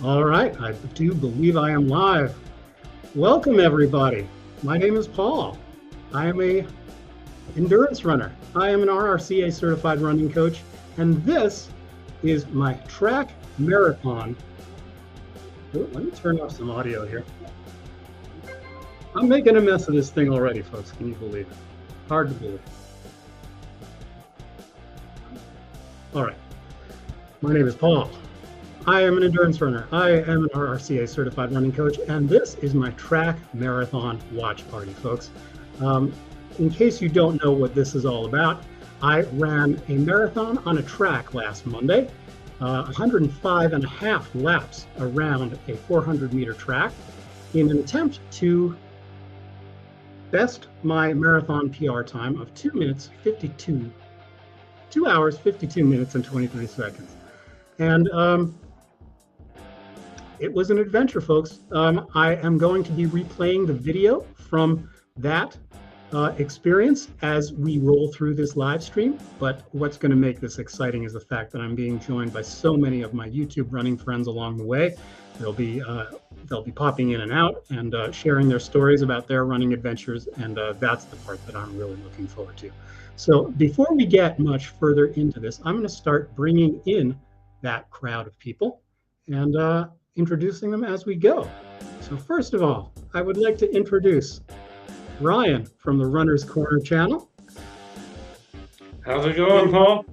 All right, I do believe I am live. Welcome, everybody. My name is Paul. I am a endurance runner. I am an RRCA certified running coach, and this is my track marathon. Let me turn off some audio here. I'm making a mess of this thing already, folks. Can you believe it? Hard to believe. All right. My name is Paul. I am an endurance runner. I am an RRCA certified running coach, and this is my track marathon watch party, folks. In case you don't know what this is all about, I ran a marathon on a track last Monday, 105 and a half laps around a 400-meter track in an attempt to best my marathon PR time of 2 hours, 52 minutes, and 23 seconds. And it was an adventure, folks. I am going to be replaying the video from that experience as we roll through this live stream. But what's going to make this exciting is the fact that I'm being joined by so many of my YouTube running friends along the way. They'll be popping in and out and sharing their stories about their running adventures, and that's the part that I'm really looking forward to. So before we get much further into this, I'm going to start bringing in that crowd of people and introducing them as we go. So first of all, I would like to introduce Ryan from the Runner's Corner channel. How's it going, Paul?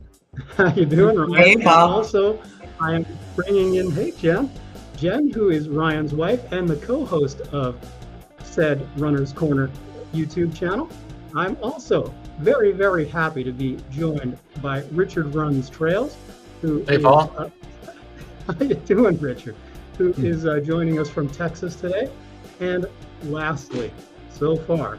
How you doing, Ryan? Hey, Paul. And also, I am bringing in, hey, Jen, who is Ryan's wife and the co-host of said Runner's Corner YouTube channel. I'm also very, very happy to be joined by Richard Runs Trails, who Hey, Paul. How you doing, Richard? Who is joining us from Texas today. And lastly, so far,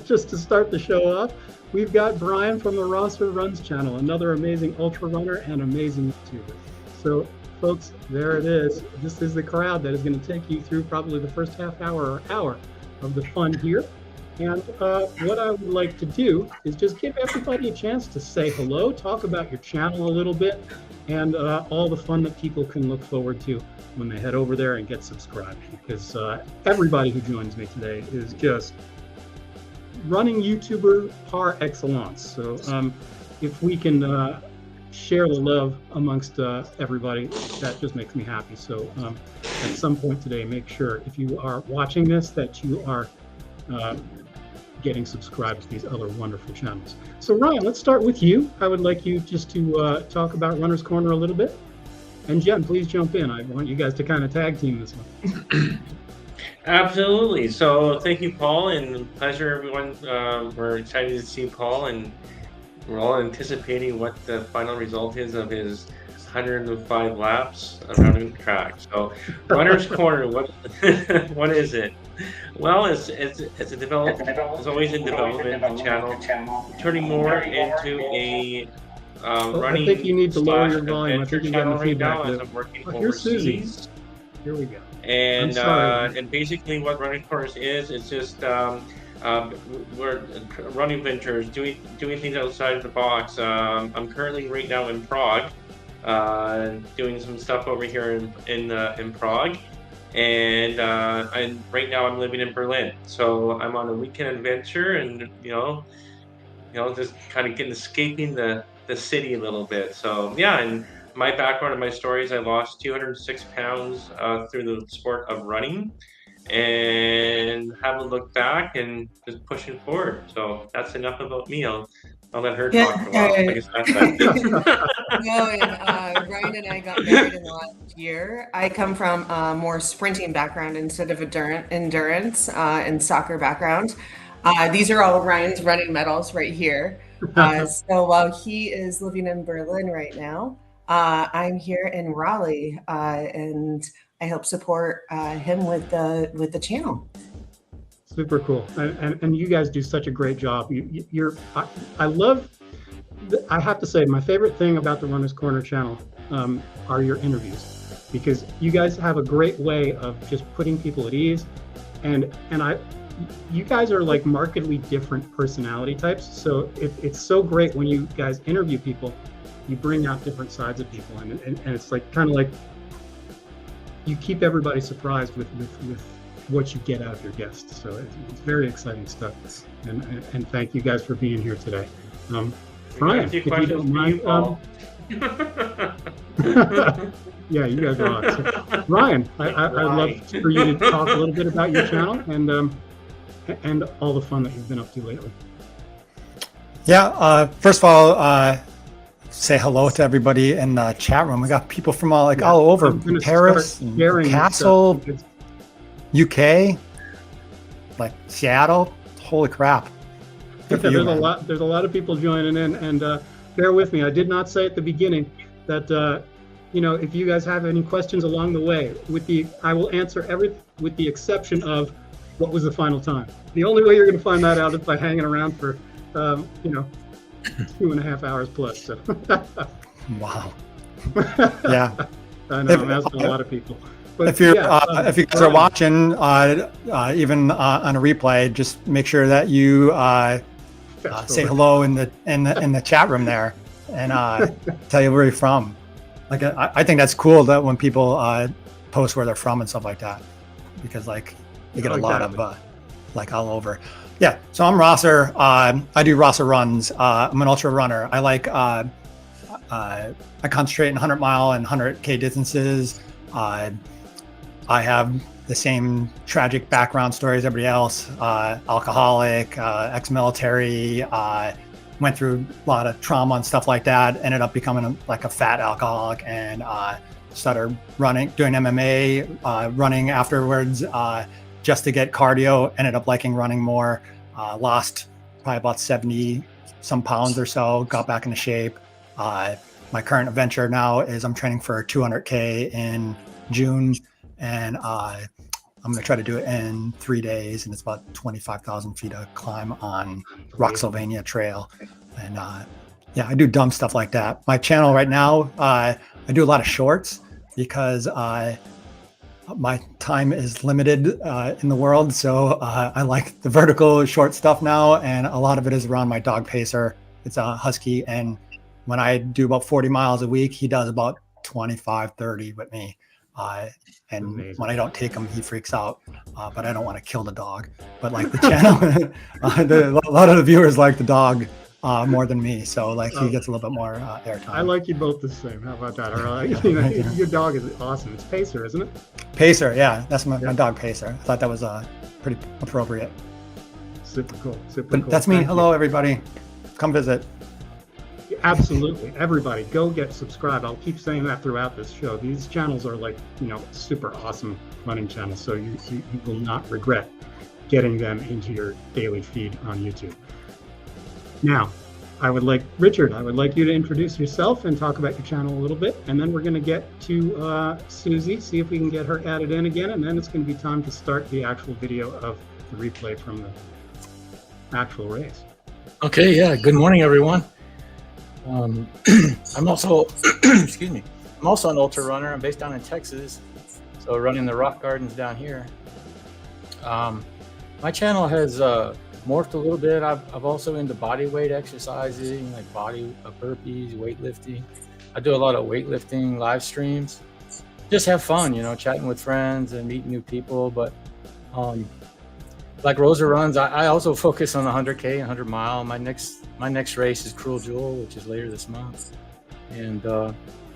just to start the show off, we've got Brian from the Rosser Runs channel, another amazing ultra runner and amazing YouTuber. So, folks, there it is. This is the crowd that is going to take you through probably the first half hour or hour of the fun here. And what I would like to do is just give everybody a chance to say hello, talk about your channel a little bit, and all the fun that people can look forward to when they head over there and get subscribed, because everybody who joins me today is just running YouTuber par excellence. So if we can share the love amongst everybody, that just makes me happy. So at some point today, make sure if you are watching this that you are getting subscribed to these other wonderful channels. So Ryan, let's start with you. I would like you just to talk about Runner's Corner a little bit. And Jen, please jump in. I want you guys to kind of tag team this one. Absolutely. So thank you, Paul, and pleasure, everyone. We're excited to see Paul, and we're all anticipating what the final result is of his 105 laps around the track. So Runner's Corner, what is it? Well, it's a development. It's always in development channel, turning more into a running. I think you need to lower your volume. I think you're getting feedback. Right now, as I'm working here's Susie. overseas. Here we go. And basically, what Running Corners is, it's just we're running ventures, doing things outside of the box. I'm currently right now in Prague, doing some stuff over here in Prague, and right now I'm living in Berlin. So I'm on a weekend adventure, and just kind of escaping the city a little bit. So yeah, and my background and my stories, I lost 206 pounds through the sport of running, and haven't looked back and just pushing forward. So that's enough about me. I'll let her talk for a while. I guess that's that. Ryan and I got married in the last year. I come from a more sprinting background instead of endurance and soccer background. These are all Ryan's running medals right here. So while he is living in Berlin right now, I'm here in Raleigh, and I help support him with the channel. Super cool, and you guys do such a great job. I love. I have to say, my favorite thing about the Runner's Corner channel are your interviews, because you guys have a great way of just putting people at ease, and you guys are like markedly different personality types. So it's so great when you guys interview people, you bring out different sides of people, and it's like kind of like you keep everybody surprised with what you get out of your guests. So it's very exciting stuff. And thank you guys for being here today. Brian, if you don't mind. Yeah, you guys are on. So, Ryan, I'd love for you to talk a little bit about your channel and all the fun that you've been up to lately. Yeah, first of all, say hello to everybody in the chat room. We got people from all over Paris, Castle, UK, like Seattle. Holy crap! Yeah, there's a lot of people joining in, and bear with me. I did not say at the beginning that if you guys have any questions along the way, I will answer everything with the exception of what was the final time. The only way you're going to find that out is by hanging around for 2.5 hours plus. So. Wow. Yeah. I know, I'm asking a lot of people. But if you guys are watching, even on a replay, just make sure that you say hello in the chat room there, and tell you where you're from. Like I think that's cool that when people post where they're from and stuff like that, because you get a lot of all over. Yeah. So I'm Rosser. I do Rosser runs. I'm an ultra runner. I concentrate in 100-mile and 100K distances. I have the same tragic background story as everybody else. Alcoholic, ex-military, went through a lot of trauma and stuff like that. Ended up becoming a fat alcoholic and started doing MMA, running afterwards, just to get cardio. Ended up liking running more. Lost probably about 70 some pounds or so. Got back into shape. My current adventure now is I'm training for 200K in June. And I'm going to try to do it in 3 days, and it's about 25,000 feet of climb on Roxylvania Trail. And I do dumb stuff like that. My channel right now, I do a lot of shorts because my time is limited in the world. So I like the vertical short stuff now, and a lot of it is around my dog Pacer. It's a husky, and when I do about 40 miles a week, he does about 25, 30 with me. And amazing. When I don't take him, he freaks out, but I don't want to kill the dog. But the channel, a lot of the viewers like the dog more than me. So he gets a little bit more airtime. I like you both the same. How about that? Or, your dog is awesome. It's Pacer, isn't it? Pacer, yeah. That's my dog Pacer. I thought that was pretty appropriate. Super cool. But cool. That's me. Hello, everybody. Come visit. Absolutely. Everybody go get subscribed. I'll keep saying that throughout this show. These channels are super awesome running channels. So you will not regret getting them into your daily feed on YouTube. Now, Richard, I would like you to introduce yourself and talk about your channel a little bit. And then we're going to get to Susie, see if we can get her added in again. And then it's going to be time to start the actual video of the replay from the actual race. Okay. Yeah. Good morning, everyone. I'm also, excuse me, I'm also an ultra runner. I'm based down in Texas, so running the rock gardens down here. My channel has morphed a little bit. I've also into body weight exercising, like burpees, weightlifting. I do a lot of weightlifting live streams. Just have fun, chatting with friends and meeting new people. But like Rosa runs, I also focus on the 100K, 100 mile. My next race is Cruel Jewel, which is later this month. And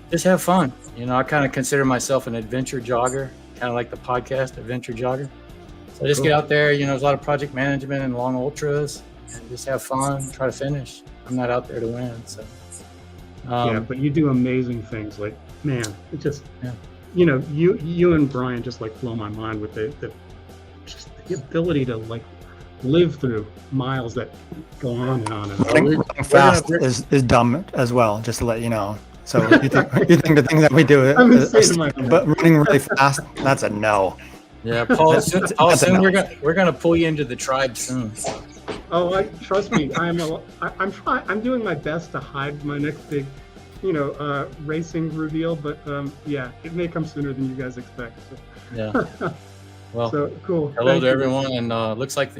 just have fun. I kind of consider myself an adventure jogger, kind of like the podcast Adventure Jogger. So I just get out there, there's a lot of project management and long ultras, and just have fun, try to finish. I'm not out there to win. So but you do amazing things. Man, it just, you and Brian just blow my mind with the ability to live through miles that go on and on and on. Running fast is dumb as well, just to let you know. So you think the thing that we do but running really fast, that's a no. Yeah, Paul, soon we're gonna pull you into the tribe soon. Oh, trust me, I'm doing my best to hide my next big, racing reveal, but it may come sooner than you guys expect. So. Yeah. Well, so cool. Hello to everyone, and looks like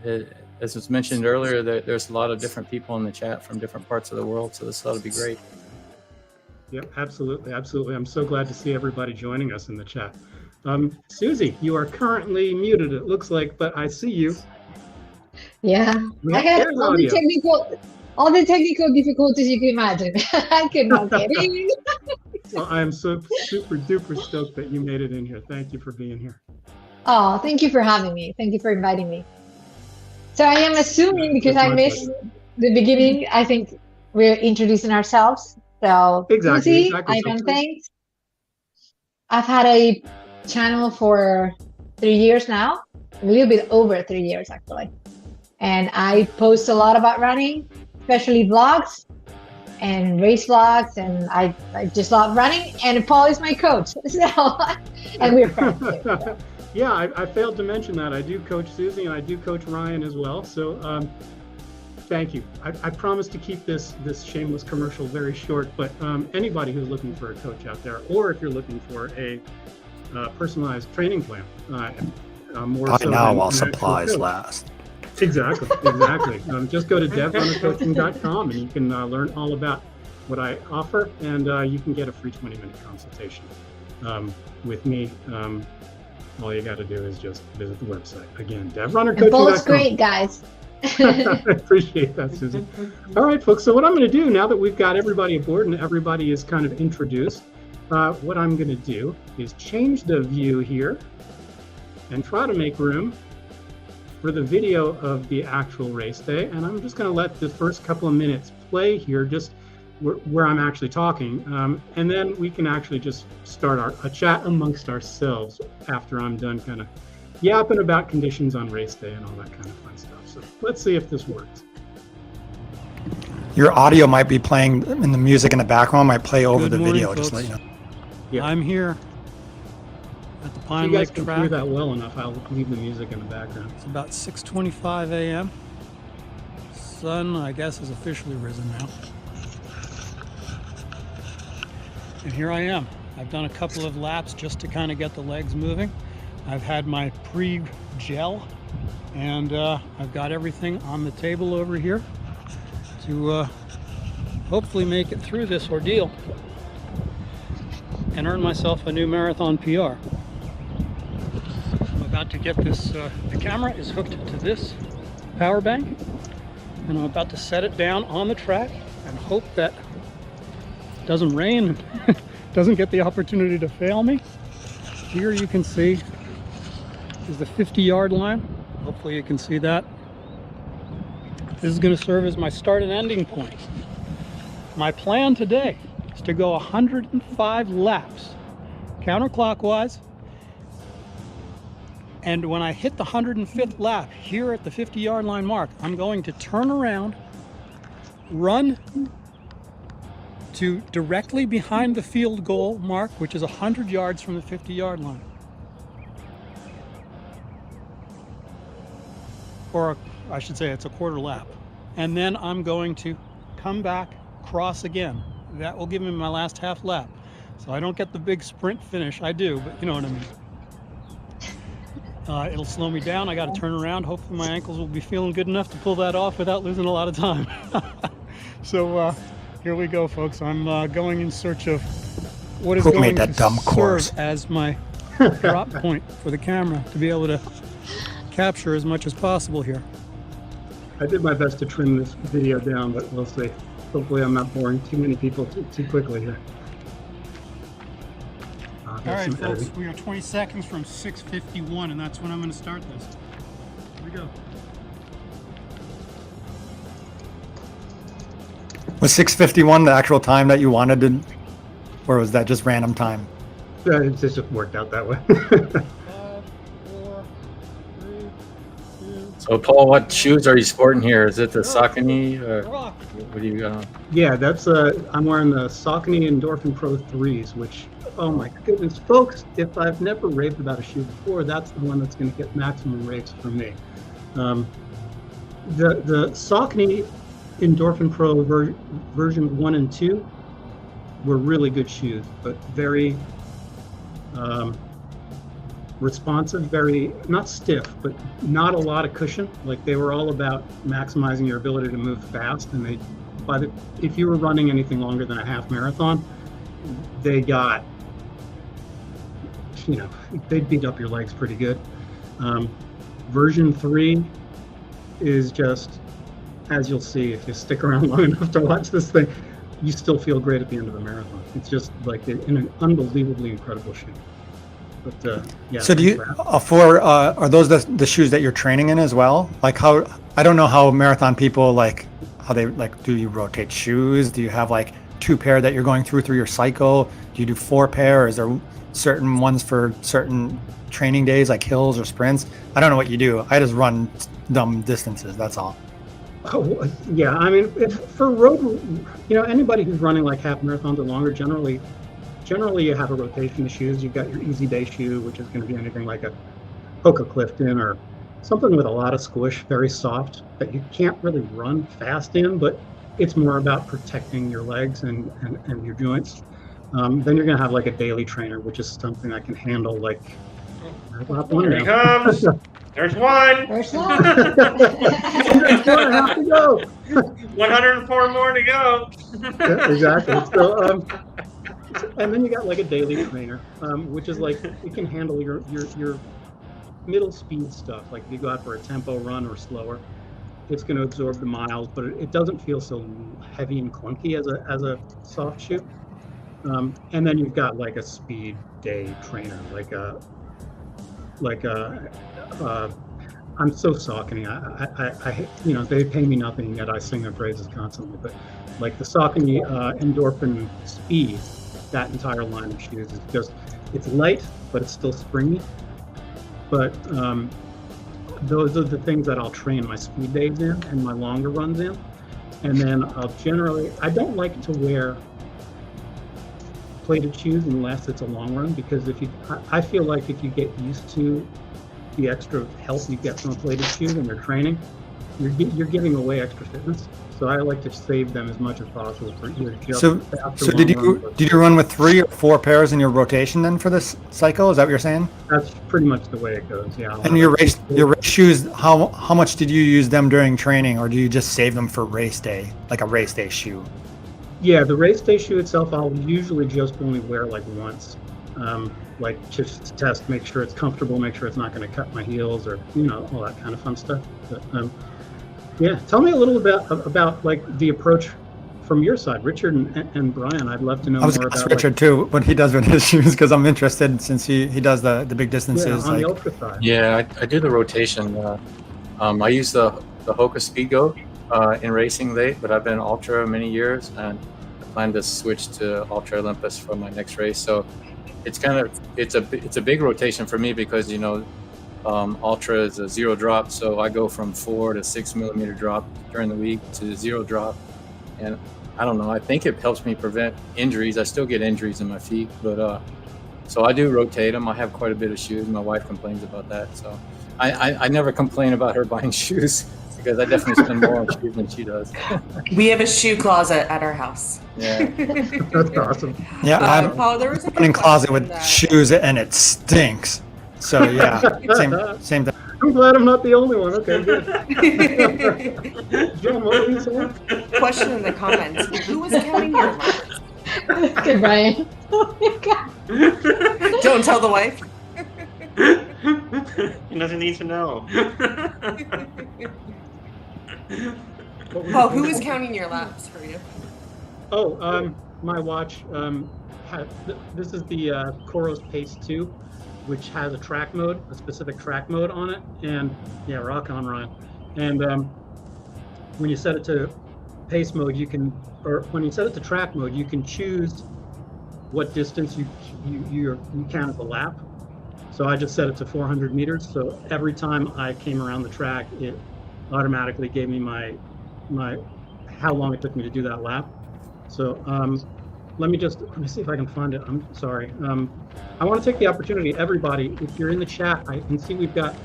as was mentioned earlier, there's a lot of different people in the chat from different parts of the world, so this ought to be great. Yep, absolutely, absolutely. I'm so glad to see everybody joining us in the chat. Susie, you are currently muted, it looks like, but I see you. Yeah, I had all the technical difficulties you can imagine. I could not get in. Well, I am so super duper stoked that you made it in here. Thank you for being here. Oh, thank you for having me. Thank you for inviting me. So I am assuming, because I missed the beginning, I think we're introducing ourselves. So Exactly. Ivan, thanks. I've had a channel for 3 years now, a little bit over 3 years actually. And I post a lot about running, especially vlogs and race vlogs, and I just love running, and Paul is my coach. So, and we're friends too, so. Yeah, I failed to mention that. I do coach Susie and I do coach Ryan as well. So thank you. I promise to keep this shameless commercial very short, but anybody who's looking for a coach out there, or if you're looking for a personalized training plan, more so now while supplies last. Exactly. Just go to DevRunnerCoaching.com and you can learn all about what I offer, and you can get a free 20-minute consultation with me. All you got to do is just visit the website. Again, DevRunnerCoaching.com. Paul's great, guys. I appreciate that, Susan. All right, folks. So what I'm going to do now that we've got everybody aboard and everybody is kind of introduced, what I'm going to do is change the view here and try to make room for the video of the actual race day. And I'm just going to let the first couple of minutes play here, just where I'm actually talking. And then we can actually just start a chat amongst ourselves after I'm done kind of yapping about conditions on race day and all that kind of fun stuff. So let's see if this works. Your audio might be playing, and the music in the background might play over the video, folks. just let you know. Yeah. I'm here at the Pine If you guys Lake can track. hear that well enough, I'll leave the music in the background. It's about 6:25 a.m. Sun, I guess, has officially risen now. And here I am. I've done a couple of laps just to kind of get the legs moving. I've had my pre-gel, and I've got everything on the table over here to hopefully make it through this ordeal and earn myself a new marathon PR. I'm about to get this, the camera is hooked to this power bank, and I'm about to set it down on the track and hope that it doesn't rain, doesn't get the opportunity to fail me. Here you can see is the 50-yard line. Hopefully you can see that. This is going to serve as my start and ending point. My plan today is to go 105 laps counterclockwise, and when I hit the 105th lap here at the 50-yard line mark, I'm going to turn around, run to directly behind the field goal mark, which is 100 yards from the 50-yard line. Or I should say it's a quarter lap. And then I'm going to come back, cross again. That will give me my last half lap. So I don't get the big sprint finish. I do, but you know what I mean. It'll slow me down. I got to turn around. Hopefully my ankles will be feeling good enough to pull that off without losing a lot of time. So here we go, folks. I'm going in search of what is going to serve as my drop point for the camera to be able to capture as much as possible here. I did my best to trim this video down, but we'll see. Hopefully I'm not boring too many people too quickly here. All right, folks, we are 20 seconds from 6:51, and that's when I'm going to start this. Here we go. Was 6:51 the actual time that you wanted to, or was that just random time? It just worked out that way. 5, 4, 3, 2. So, Paul, what shoes are you sporting here? Is it the Saucony? What do you got on? Yeah, that's I'm wearing the Saucony Endorphin Pro 3s, which, oh my goodness, folks, if I've never raved about a shoe before, that's the one that's going to get maximum raves from me. The Saucony Endorphin Pro version 1 and 2 were really good shoes, but very responsive, very, not stiff, but not a lot of cushion. Like, they were all about maximizing your ability to move fast, and if you were running anything longer than a half marathon, they got, they beat up your legs pretty good. Version 3 is just, as you'll see, if you stick around long enough to watch this thing, you still feel great at the end of the marathon. It's just like in an unbelievably incredible shoe. But yeah. So do you are those the shoes that you're training in as well? Like how, I don't know how marathon people how they do you rotate shoes? Do you have like 2 pair that you're going through your cycle? Do you do 4 pair? Or is there certain ones for certain training days like hills or sprints? I don't know what you do. I just run dumb distances, that's all. Oh, yeah. I mean, for road, anybody who's running like half marathons or longer, generally you have a rotation of shoes. You've got your easy day shoe, which is going to be anything like a Hoka Clifton or something with a lot of squish, very soft, that you can't really run fast in, but it's more about protecting your legs and your joints. Then you're going to have like a daily trainer, which is something I can handle like. Here he comes. There's one. There's one. I have to go. 104 more to go. Yeah, exactly. So, and then you got like a daily trainer, which is like it can handle your middle speed stuff. Like if you go out for a tempo run or slower, it's going to absorb the miles, but it doesn't feel so heavy and clunky as a soft shoe. And then you've got like a speed day trainer, I'm so Saucony. I they pay me nothing, yet I sing their praises constantly. But like the Saucony Endorphin Speed, that entire line of shoes is just, it's light, but it's still springy. But those are the things that I'll train my speed days in and my longer runs in. And then I don't like to wear plated shoes unless it's a long run, because I feel like if you get used to the extra help you get from a plated shoe when you're training, you're giving away extra fitness. So I like to save them as much as possible for either just So did you run with 3 or 4 pairs in your rotation then for this cycle? Is that what you're saying? That's pretty much the way it goes. Yeah. And your race shoes, how much did you use them during training, or do you just save them for race day, like a race day shoe? Yeah, the race day shoe itself, I'll usually just only wear like once, like just to test, make sure it's comfortable, make sure it's not going to cut my heels or all that kind of fun stuff. But, yeah, tell me a little bit about like the approach from your side, Richard and Brian. I'd love to know more about Richard too, what he does with his shoes, because I'm interested since he does the big distances. Yeah, on the ultra side. Yeah, I do the rotation. I use the Hoka Speed Go in racing late, but I've been ultra many years, and I plan to switch to Ultra Olympus for my next race. So it's a big rotation for me because ultra is a 0 drop, so I go from 4 to 6 millimeter drop during the week to 0 drop, and I don't know, I think it helps me prevent injuries. I still get injuries in my feet, but so I do rotate them. I have quite a bit of shoes. My wife complains about that, so I never complain about her buying shoes, because I definitely spend more on shoes than she does. We have a shoe closet at our house. Yeah. That's awesome. Yeah, Paul, there was a I'm in closet with shoes and it stinks. So yeah, same thing. I'm glad I'm not the only one. Okay, good. John, what were you saying? Question in the comments: who was counting your laps? Okay, Brian. Oh my God. Don't tell the wife. He doesn't need to know. Paul, who is counting your laps for you? Oh, my watch. This is the Coros Pace 2, which has a specific track mode on it. And yeah, rock on, Ryan. And when you set it to pace mode, when you set it to track mode, you can choose what distance you count as a lap. So I just set it to 400 meters. So every time I came around the track, it automatically gave me my how long it took me to do that lap. So let me see if I can find it. I'm sorry. I want to take the opportunity, everybody, if you're in the chat, I can see we've got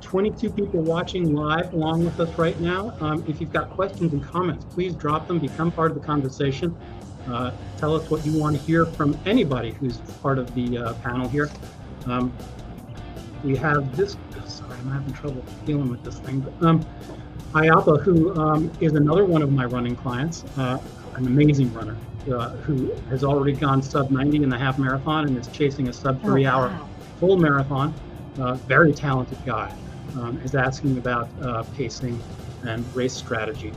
22 people watching live along with us right now. If you've got questions and comments, please drop them, become part of the conversation. Tell us what you want to hear from anybody who's part of the panel here. We have this, sorry, I'm having trouble dealing with this thing, but Ayapa, who is another one of my running clients, an amazing runner who has already gone sub 90 in the half marathon and is chasing a sub 3-hour full marathon. Very talented guy. Is asking about pacing and race strategy.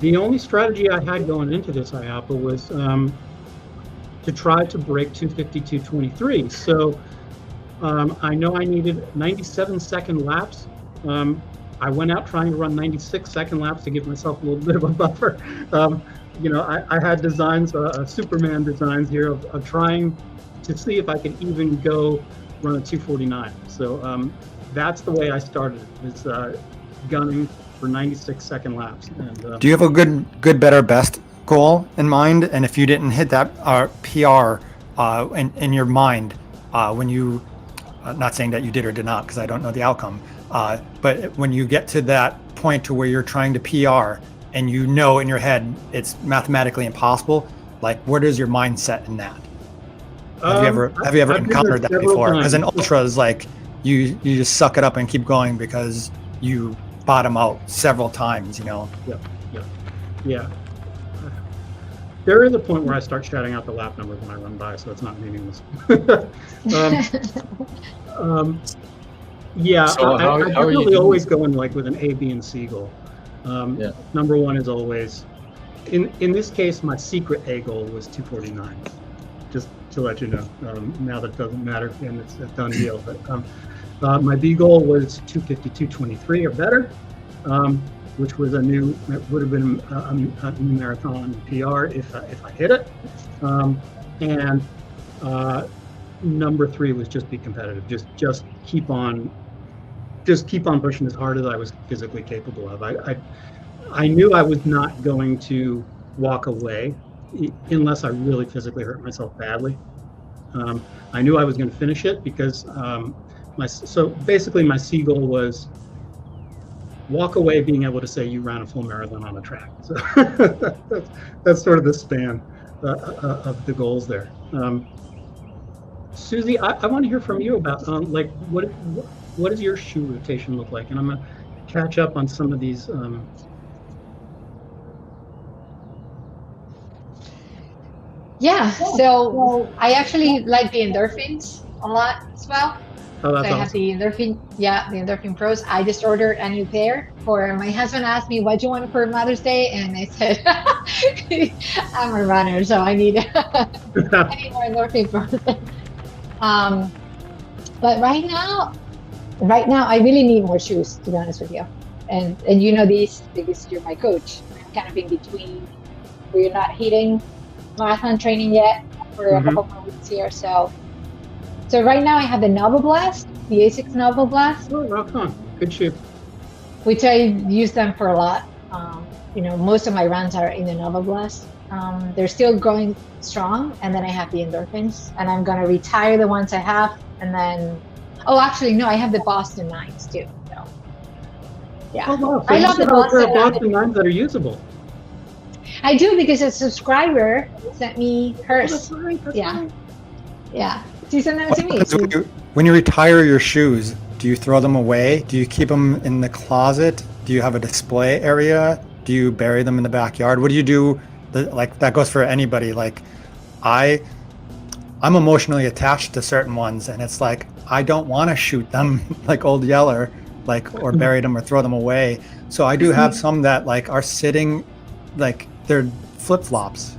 The only strategy I had going into this IAPA was to try to break 2:52:23. So I know I needed 97-second laps. I went out trying to run 96-second laps to give myself a little bit of a buffer. I had designs, Superman designs here of trying to see if I could even go run a 2:49. So that's the way I started. Is gunning for 96-second laps. And, do you have a good, better, best goal in mind? And if you didn't hit that PR in your mind when you, not saying that you did or did not, because I don't know the outcome, but when you get to that point to where you're trying to PR and you know in your head it's mathematically impossible, like what is your mindset in that? Have you ever encountered that before? Because in ultras, like you just suck it up and keep going because you bottom out several times, Yeah. There is a point where I start shouting out the lap numbers when I run by, so it's not meaningless. Yeah, So I definitely always go in like with an A, B, and C goal. Number one is always, in this case, my secret A goal was 2:49. Just to let you know, now that doesn't matter and it's a done deal. But my B goal was 2:52:23 or better, which was would have been a new marathon PR if I hit it. And number 3 was just be competitive. Just keep on pushing as hard as I was physically capable of. I knew I was not going to walk away unless I really physically hurt myself badly. I knew I was going to finish it because so basically my C goal was walk away being able to say you ran a full marathon on a track. So that's sort of the span of the goals there. Susie, I want to hear from you about like what does your shoe rotation look like? And I'm going to catch up on some of these. Yeah, so I actually like the endorphins a lot as well. Oh, that's so I have the Endorphin Pros. I just ordered a new pair for my husband. Asked me what do you want for Mother's Day, and I said I'm a runner, so I need more Endorphin Pros. But right now I really need more shoes, to be honest with you. And you know these because you're my coach. I'm kind of in between where you're not hitting marathon training yet for a couple more weeks here. So right now I have the Nova Blast, the Asics Nova Blast. Oh, rock on. Good shoe. Which I use them for a lot. Most of my runs are in the Nova Blast. They're still going strong. And then I have the Endorphins. And I'm going to retire the ones I have. And then, actually, no, I have the Boston 9s too. So, yeah. Oh, wow. So I love the Boston 9s that are usable. I do because a subscriber sent me hers. Oh, that's right. Yeah. She sent them to me. When you retire your shoes, do you throw them away? Do you keep them in the closet? Do you have a display area? Do you bury them in the backyard? What do you do? Like that goes for anybody. Like I'm emotionally attached to certain ones, and it's like I don't want to shoot them like Old Yeller, or bury them or throw them away. So I do have some that are sitting, like they're flip-flops,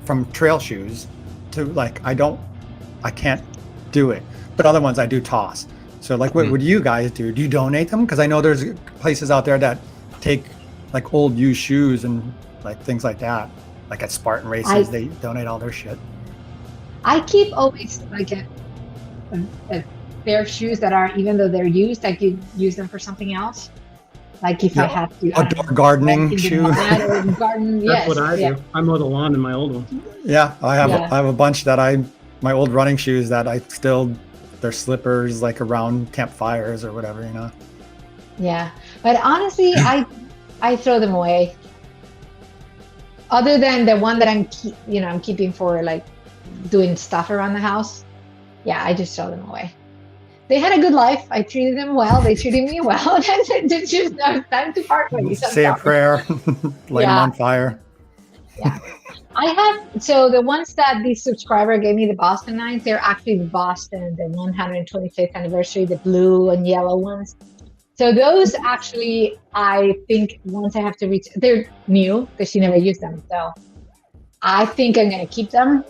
from trail shoes to I can't do it. But other ones I do toss. So what would you guys do? Do you donate them? Because I know there's places out there that take old used shoes and things like that. Like at Spartan races, they donate all their shit. I keep always a pair of shoes that are, even though they're used, I could use them for something else. Like if I have to outdoor gardening shoe. That's what I do. I mow the lawn in my old ones. Yeah, I have a bunch that my old running shoes that they're slippers around campfires or whatever, Yeah, but honestly, I throw them away. Other than the one that I'm keeping for doing stuff around the house. Yeah, I just throw them away. they had a good life. I treated them well. They treated me well. It's just time to part ways. Say a prayer, light them on fire. Yeah. I have, so the ones that the subscriber gave me, the Boston 9s, they're actually the Boston, the 125th anniversary, the blue and yellow ones. So those actually, I think once I have to reach, they're new because she never used them. So I think I'm going to keep them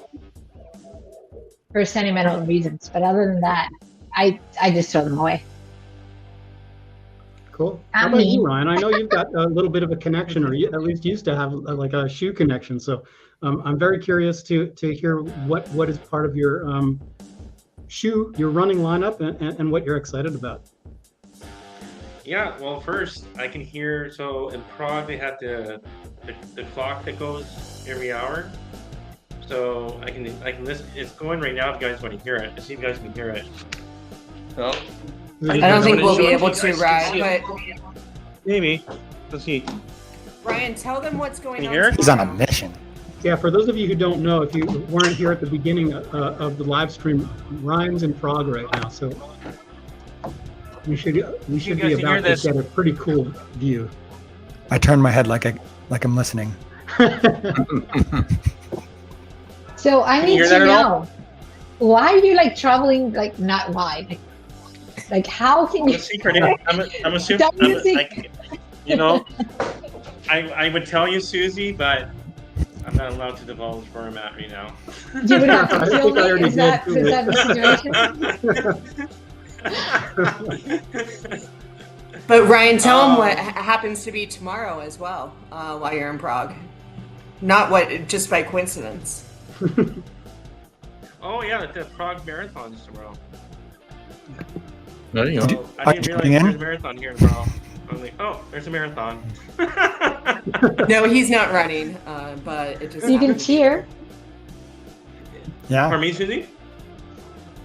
for sentimental reasons. But other than that, I just throw them away. Cool. How about you, Ryan? I know you've got a little bit of a connection, or you at least used to have like a shoe connection. So I'm very curious to hear what is part of your your running lineup and what you're excited about. Yeah, well, first I can hear. So in Prague, they have the clock that goes every hour. So I can listen. It's going right now. If you guys want to hear it, see if you guys can hear it. So. I don't think we'll be able to, Ryan, but maybe. Let's see. Ryan, tell them what's going on. He's on a mission. Yeah, for those of you who don't know, if you weren't here at the beginning of the live stream, Ryan's in Prague right now, so we should be about to get a pretty cool view. I turn my head like I'm listening. So I need to know, why are you like traveling, like not why? Like how can you? I'm assuming. I would tell you, Susie, but I'm not allowed to divulge where I'm at right now. You would have to kill me. Is that the situation? But Ryan, tell them what happens to be tomorrow as well, while you're in Prague. Not just by coincidence. Oh yeah, the Prague Marathon's tomorrow. There you go. I didn't realize there's a marathon here tomorrow. I'm like, oh, there's a marathon. No, he's not running, but it just. You can cheer. Yeah. For me, Susie?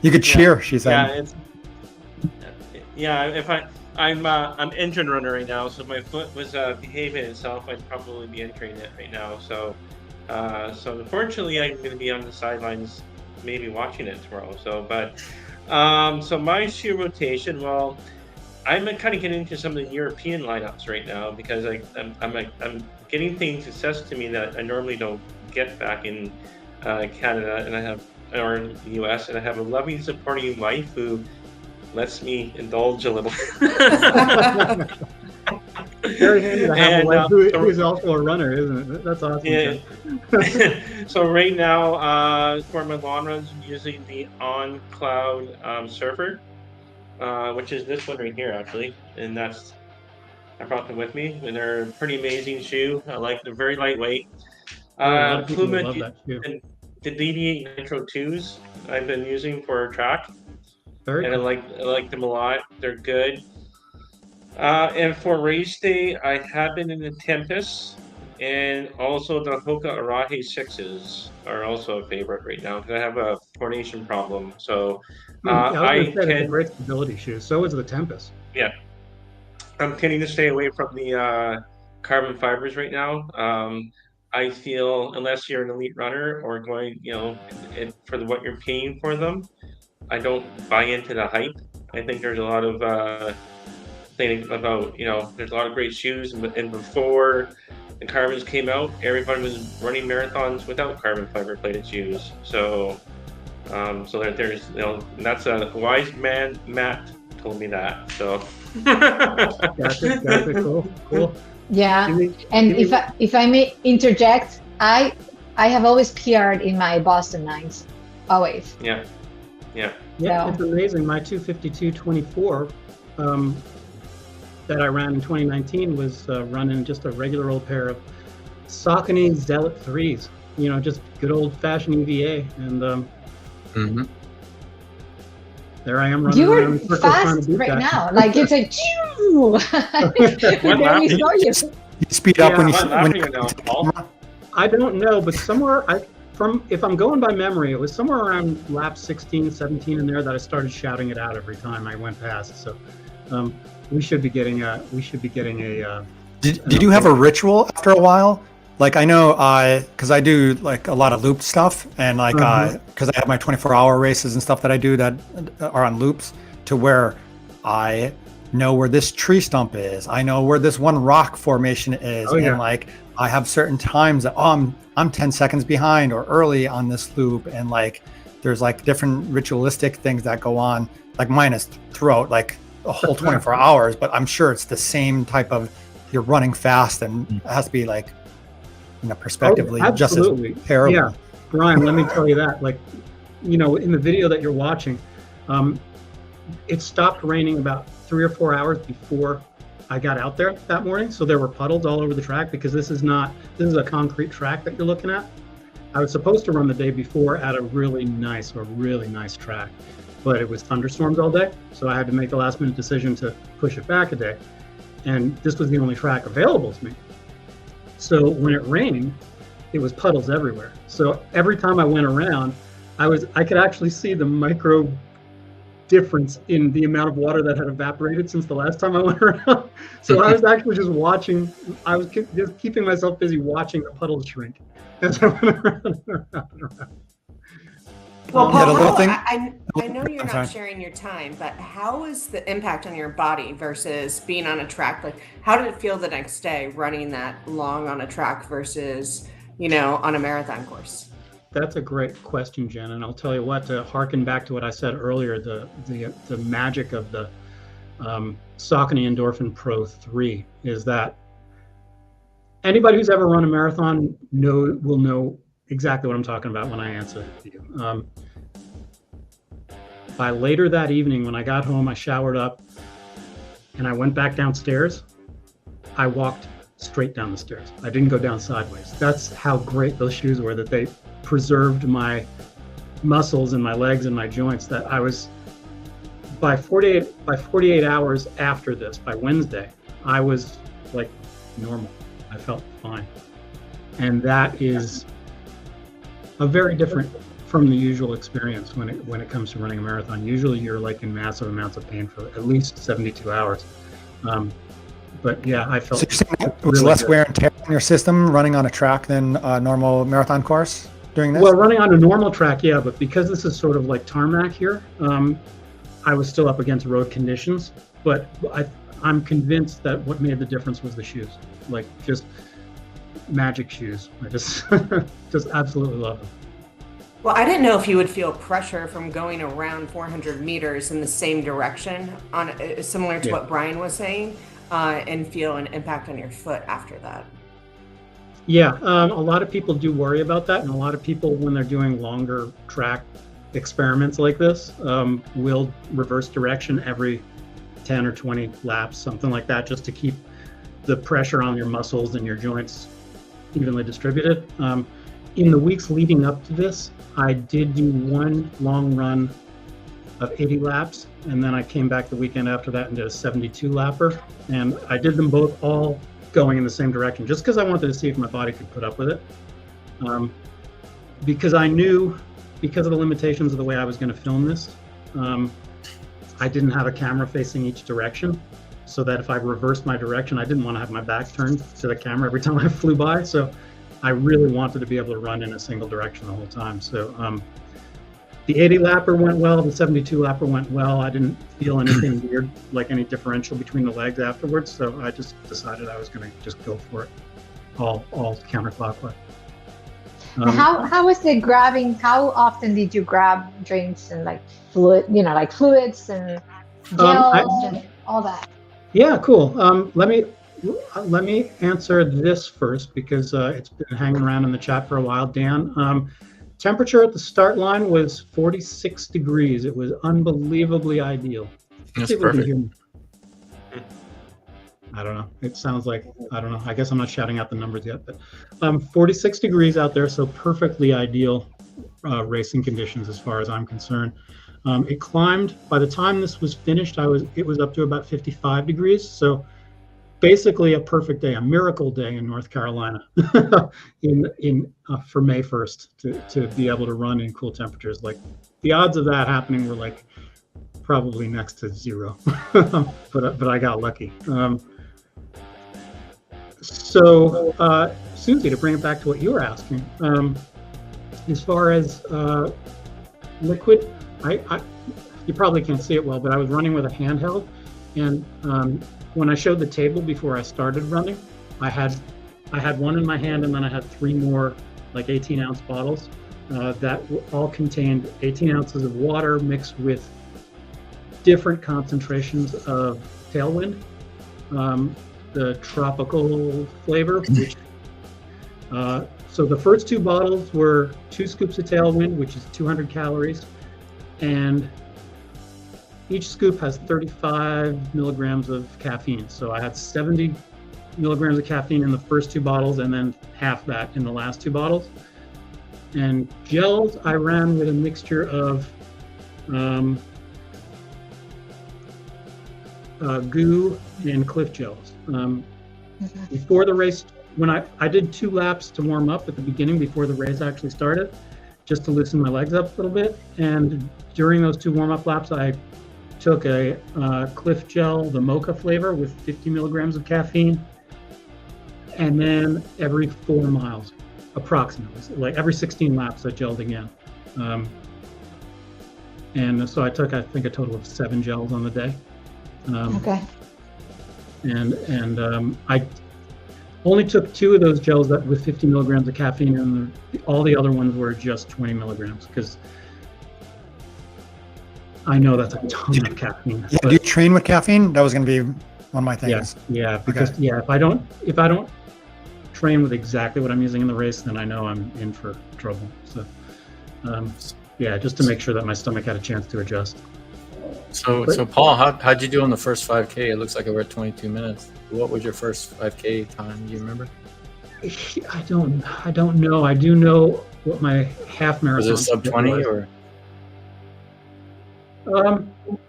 You could cheer, she said. If I'm engine runner right now, so if my foot was behaving itself, I'd probably be entering it right now. So unfortunately, I'm going to be on the sidelines, maybe watching it tomorrow. So my shoe rotation, well, I'm kind of getting into some of the European lineups right now because I'm getting things accessed to me that I normally don't get back in Canada or in the US, and I have a loving, supporting wife who lets me indulge a little. Very handy to have a wife who's also a runner, isn't it? That's awesome. Yeah. So right now, for my long runs, I'm using the On Cloud Surfer, which is this one right here, actually. And I brought them with me, and they're a pretty amazing shoe. They're very lightweight. Puma, the DD8 Nitro 2s I've been using for track. Very cool. I like them a lot. They're good. And for race day, I have been in the Tempest, and also the Hoka Arahe 6s are also a favorite right now because I have a coordination problem. So it's a great stability shoe. So is the Tempest. Yeah, I'm tending to stay away from the carbon fibers right now. I feel unless you're an elite runner or going, for what you're paying for them, I don't buy into the hype. I think there's a lot of thing about, there's a lot of great shoes, and before the carbons came out, everybody was running marathons without carbon fiber plated shoes. So there's, that's a wise man. Matt told me that. So. Gotcha. Cool. Yeah, and if I may interject, I have always PR'd in my Boston 9s, always. Yeah. So. It's amazing. My 252.24 that I ran in 2019 was running just a regular old pair of Saucony Zealot 3s. Just good old-fashioned EVA, and there I am running. You are fast right now, like it's like. You speed up when you. I don't know, but somewhere if I'm going by memory, it was somewhere around lap 16, 17 in there that I started shouting it out every time I went past. So we should be getting a. Did you have a ritual after a while? Like I know, because I do like a lot of loop stuff, and like because I have my 24-hour races and stuff that I do that are on loops. to where I know where this tree stump is. I know where this one rock formation is. Oh, yeah. And like, I have certain times that, I'm 10 seconds behind or early on this loop. And like, there's like different ritualistic things that go on. Like mine is throughout like a whole 24 hours, but I'm sure it's the same type of, you're running fast and it has to be like, prospectively just as terrible. Yeah, Brian, let me tell you that, like, in the video that you're watching, it stopped raining about 3 or 4 hours before I got out there that morning. So there were puddles all over the track because this is a concrete track that you're looking at. I was supposed to run the day before at a really nice track, but it was thunderstorms all day. So I had to make a last minute decision to push it back a day. And this was the only track available to me. So when it rained, it was puddles everywhere. So every time I went around, I could actually see the micro difference in the amount of water that had evaporated since the last time I went around. So I was actually just watching. I was just keeping myself busy watching the puddles shrink as I went around and around. Well, Paul, thing. I know you're I'm not sorry. sharing your time, but how is the impact on your body versus being on a track? Like, how did it feel the next day running that long on a track versus, on a marathon course? That's a great question, Jen. And I'll tell you what, to harken back to what I said earlier, the magic of the Saucony Endorphin Pro 3 is that anybody who's ever run a marathon will know exactly what I'm talking about when I answer to you. By later that evening, when I got home, I showered up and I went back downstairs. I walked straight down the stairs. I didn't go down sideways. That's how great those shoes were, that they preserved my muscles and my legs and my joints. That I was, by 48 hours after this, by Wednesday, I was like normal. I felt fine. And that is a very different from the usual experience when it comes to running a marathon. Usually you're like in massive amounts of pain for at least 72 hours. But yeah, I felt So you're saying it was really less good. wear and tear on your system running on a track than a normal marathon course doing this? Well, running on a normal track, yeah, but because this is sort of like tarmac here, I was still up against road conditions. But I'm convinced that what made the difference was the shoes, like just magic shoes. I just just absolutely love them. Well, I didn't know if you would feel pressure from going around 400 meters in the same direction, similar to what Brian was saying, and feel an impact on your foot after that. Yeah, a lot of people do worry about that, and a lot of people, when they're doing longer track experiments like this, will reverse direction every 10 or 20 laps, something like that, just to keep the pressure on your muscles and your joints evenly distributed. In the weeks leading up to this, I did do one long run of 80 laps, and then I came back the weekend after that and did a 72 lapper, and I did them both all going in the same direction, just because I wanted to see if my body could put up with it. Because I knew, because of the limitations of the way I was going to film this, I didn't have a camera facing each direction, so that if I reversed my direction, I didn't want to have my back turned to the camera every time I flew by. So I really wanted to be able to run in a single direction the whole time. So the 80 lapper went well, the 72 lapper went well. I didn't feel anything weird, like any differential between the legs afterwards. So I just decided I was going to just go for it, all counterclockwise. How was the grabbing? How often did you grab drinks and like like fluids and gels and all that? Yeah, cool. Let me answer this first, because it's been hanging around in the chat for a while, Dan. Temperature at the start line was 46 degrees. It was unbelievably ideal. That's perfect. I don't know. It sounds like, I don't know. I guess I'm not shouting out the numbers yet, but 46 degrees out there, so perfectly ideal racing conditions as far as I'm concerned. It climbed, by the time this was finished, it was up to about 55 degrees. So basically a perfect day, a miracle day in North Carolina for May 1st to be able to run in cool temperatures. Like, the odds of that happening were like probably next to zero, but I got lucky. So Susie, to bring it back to what you were asking, as far as liquid, you probably can't see it well, but I was running with a handheld, and when I showed the table before I started running, I had one in my hand, and then I had 3 more like 18-ounce bottles that all contained 18 ounces of water mixed with different concentrations of Tailwind, the tropical flavor. Which, so the first 2 bottles were 2 scoops of Tailwind, which is 200 calories, and each scoop has 35 milligrams of caffeine. So I had 70 milligrams of caffeine in the first 2 bottles, and then half that in the last 2 bottles. And gels, I ran with a mixture of goo and Cliff gels. Before the race, when I did 2 laps to warm up at the beginning before the race actually started, just to loosen my legs up a little bit. And during those 2 warm-up laps, I took a Cliff gel, the mocha flavor, with 50 milligrams of caffeine. And then every 4 miles, approximately, like every 16 laps, I gelled again. And so I took, I think, a total of 7 gels on the day. Okay. And I only took 2 of those gels that with 50 milligrams of caffeine, and all the other ones were just 20 milligrams, because I know that's a ton of caffeine. Yeah, do you train with caffeine? That was going to be one of my things. Yeah, because if I don't train with exactly what I'm using in the race, then I know I'm in for trouble. So yeah, just to make sure that my stomach had a chance to adjust. So Paul, how'd you do on the first 5K? It looks like we're at 22 minutes. What was your first 5K time? Do you remember? I don't know. I do know what my half marathon was it sub 20 or?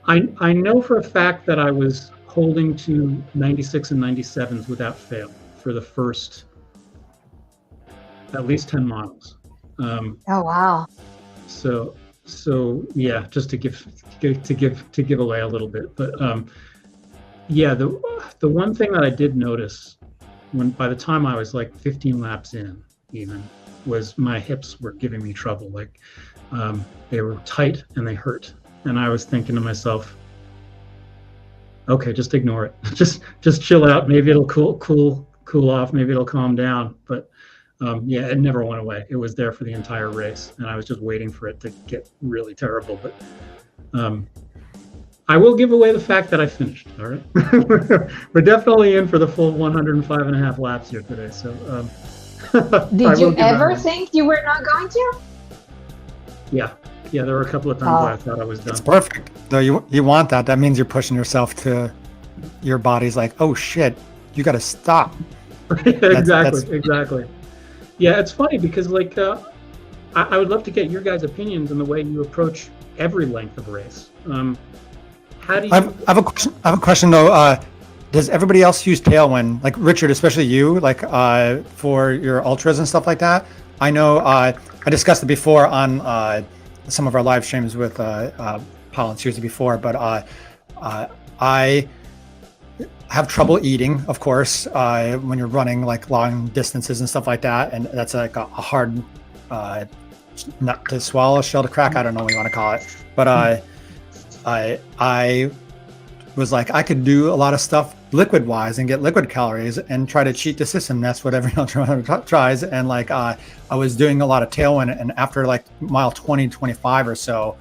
I know for a fact that I was holding to 96 and 97s without fail for the first at least 10 miles. Oh wow! So yeah, just to give away a little bit, but yeah, the one thing that I did notice by the time I was like 15 laps in, even, was my hips were giving me trouble. Like they were tight and they hurt. And I was thinking to myself, okay, just ignore it. just chill out. Maybe it'll cool off. Maybe it'll calm down. But yeah, it never went away. It was there for the entire race, and I was just waiting for it to get really terrible. But I will give away the fact that I finished. All right, we're definitely in for the full 105.5 laps here today. So did you ever think you were not going to? Yeah, there were a couple of times where I thought I was done. It's perfect. Though you want that. That means you're pushing yourself to your body's like, oh shit, you got to stop. Exactly. Yeah, it's funny because like I would love to get your guys' opinions on the way you approach every length of race. How do you? I have a question though. Does everybody else use Tailwind? Like Richard, especially you, like for your ultras and stuff like that? I know I discussed it before on some of our live streams with Paul and Susie before, but I have trouble eating, of course, when you're running like long distances and stuff like that, and that's like a hard nut to swallow, shell to crack. I don't know what you want to call it, but I was like, I could do a lot of stuff liquid wise and get liquid calories and try to cheat the system. That's what everyone tries. And like I was doing a lot of Tailwind, and after like mile 20, 25 or so,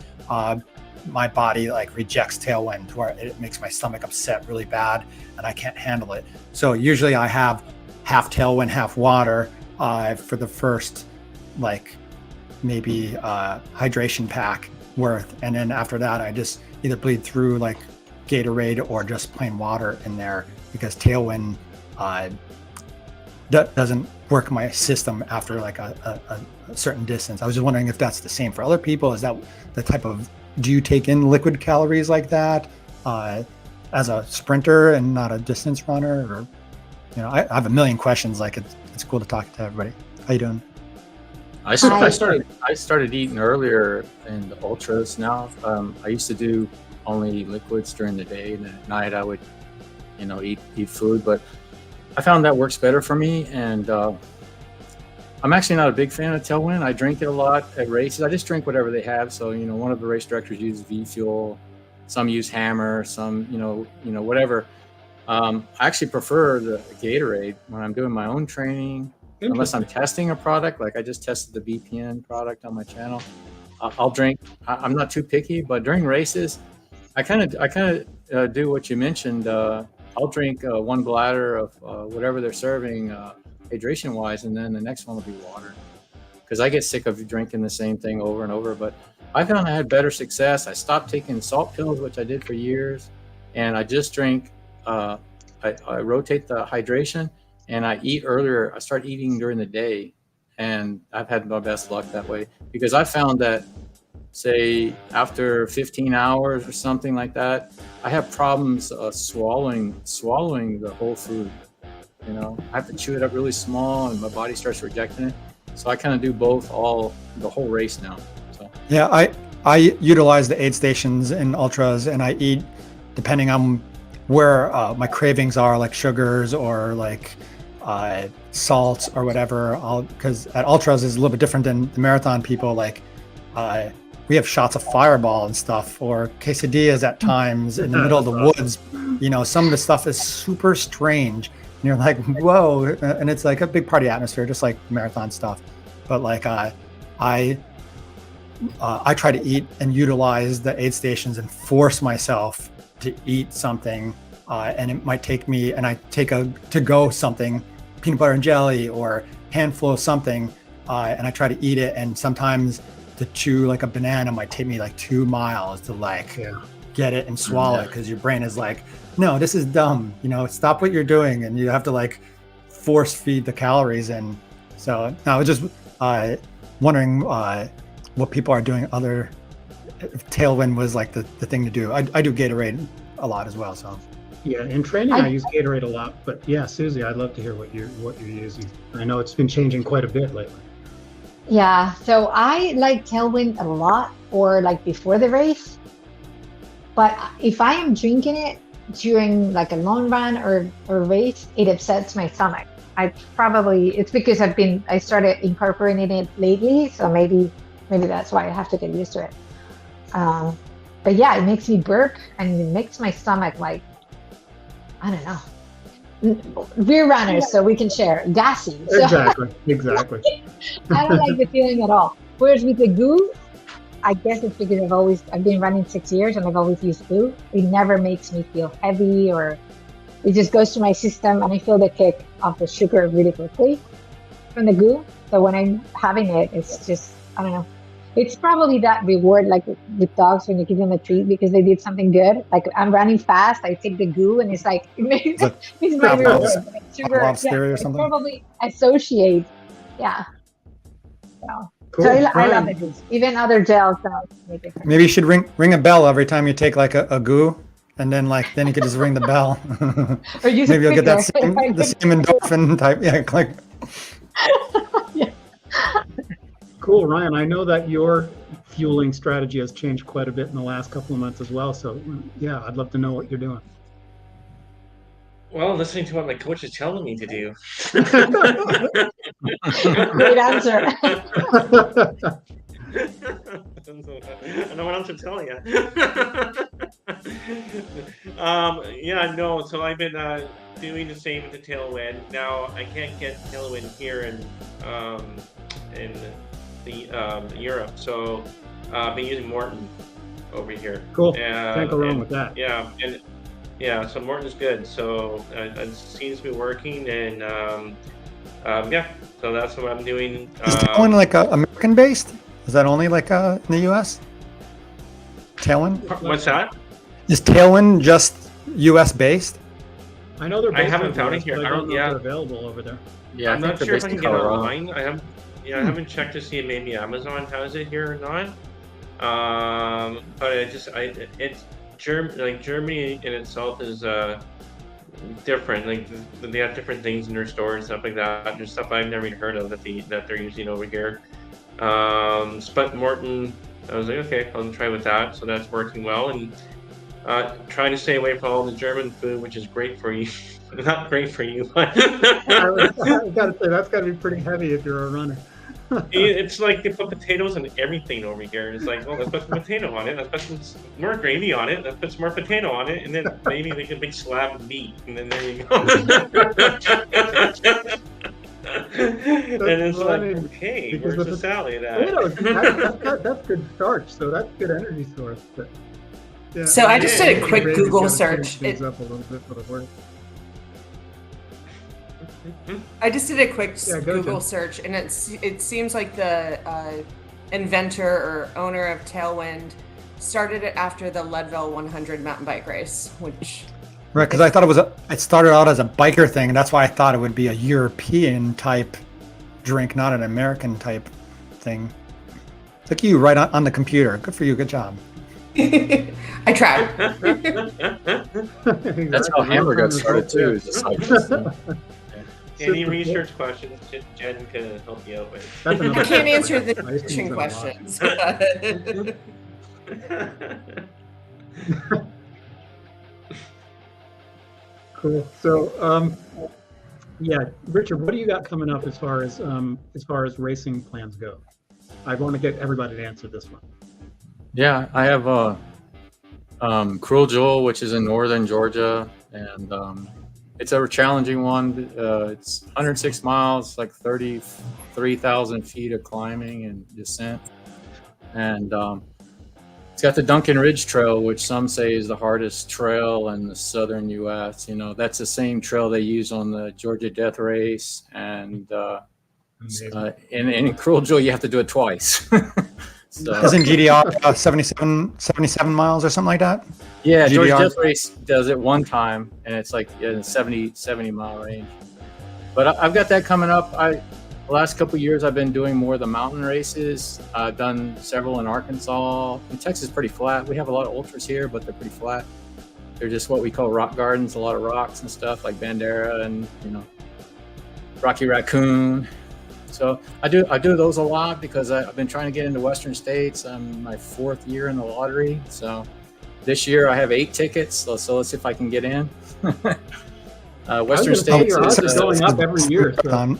my body like rejects Tailwind, where it makes my stomach upset really bad and I can't handle it. So usually I have half Tailwind, half water for the first like maybe hydration pack worth, and then after that I just either bleed through like Gatorade or just plain water in there, because Tailwind doesn't work my system after like a certain distance. I was just wondering if that's the same for other people. Is that the type of, do you take in liquid calories like that as a sprinter and not a distance runner? Or, you know, I have a million questions. Like it's cool to talk to everybody. How you doing? I started eating earlier in the ultras now. I used to do only liquids during the day, and at night I would, eat food. But I found that works better for me, and I'm actually not a big fan of Tailwind. I drink it a lot at races. I just drink whatever they have. So, one of the race directors uses V Fuel, some use Hammer, some, whatever. I actually prefer the Gatorade when I'm doing my own training, unless I'm testing a product. Like I just tested the BPN product on my channel. I'll drink. I'm not too picky, but during races, I kind of do what you mentioned. I'll drink one bladder of whatever they're serving hydration wise, and then the next one will be water, because I get sick of drinking the same thing over and over. But I found I had better success. I stopped taking salt pills, which I did for years, and I just drink. I rotate the hydration, and I eat earlier. I start eating during the day, and I've had my best luck that way, because I found that, say, after 15 hours or something like that, I have problems swallowing the whole food. I have to chew it up really small, and my body starts rejecting it. So I kind of do both the whole race now. So yeah, I utilize the aid stations in ultras, and I eat depending on where my cravings are, like sugars or like salts or whatever. Because at ultras is a little bit different than the marathon people. Like we have shots of Fireball and stuff, or quesadillas at times in the middle of the woods. Some of the stuff is super strange. And you're like, whoa. And it's like a big party atmosphere, just like marathon stuff. But like I try to eat and utilize the aid stations and force myself to eat something. And it might take me, and I take a to-go something, peanut butter and jelly or handful of something, and I try to eat it. And sometimes to chew like a banana might take me like 2 miles to get it and swallow it, because your brain is like, no, this is dumb. Stop what you're doing, and you have to like force feed the calories in. So I was just wondering what people are doing other. If Tailwind was like the thing to do. I do Gatorade a lot as well. So yeah, in training I use Gatorade a lot. But yeah, Susie, I'd love to hear what you're using. I know it's been changing quite a bit lately. Yeah, so I like Tailwind a lot, or like before the race. But if I am drinking it during like a long run or race, it upsets my stomach. It's because I started incorporating it lately, so maybe that's why I have to get used to it. But yeah, it makes me burp, and it makes my stomach like, I don't know. We're runners, so we can share. Gassy. So Exactly. I don't like the feeling at all. Whereas with the goo, I guess it's because I've been running 6 years and I've always used goo. It never makes me feel heavy, or it just goes to my system, and I feel the kick of the sugar really quickly from the goo. So when I'm having it, it's just, I don't know. It's probably that reward, like with dogs when you give them a treat because they did something good. Like I'm running fast, I take the goo, and it's like it's my reward. Sugar, or something. I probably associate, yeah. So, cool. So I love it. Even other gels don't make it. Maybe you should ring a bell every time you take like a goo, and then you could just ring the bell. Or use maybe you'll get the same endorphin type. Yeah, like. Yeah. Cool, Ryan. I know that your fueling strategy has changed quite a bit in the last couple of months as well. So yeah, I'd love to know what you're doing. Well, listening to what my coach is telling me to do. Great answer. I don't know what else to tell you. So I've been doing the same with the Tailwind. Now I can't get Tailwind here in Europe, so I've been using Morton over here. Cool. Can't go wrong with that. Yeah, so Morton's good. So it seems to be working, and so that's what I'm doing. Is Tailwind like American based? Is that only like in the US? Tailwind? What's that? Is Tailwind just US based? I know they're. I haven't found it here. I don't know if they're available over there. Yeah, I'm not sure if I can get it online. I haven't checked to see if maybe Amazon has it here or not. But it's Germany in itself is different. Like they have different things in their stores and stuff like that. There's stuff I've never even heard of that they're using over here. But Morton, I was like, okay, I'll try with that. So that's working well. And Trying to stay away from all the German food, which is great for you. Not great for you, but I gotta say that's gotta be pretty heavy if you're a runner. it's like they put potatoes in everything over here. It's like, well, let's put some potato on it. Let's put some more gravy on it. Let's put some more potato on it, and then maybe make a big slab of meat, and then there you go. And it's funny, like, okay, because where's the salad at? Potatoes, that's good starch, so that's good energy source. But, yeah, So I just did a quick gravy Google gotta change search. things up a little bit for the work. I just did a quick Yeah, go, Google Jen. search, and it seems like the inventor or owner of Tailwind started it after the Leadville 100 mountain bike race, which Right, because I thought it started out as a biker thing, and that's why I thought it would be a European type drink, not an American type thing. Look at you right on the computer. Good for you. Good job. I tried. That's how Hammer got started too. Is just like this thing. Any research questions Jen can help you out with? That's another I can't answer the I used to use nutrition that a lot. questions. Cool. So, yeah, Richard, what do you got coming up as far as racing plans go? I want to get everybody to answer this one. Yeah, I have Cruel Jewel, which is in northern Georgia, and it's a challenging one. It's 106 miles, like 33,000 feet of climbing and descent, and it's got the Duncan Ridge Trail, which some say is the hardest trail in the southern U.S. You know, that's the same trail they use on the Georgia Death Race, and in Cruel Jewel, you have to do it twice. So, Isn't GDR 77 miles or something like that? yeah, Georgia GDR? Death Race does it one time, and it's like in 70 mile range. But I've got that coming up. The last couple of years, I've been doing more of the mountain races. I've done several in Arkansas. And Texas is pretty flat. We have a lot of ultras here, but they're pretty flat. They're just what we call rock gardens, a lot of rocks and stuff like Bandera and, Rocky Raccoon. So I do those a lot because I've been trying to get into Western states. I'm my 4th year in the lottery. So this year I have 8 tickets. So let's see if I can get in. Western states Your odds are going up every year. So. Marathon.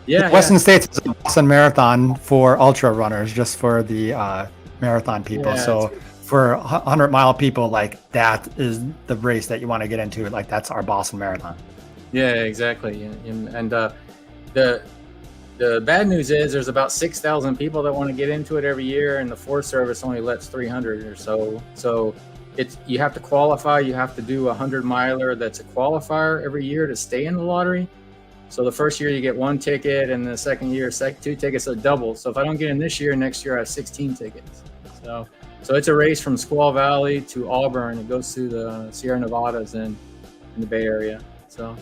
Yeah, Western States is a Boston Marathon for ultra runners, just for the marathon people. Yeah, So for 100-mile people, like that is the race that you want to get into. Like that's our Boston Marathon. Yeah, exactly. And the bad news is there's about 6,000 people that want to get into it every year, and the Forest Service only lets 300 or so. So you have to qualify. You have to do a 100-miler that's a qualifier every year to stay in the lottery. So the first year you get 1 ticket, and the second year 2 tickets, so double. So if I don't get in this year, next year I have 16 tickets. So it's a race from Squaw Valley to Auburn. It goes through the Sierra Nevadas in the Bay Area. So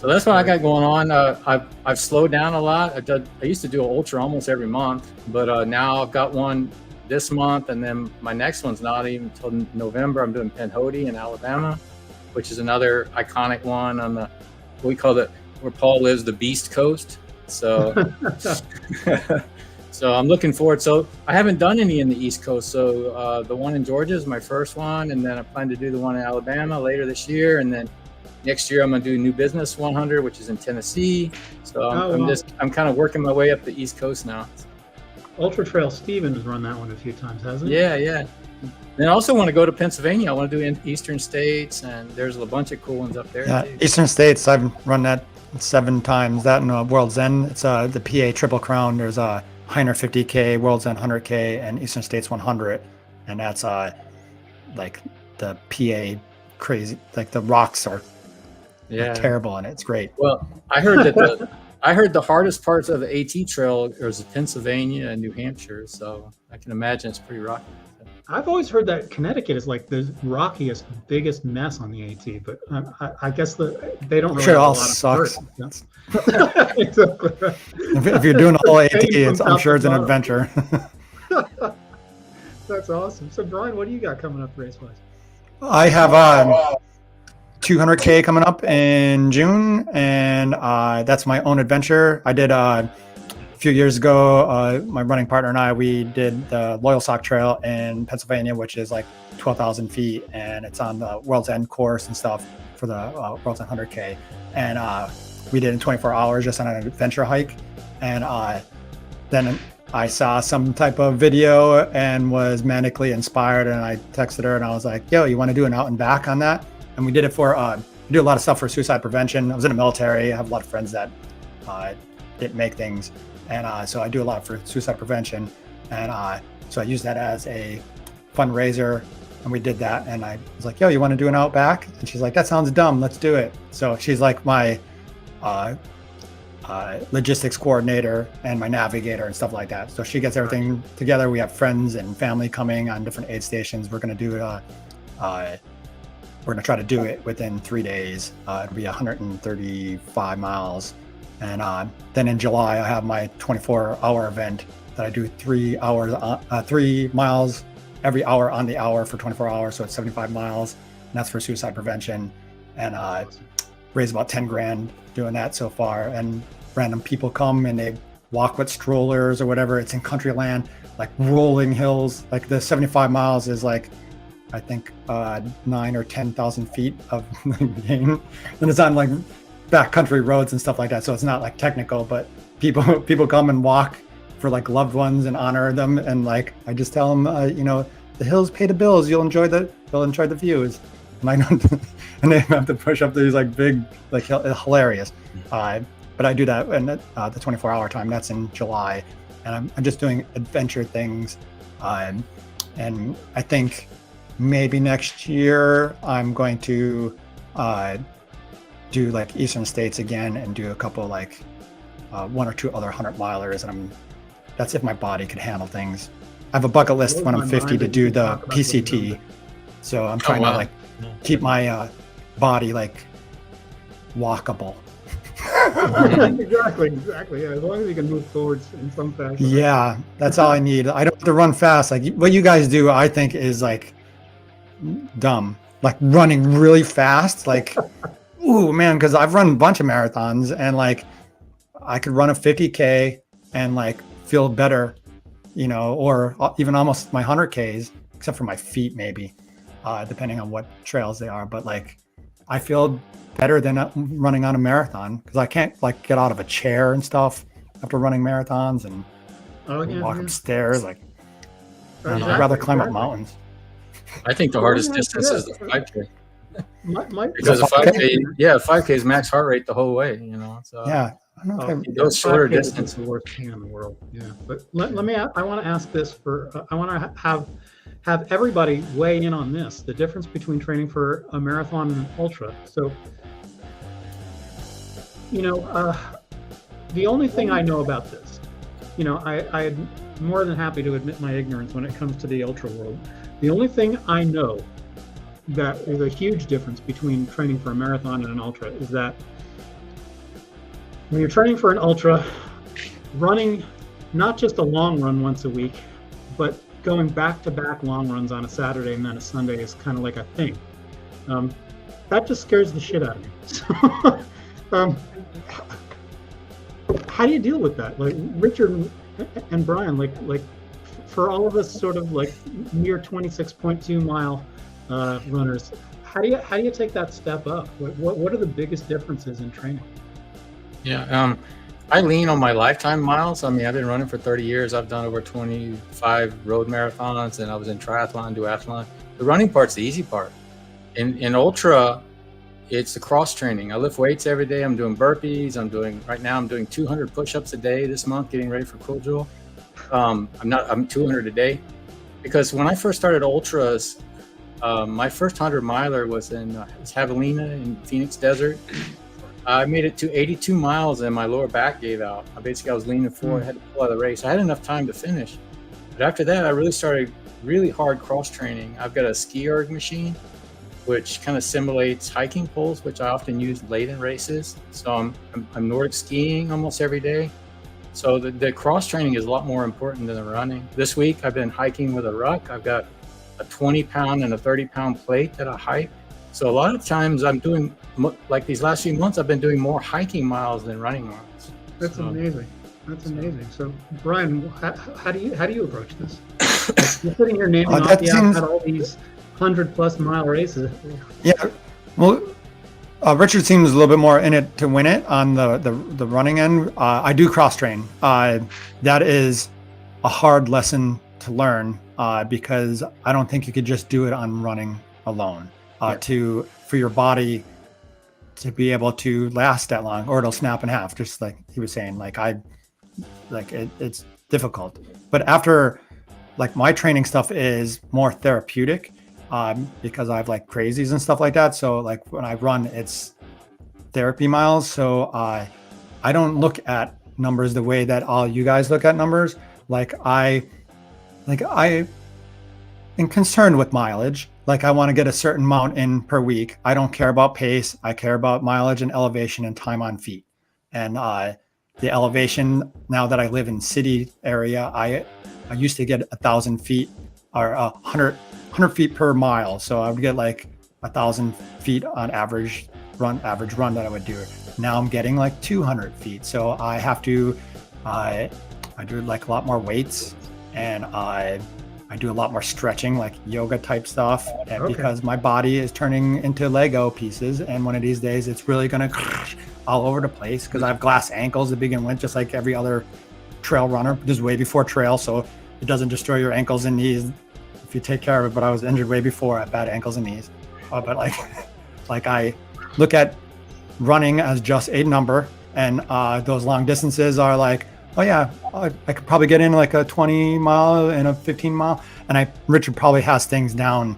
that's what I got going on. I've slowed down a lot. I used to do an ultra almost every month, but now I've got one this month, and then my next one's not even until November. I'm doing Penhody in Alabama, which is another iconic one on the we call it where Paul lives, the Beast Coast. So so I'm looking forward. So I haven't done any in the East Coast. So the one in Georgia is my first one, and then I plan to do the one in Alabama later this year, and then next year I'm going to do New Business 100, which is in Tennessee. So I'm kind of working my way up the East Coast now. Ultra Trail Steven has run that one a few times, hasn't he? Yeah. And I also want to go to Pennsylvania. I want to do in Eastern States, and there's a bunch of cool ones up there. Yeah, too. Eastern States, I've run that 7 times. That in World's End, it's the PA Triple Crown. There's a Heiner 50K, World's End 100K, and Eastern States 100. And that's like the PA crazy, like the rocks are terrible, and it's great. Well, I heard that the hardest parts of the AT trail is Pennsylvania and New Hampshire, so I can imagine it's pretty rocky. I've always heard that Connecticut is like the rockiest, biggest mess on the AT, but I guess they don't really Sure, have all a lot sucks. Of yeah. Exactly. If you're doing a whole AT, I'm sure it's an adventure. That's awesome. So, Brian, what do you got coming up race-wise? I have 200K coming up in June, and that's my own adventure. I did few years ago, my running partner and I, we did the Loyal Sock Trail in Pennsylvania, which is like 12,000 feet, and it's on the World's End course and stuff for the World's End 100K. And we did it in 24 hours just on an adventure hike. And then I saw some type of video and was manically inspired, and I texted her and I was like, yo, you want to do an out and back on that? And we did it for, we do a lot of stuff for suicide prevention. I was in the military. I have a lot of friends that didn't make things. And so I do a lot for suicide prevention. And so I used that as a fundraiser, and we did that. And I was like, yo, you want to do an out back? And she's like, that sounds dumb. Let's do it. So she's like my logistics coordinator and my navigator and stuff like that. So she gets everything together. We have friends and family coming on different aid stations. We're going to do it. We're going to try to do it within 3 days. It'll be 135 miles. And then in July, I have my 24-hour event that I do 3 miles every hour on the hour for 24 hours. So it's 75 miles. And that's for suicide prevention. And raised about 10 grand doing that so far. And random people come and they walk with strollers or whatever. It's in country land, like rolling hills. Like the 75 miles is like, I think 9 or 10,000 feet of gain. And it's on like backcountry roads and stuff like that. So it's not like technical, but people come and walk for like loved ones and honor them. And like, I just tell them, the hills pay the bills. They'll enjoy the views. And I don't, and they have to push up these like big, like hilarious. But I do that in the 24-hour time. That's in July, and I'm just doing adventure things. And I think maybe next year I'm going to do like Eastern States again and do a couple like 1 or 2 other 100-milers. And that's if my body could handle things. I have a bucket list when I'm 50 to do the PCT. So I'm trying to like keep my body like walkable. Exactly. Yeah, as long as you can move forwards in some fashion. Yeah, that's all I need. I don't have to run fast. Like what you guys do, I think is like dumb. Like running really fast. Like, ooh, man, because I've run a bunch of marathons and like I could run a 50K and like feel better, or even almost my 100Ks, except for my feet maybe, depending on what trails they are. But like, I feel better than running on a marathon because I can't like get out of a chair and stuff after running marathons and walk upstairs. Like, I'd rather climb up mountains. I think the hardest distance is the 5K. Because a 5K is max heart rate the whole way, So yeah, I don't know if those shorter distances the worst thing in the world. Yeah, but let me. I want to ask this I want to have everybody weigh in on this: the difference between training for a marathon and an ultra. So, the only thing I know about this, I'm more than happy to admit my ignorance when it comes to the ultra world. The only thing I know that is a huge difference between training for a marathon and an ultra is that when you're training for an ultra, running not just a long run once a week, but going back-to-back long runs on a Saturday and then a Sunday is kind of like a thing. That just scares the shit out of me. So, how do you deal with that? Like Richard and Brian, like for all of us sort of like near 26.2 mile runners, how do you take that step up? What are the biggest differences in training? Yeah, I lean on my lifetime miles. I mean, I've been running for 30 years. I've done over 25 road marathons, and I was in triathlon, duathlon. The running part's the easy part. In ultra, it's the cross training. I lift weights every day. I'm doing burpees. Right now I'm doing 200 push-ups a day this month, getting ready for Cool Jewel. I'm 200 a day because when I first started ultras, my first 100-miler was in Javelina in Phoenix Desert. I made it to 82 miles and my lower back gave out. I was leaning forward, had to pull out of the race. I had enough time to finish. But after that, I really started really hard cross training. I've got a ski erg machine, which kind of simulates hiking poles, which I often use late in races. So I'm Nordic skiing almost every day. So the cross training is a lot more important than the running. This week, I've been hiking with a ruck. I've got a 20-pound and a 30-pound plate that I hike. So a lot of times I'm doing, like these last few months, I've been doing more hiking miles than running miles. That's amazing. That's amazing. So, Brian, how do you approach this? You're sitting here naming off had all these 100+ mile races. Yeah, well, Richard seems a little bit more in it to win it on the running end. I do cross train. That is a hard lesson to learn because I don't think you could just do it on running alone. For your body to be able to last that long, or it'll snap in half, just like he was saying. It's difficult. But after, like, my training stuff is more therapeutic because I have like crazies and stuff like that. So like when I run, it's therapy miles. So I don't look at numbers the way that all you guys look at numbers. I am concerned with mileage. Like, I want to get a certain amount in per week. I don't care about pace. I care about mileage and elevation and time on feet. And the elevation, now that I live in city area, I used to get 1,000 feet or 100 feet per mile. So I would get like 1,000 feet on average run that I would do. Now I'm getting like 200 feet. So I have to, I do like a lot more weights, and I do a lot more stretching, like yoga type stuff, because my body is turning into Lego pieces. And one of these days it's really going to crash all over the place because I have glass ankles to begin with, just like every other trail runner. This is way before trail, so it doesn't destroy your ankles and knees if you take care of it. But I was injured way before. I had bad ankles and knees. But like I look at running as just a number, and those long distances are like, oh yeah, I could probably get in like a 20 mile and a 15 mile. And Richard probably has things down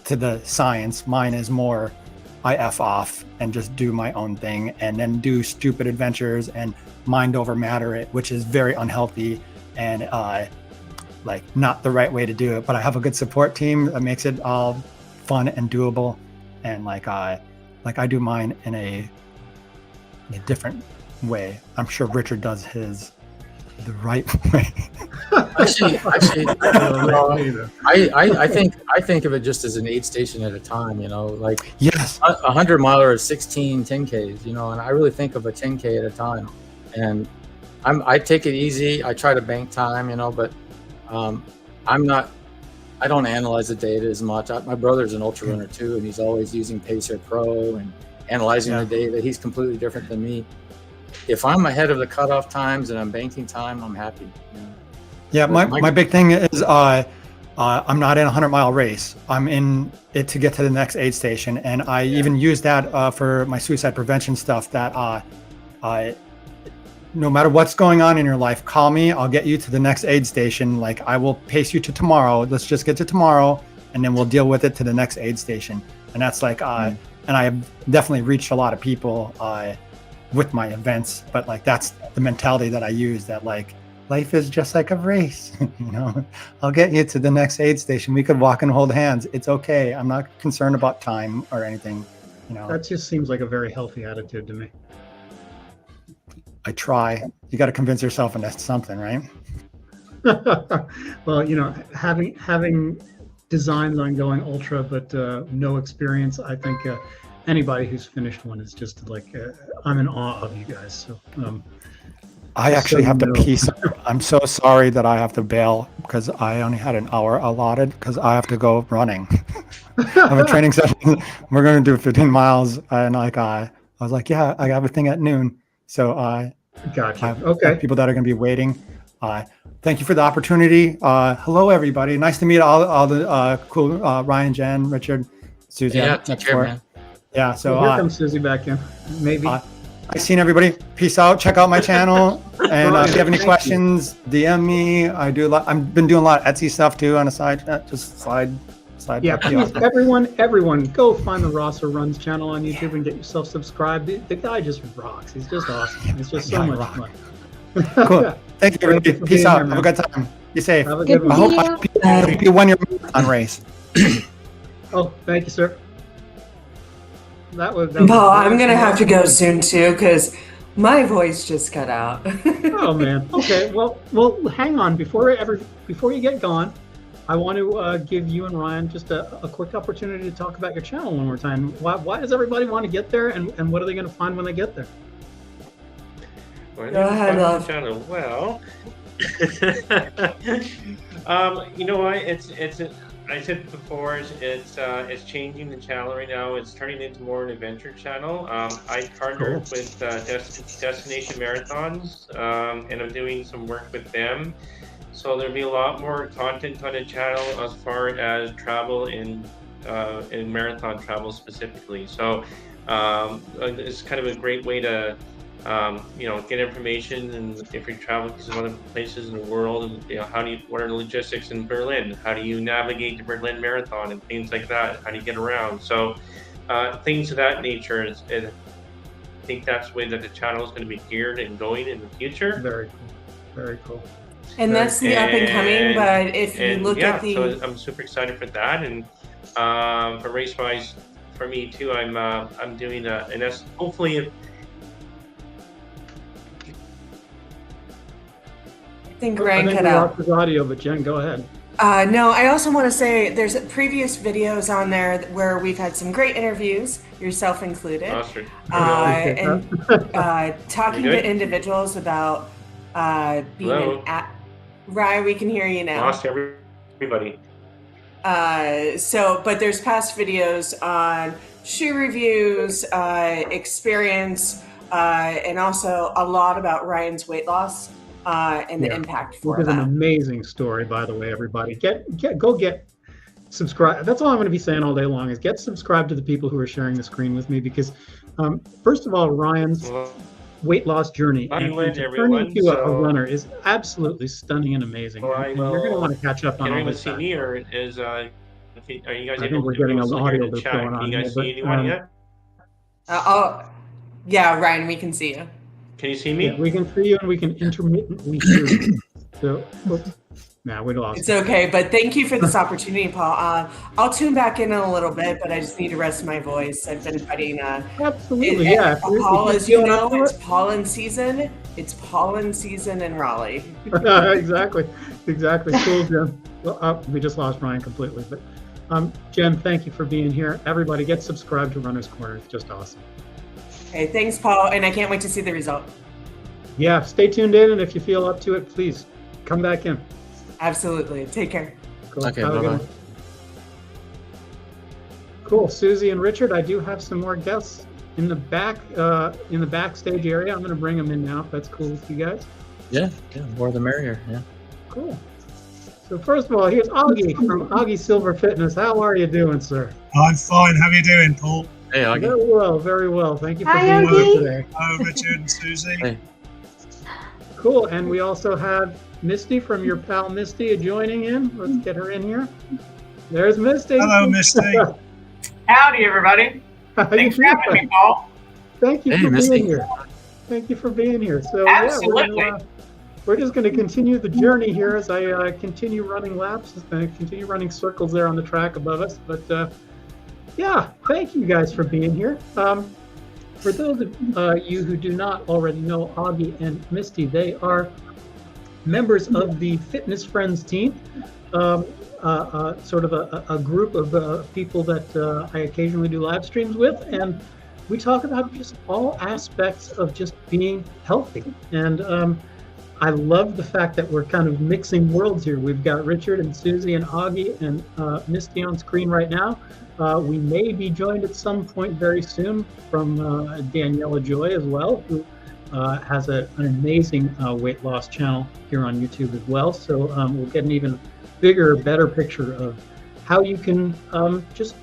to the science. Mine is more, I F off and just do my own thing, and then do stupid adventures and mind over matter it, which is very unhealthy and like not the right way to do it. But I have a good support team that makes it all fun and doable. And I do mine in a different way. I'm sure Richard does his the right way. actually, I think of it just as an aid station at a time. Like, yes, 100 miler is 16 10Ks. And I really think of a 10K at a time. And I take it easy. I try to bank time. But I don't analyze the data as much. My brother's an ultra runner too, and he's always using Pacer Pro and analyzing the data. He's completely different than me. If I'm ahead of the cutoff times and I'm banking time, I'm happy. Yeah, my big thing is I'm not in a 100-mile race. I'm in it to get to the next aid station, and I even use that for my suicide prevention stuff. That no matter what's going on in your life, call me. I'll get you to the next aid station. Like, I will pace you to tomorrow. Let's just get to tomorrow, and then we'll deal with it to the next aid station. And that's like, and I have definitely reached a lot of people with my events, but like, that's the mentality that I use, that like, life is just like a race. I'll get you to the next aid station. We could walk and hold hands. It's okay. I'm not concerned about time or anything. That just seems like a very healthy attitude to me. I try. You got to convince yourself, and that's something, right? Well, having designs on going ultra, but no experience, I think anybody who's finished one is just like, I'm in awe of you guys. So I actually have to peace. I'm so sorry that I have to bail because I only had an hour allotted because I have to go running. I have a training session. We're going to do 15 miles, and I was like, yeah, I have a thing at noon. So gotcha. I have people that are going to be waiting. Thank you for the opportunity. Hello, everybody. Nice to meet all the cool Ryan, Jen, Richard, Susie. Yeah, take care, man. Yeah. So here comes Susie back in. Maybe. I've seen everybody. Peace out. Check out my channel. And if you have any questions, DM me. I've been doing a lot of Etsy stuff too on the side. Just slide. Yeah, please, everyone, go find the Rosser Runs channel on YouTube and get yourself subscribed. The guy just rocks. He's just awesome. It's just so much fun. Cool. Thank you, everybody. Peace out. Have a good time. Be safe. Have a good one. I hope you won your marathon race. Oh, thank you, sir. That was I'm gonna have to go soon too because my voice just cut out. Oh man. Okay. Well, hang on. Before you get gone, I want to give you and Ryan just a quick opportunity to talk about your channel one more time. Why does everybody want to get there, and what are they going to find when they get there? My Go ahead, love. channel. Well, you know what? I said before, it's changing the channel right now. It's turning into more an adventure channel. I partnered with Destination Marathons, and I'm doing some work with them. So there'll be a lot more content on the channel as far as travel in marathon travel specifically. So it's kind of a great way to get information, and if you're traveling to some other places in the world, and what are the logistics in Berlin? How do you navigate the Berlin Marathon and things like that? How do you get around? So things of that nature. I think that's the way that the channel is going to be geared and going in the future. Very cool. Very cool. And that's the up and coming, but if you look at the... so I'm super excited for that, and for race-wise, for me too, I'm doing and that's hopefully... I think Ryan cut out. His audio, but Jen, go ahead. No, I also want to say there's previous videos on there where we've had some great interviews, yourself included, and talking to individuals about being an Ryan, we can hear you now. Lost everybody. But there's past videos on shoe reviews, experience, and also a lot about Ryan's weight loss and the impact for that. It is an amazing story, by the way, everybody. Go get subscribe. That's all I'm going to be saying all day long is get subscribed to the people who are sharing the screen with me, because first of all, Ryan's weight loss journey and turning into a runner is absolutely stunning and amazing. You're going to want to catch up on all this stuff. Can anyone see me, or is are you guys I think we're getting an audio loop going on. Can you guys see anyone yet? Yeah, Ryan, we can see you. Can you see me? Yeah, we can see you, and we can intermittently hear you. So, we lost. It's okay, but thank you for this opportunity, Paul. I'll tune back in a little bit, but I just need to rest my voice. I've been fighting. Absolutely, yeah. Paul, as you know, it's pollen season. It's pollen season in Raleigh. Exactly. Cool, Jen. Well, we just lost Ryan completely, but Jen, thank you for being here. Everybody, get subscribed to Runner's Corner. It's just awesome. Okay, thanks, Paul, and I can't wait to see the result. Yeah, stay tuned in, and if you feel up to it, please come back in. Absolutely. Take care. Cool. Okay, bye-bye. Cool. Susie and Richard, I do have some more guests in the backstage area. I'm going to bring them in now, if that's cool with you guys. Yeah, more the merrier. Yeah. Cool. So first of all, here's Augie from Augie Silver Fitness. How are you doing, sir? I'm fine. How are you doing, Paul? Hey, Augie. Very well. Thank you for being here today. Hello, Richard and Susie. Hey. Cool. And we also have Misty from your pal Misty joining in. Let's get her in here. There's Misty. Hello, Misty. Howdy, everybody. Thanks for having me, Paul. Thank you for Misty. being here. Thank you for being here. So Absolutely. we're just going to continue the journey here as I continue running laps, continue running circles there on the track above us. But thank you guys for being here. For those of you who do not already know Augie and Misty, they are members of the Fitness Friends team, sort of a group of people that I occasionally do live streams with, and we talk about just all aspects of just being healthy. And I love the fact that we're kind of mixing worlds here. We've got Richard and Susie and Augie and Misty on screen right now. We may be joined at some point very soon from Daniela Joy as well, who has an amazing weight loss channel here on YouTube as well. So we'll get an even bigger, better picture of how you can just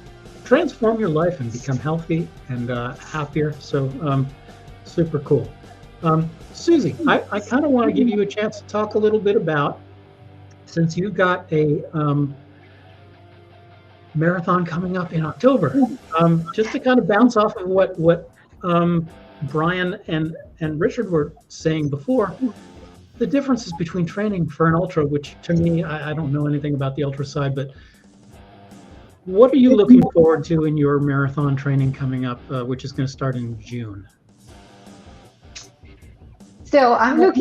transform your life and become healthy and happier. So super cool. Susie, I kind of want to give you a chance to talk a little bit about, since you've got a marathon coming up in October, just to kind of bounce off of what Brian and Richard were saying before, the differences between training for an ultra, which to me, I don't know anything about the ultra side, but what are you looking forward to in your marathon training coming up, which is going to start in June? So I'm gonna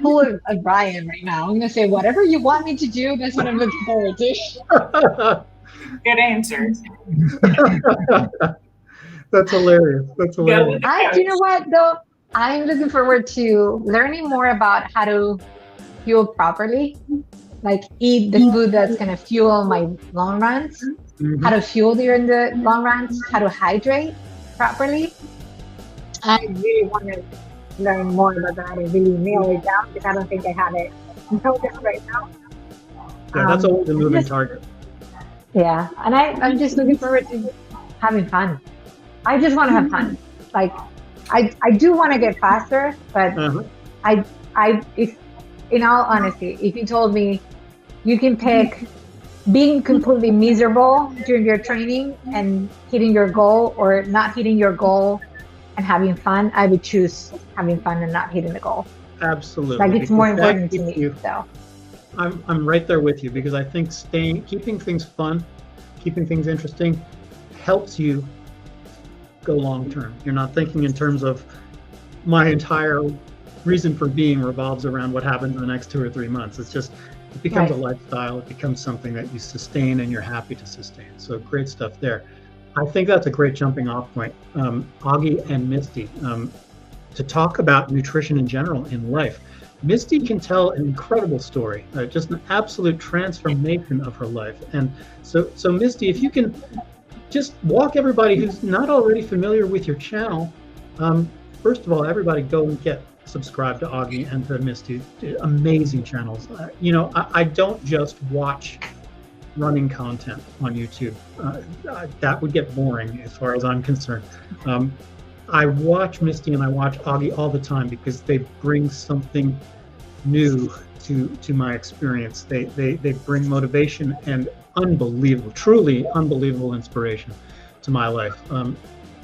pull a Brian right now. I'm gonna say whatever you want me to do. That's what I'm looking forward to. Good answer. That's hilarious. You know what though? I'm looking forward to learning more about how to fuel properly, like eat the food that's going to fuel my long runs, how to fuel during the long runs, how to hydrate properly. I really want to learn more about that and really nail it down because I don't think I have it nailed down right now. Yeah, that's always a moving target. Yeah, and I'm just looking forward to having fun. I just want to have fun. Like, I do want to get faster, but if, in all honesty, if you told me you can pick being completely miserable during your training and hitting your goal or not hitting your goal and having fun, I would choose having fun and not hitting the goal. Absolutely. Like, it's more important to me, so. I'm right there with you because I think keeping things fun, keeping things interesting helps you go long term. You're not thinking in terms of my entire reason for being revolves around what happens in the next 2 or 3 months. It's just, it becomes a lifestyle. It becomes something that you sustain and you're happy to sustain. So great stuff there. I think that's a great jumping off point. Augie and Misty, to talk about nutrition in general in life. Misty can tell an incredible story, just an absolute transformation of her life. And so Misty, if you can just walk everybody who's not already familiar with your channel, first of all, everybody go and get subscribed to Augie and to Misty. Amazing channels. I don't just watch running content on YouTube. That would get boring as far as I'm concerned. I watch Misty and I watch Augie all the time because they bring something new to my experience. They bring motivation and truly unbelievable inspiration to my life.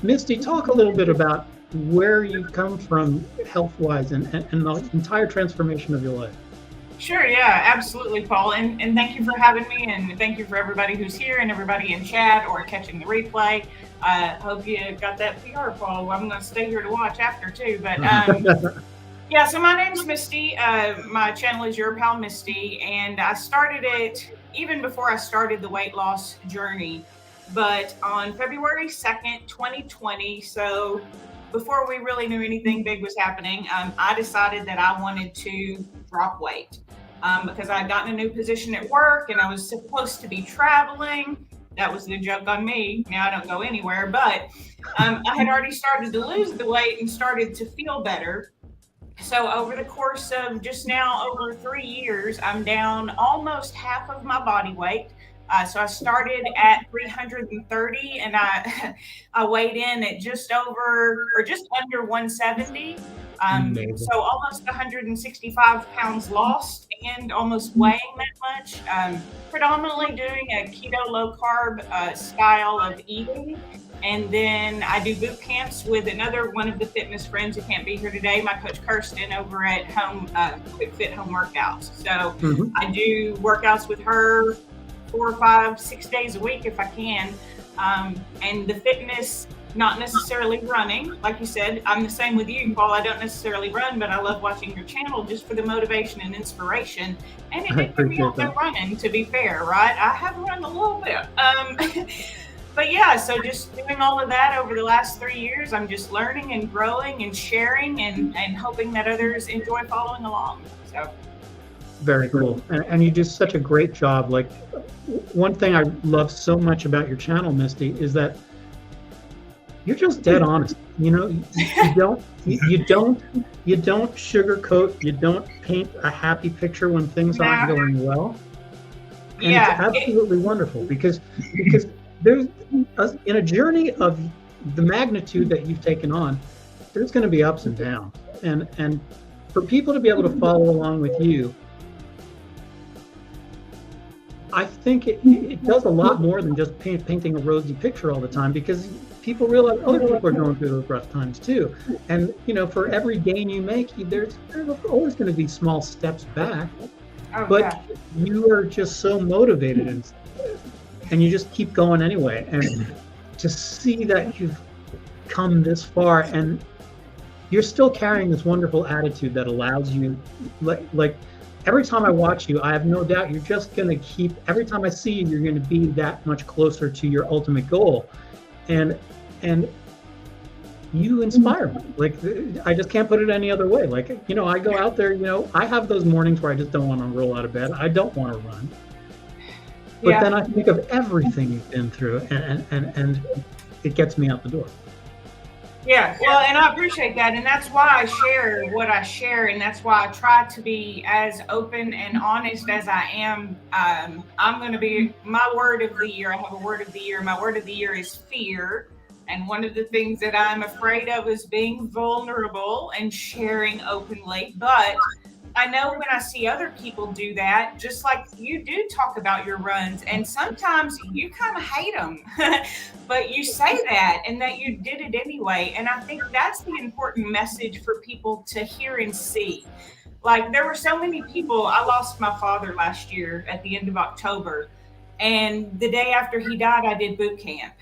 Misty, talk a little bit about where you come from health-wise and the entire transformation of your life. Sure, yeah, absolutely, Paul. And thank you for having me, and thank you for everybody who's here and everybody in chat or catching the replay. I hope you got that PR, Paul. I'm going to stay here to watch after, too. But yeah, so my name's Misty. My channel is Your Pal Misty, and I started it even before I started the weight loss journey. But on February 2nd, 2020, so before we really knew anything big was happening, I decided that I wanted to drop weight because I had gotten a new position at work and I was supposed to be traveling. That was the joke on me. Now I don't go anywhere, but I had already started to lose the weight and started to feel better. So over the course of just now over 3 years, I'm down almost half of my body weight. So I started at 330 and I weighed in at just over or just under 170. So almost 165 pounds lost and almost weighing that much. Predominantly doing a keto low carb style of eating. And then I do boot camps with another one of the fitness friends who can't be here today, my coach Kirsten over at Home Quick Fit Home Workouts. So I do workouts with her 4 or 5, 6 days a week if I can. And the fitness, not necessarily running. Like you said, I'm the same with you, Paul. I don't necessarily run, but I love watching your channel just for the motivation and inspiration. And it did give me out there running, to be fair, right? I have run a little bit. But yeah, so just doing all of that over the last 3 years, I'm just learning and growing and sharing and hoping that others enjoy following along. So. Very cool. And you do such a great job. Like, one thing I love so much about your channel, Misty, is that you're just dead honest. You know, you don't sugarcoat, you don't paint a happy picture when things aren't going well. And it's absolutely wonderful because there's in a journey of the magnitude that you've taken on, there's going to be ups and downs. And for people to be able to follow along with you, I think it does a lot more than just painting a rosy picture all the time, because people realize other people are going through those rough times too. And for every gain you make, there's always going to be small steps back. But you are just so motivated and you just keep going anyway. And to see that you've come this far and you're still carrying this wonderful attitude that allows you, like every time I watch you, I have no doubt you're just going to keep, every time I see you, you're going to be that much closer to your ultimate goal. And you inspire me. Like, I just can't put it any other way. Like, I go out there, I have those mornings where I just don't want to roll out of bed. I don't want to run. But then I think of everything you've been through, and it gets me out the door. Yeah, well, and I appreciate that, and that's why I share what I share, and that's why I try to be as open and honest as I am. I'm going to be, my word of the year, I have a word of the year. My word of the year is fear, and one of the things that I'm afraid of is being vulnerable and sharing openly, but I know when I see other people do that, just like you do talk about your runs, and sometimes you kind of hate them, but you say that and that you did it anyway. And I think that's the important message for people to hear and see. Like, there were so many people. I lost my father last year at the end of October, and the day after he died, I did boot camp.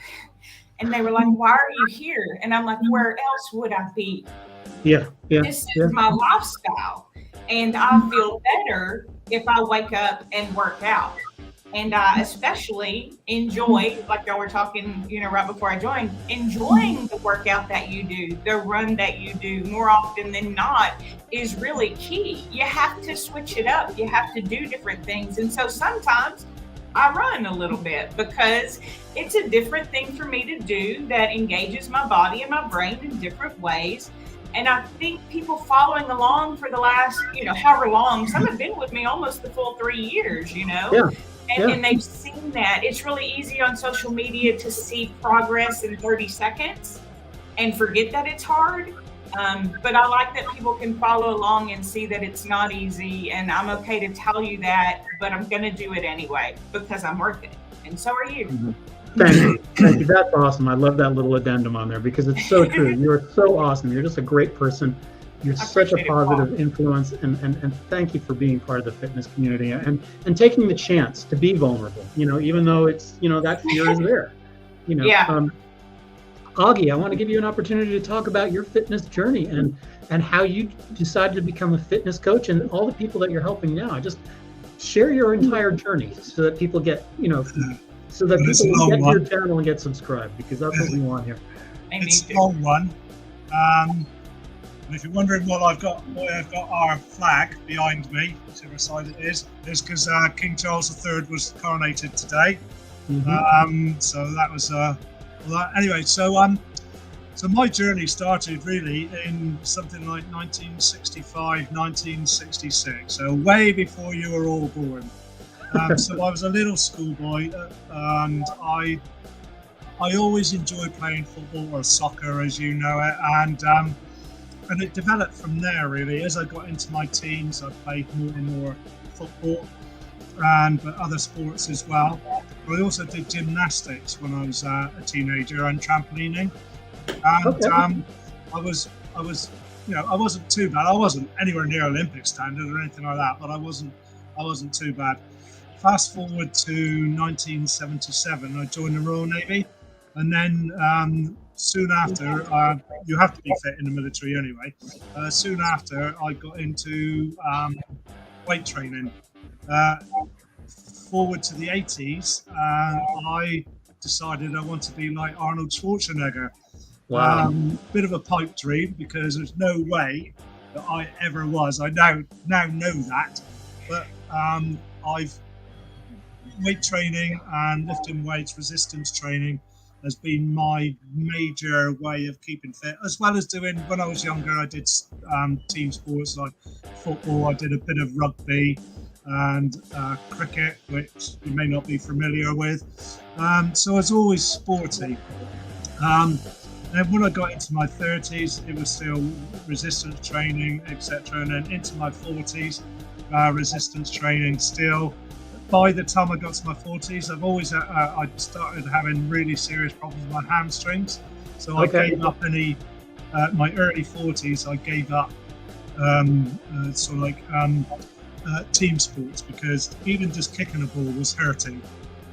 And they were like, "Why are you here?" And I'm like, "Where else would I be? This is my lifestyle. And I feel better if I wake up and work out." And I especially enjoy, like y'all were talking, right before I joined, enjoying the workout that you do, the run that you do more often than not is really key. You have to switch it up. You have to do different things. And so sometimes I run a little bit because it's a different thing for me to do that engages my body and my brain in different ways. And I think people following along for the last, however long, some have been with me almost the full 3 years, and they've seen that. It's really easy on social media to see progress in 30 seconds and forget that it's hard. But I like that people can follow along and see that it's not easy. And I'm okay to tell you that, but I'm going to do it anyway because I'm worth it. And so are you. Mm-hmm. Thank you. Thank you. That's awesome. I love that little addendum on there because it's so true. You're so awesome. You're just a great person. You're such a positive influence, and thank you for being part of the fitness community and taking the chance to be vulnerable, even though it's, that fear is there. Augie, I want to give you an opportunity to talk about your fitness journey and how you decided to become a fitness coach and all the people that you're helping now. Just share your entire journey so that people get, so that people will get your channel and get subscribed, because that's what we want here. It's a long one. And if you're wondering why I've got our flag behind me, whichever side it is because King Charles III was coronated today. Mm-hmm. So that was anyway. So my journey started really in something like 1965, 1966. So way before you were all born. So I was a little schoolboy, and I always enjoyed playing football or soccer, as you know it, and it developed from there really. As I got into my teens, I played more and more football, but other sports as well. I also did gymnastics when I was a teenager and trampolining, and I wasn't too bad. I wasn't anywhere near Olympic standard or anything like that, but I wasn't too bad. Fast forward to 1977, I joined the Royal Navy, and then soon after, you have to be fit in the military anyway. Soon after, I got into weight training. Forward to the 80s, I decided I want to be like Arnold Schwarzenegger. Wow. Bit of a pipe dream because there's no way that I ever was. I now know that, but I've weight training and lifting weights, resistance training has been my major way of keeping fit, as well as doing, when I was younger, I did team sports like football, I did a bit of rugby and cricket, which you may not be familiar with. So I was always sporty. And when I got into my 30s, it was still resistance training, etc. And then into my 40s, resistance training still. By the time I got to my 40s, I started having really serious problems with my hamstrings. So I gave up my early 40s, I gave up team sports because even just kicking a ball was hurting.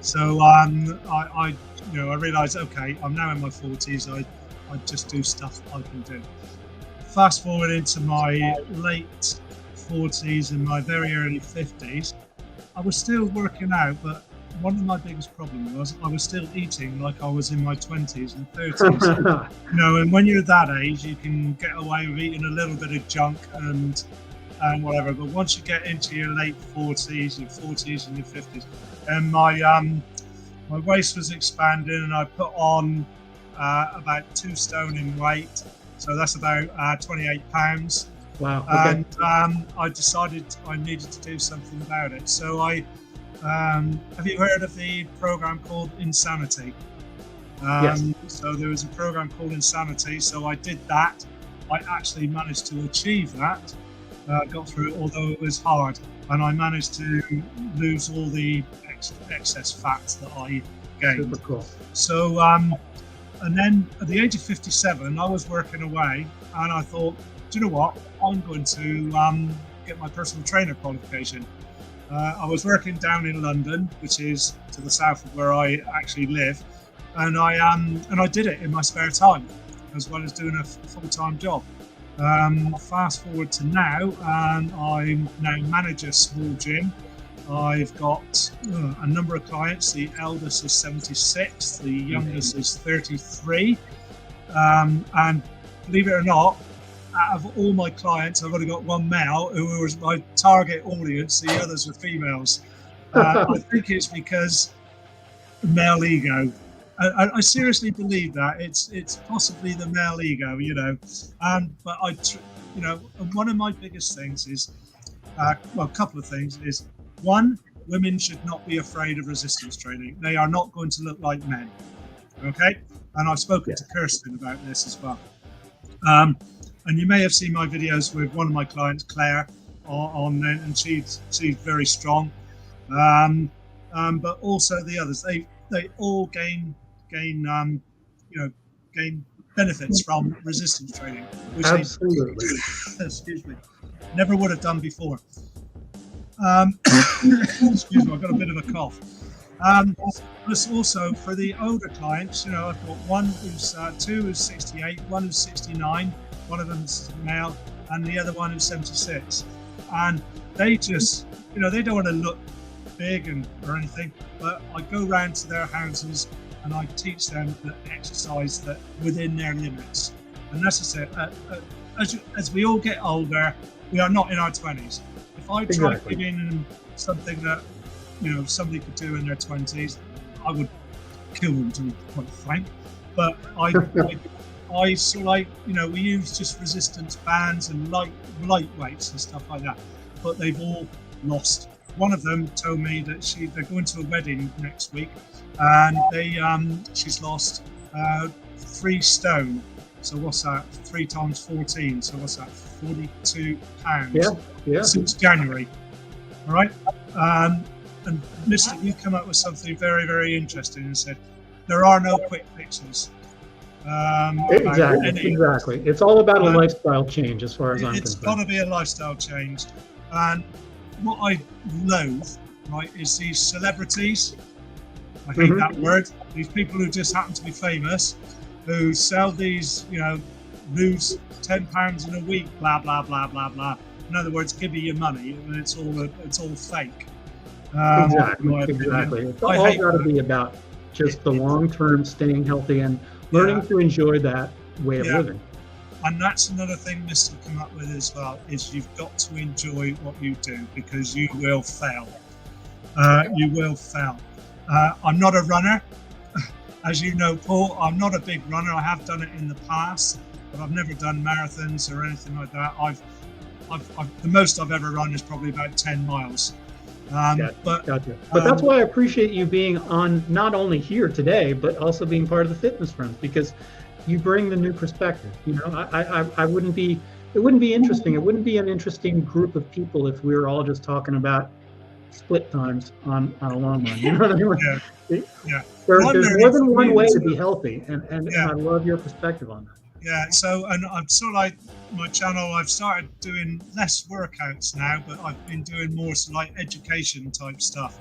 So I realized, okay, I'm now in my 40s, I just do stuff I can do. Fast forward into my late 40s and my very early 50s, I was still working out, but one of my biggest problems was I was still eating like I was in my 20s and 30s. You know, and when you're that age, you can get away with eating a little bit of junk and whatever. But once you get into your late 40s, your 40s and your 50s, and my waist was expanding, and I put on about 2 stone in weight, so that's about 28 pounds. Wow. Okay. And I decided I needed to do something about it. So I have you heard of the program called Insanity? Yes. So there was a program called Insanity. So I did that. I actually managed to achieve that. Got through it, although it was hard, and I managed to lose all the excess fats that I gained. Super cool. So, and then at the age of 57, I was working away, and I thought, do you know what? I'm going to get my personal trainer qualification. I was working down in London, which is to the south of where I actually live, and I did it in my spare time, as well as doing a full-time job. Fast forward to now, and I now manage a small gym. I've got a number of clients. The eldest is 76, the youngest is 33, and believe it or not, out of all my clients, I've only got one male who was my target audience. The others are females. I think it's because male ego. I seriously believe that it's possibly the male ego, you know. But one of my biggest things is, a couple of things is, one, women should not be afraid of resistance training. They are not going to look like men. Okay, and I've spoken to Kirsten about this as well. And you may have seen my videos with one of my clients, Claire, on and she's very strong. But also the others, they all gain benefits from resistance training, which Absolutely. they excuse me, never would have done before. Excuse me, I've got a bit of a cough. Plus also for the older clients, you know, I've got one who's 2 who's 68, one who's 69, one of them's male, and the other one who's 76. And they just, you know, they don't want to look big or anything, but I go round to their houses and I teach them the exercise that within their limits. And that's just it. As we all get older, we are not in our 20s. If I try giving them something that, you know, somebody could do in their 20s, I would kill them, to be quite frank. But I sort of like, you know, we use just resistance bands and light weights and stuff like that. But they've all lost. One of them told me that they're going to a wedding next week, and she's lost 3 stone. So what's that? 3 times 14. So what's that? 42 pounds. Yeah. Since January. All right. And Mister, you come up with something very, very interesting and said there are no quick fixes. Exactly. It's all about a lifestyle change, as far as I'm concerned. It's got to be a lifestyle change. And what I loathe, right, is these celebrities. I hate that word. These people who just happen to be famous, who sell these, you know, lose £10 in a week, blah blah blah blah blah. In other words, give me your money, and it's all fake. Exactly. It's all got to be about just the long-term staying healthy and learning to enjoy that way of living. And that's another thing Mr. come up with as well, is you've got to enjoy what you do, because you will fail. You will fail. I'm not a runner. As you know, Paul, I'm not a big runner. I have done it in the past, but I've never done marathons or anything like that. The most I've ever run is probably about 10 miles. But that's why I appreciate you being on, not only here today, but also being part of the Fitness Friends, because you bring the new perspective. You know, it wouldn't be interesting. It wouldn't be an interesting group of people if we were all just talking about split times on a long run. You know what I mean? There's more than one way to be healthy, and I love your perspective on that. Yeah, so, and I'm sort of like my channel, I've started doing less workouts now, but I've been doing more sort of like education type stuff.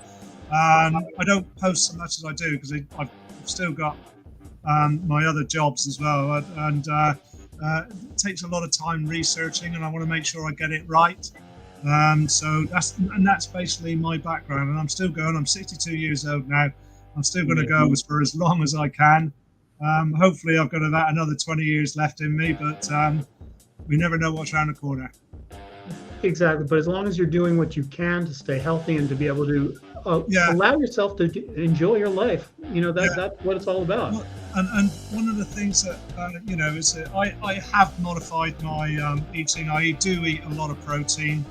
I don't post so much as I do because I've still got my other jobs as well, and it takes a lot of time researching, and I want to make sure I get it right. So that's basically my background, and I'm still going. I'm 62 years old now. I'm still going to go for as long as I can. Hopefully, I've got about another 20 years left in me, but we never know what's around the corner. Exactly, but as long as you're doing what you can to stay healthy and to be able to allow yourself to enjoy your life, that's what it's all about. Well, and one of the things that is that I have modified my eating. I do eat a lot of protein,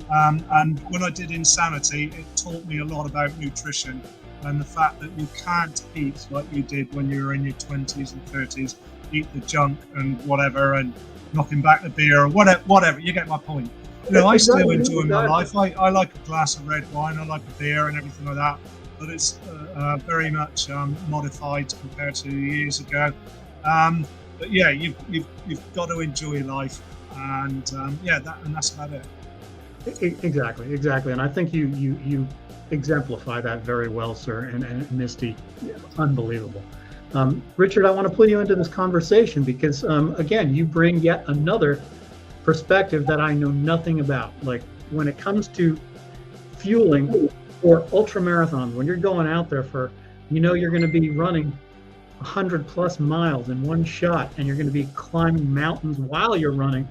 and when I did Insanity, it taught me a lot about nutrition and the fact that you can't eat like you did when you were in your 20s and 30s, eat the junk and whatever, and knocking back the beer or whatever. You get my point. I still enjoy my life. I like a glass of red wine. I like a beer and everything like that. But it's very much modified compared to years ago. But yeah, you've got to enjoy life, and that's about it. Exactly, and I think you exemplify that very well, sir. And Misty, unbelievable. Richard, I want to pull you into this conversation because again, you bring yet another perspective that I know nothing about. Like when it comes to fueling or ultra marathons, when you're going out there for, you're going to be running 100+ miles in one shot, and you're going to be climbing mountains while you're running.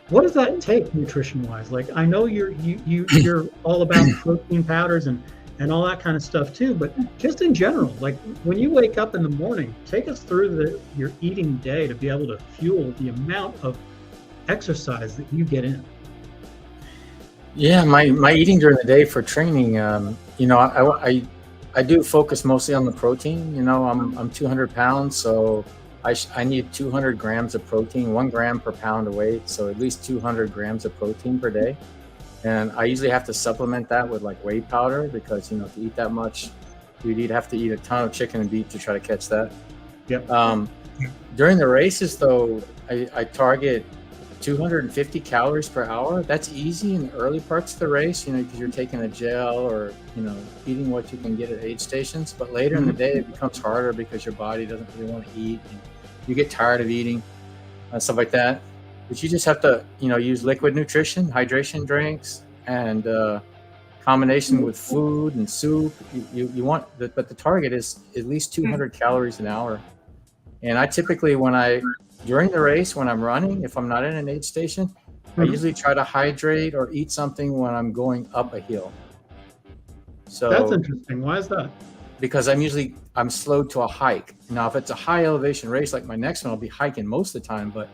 What does that take nutrition wise? Like I know you're all about protein powders and all that kind of stuff too, but just in general, like when you wake up in the morning, take us through your eating day to be able to fuel the amount of exercise that you get in. Yeah, my eating during the day for training, I do focus mostly on the protein. I'm 200 pounds, so I need 200 grams of protein, 1 gram per pound of weight, so at least 200 grams of protein per day. And I usually have to supplement that with like whey powder because, to eat that much, you'd have to eat a ton of chicken and beef to try to catch that. Yep. During the races, though, I target 250 calories per hour. That's easy in the early parts of the race, because you're taking a gel or, eating what you can get at aid stations. But later in the day, it becomes harder because your body doesn't really want to eat. And you get tired of eating, stuff like that. But you just have to, use liquid nutrition, hydration drinks, and combination with food and soup. You want, but the target is at least 200 calories an hour. And I typically, during the race, when I'm running, if I'm not in an aid station, I usually try to hydrate or eat something when I'm going up a hill. So that's interesting. Why is that? Because I'm slowed to a hike. Now, if it's a high elevation race like my next one, I'll be hiking most of the time. But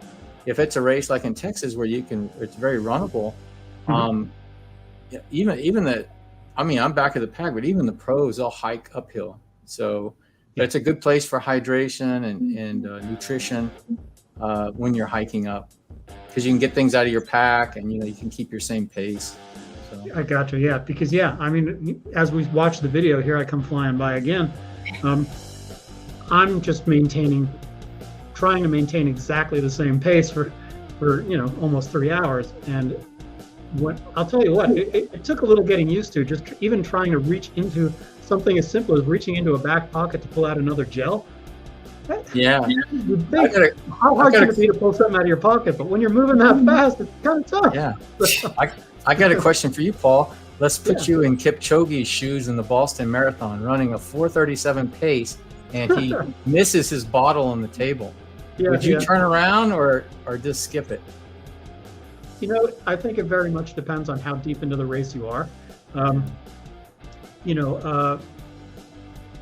if it's a race like in Texas where it's very runnable, I'm back of the pack, but even the pros, they'll hike uphill. So it's a good place for hydration and nutrition when you're hiking up, because you can get things out of your pack and you can keep your same pace. So. I got you. Yeah, because as we watch the video here, I come flying by again. I'm just trying to maintain exactly the same pace for almost 3 hours. And I'll tell you what, it took a little getting used to, just even trying to reach into something as simple as reaching into a back pocket to pull out another gel. Yeah. How hard can it be to pull something out of your pocket? But when you're moving that fast, it's kind of tough. Yeah. I got a question for you, Paul. Let's put you in Kipchoge's shoes in the Boston Marathon, running a 4:37 pace, and he misses his bottle on the table. Yeah, would you turn around or just skip it? I think it very much depends on how deep into the race you are.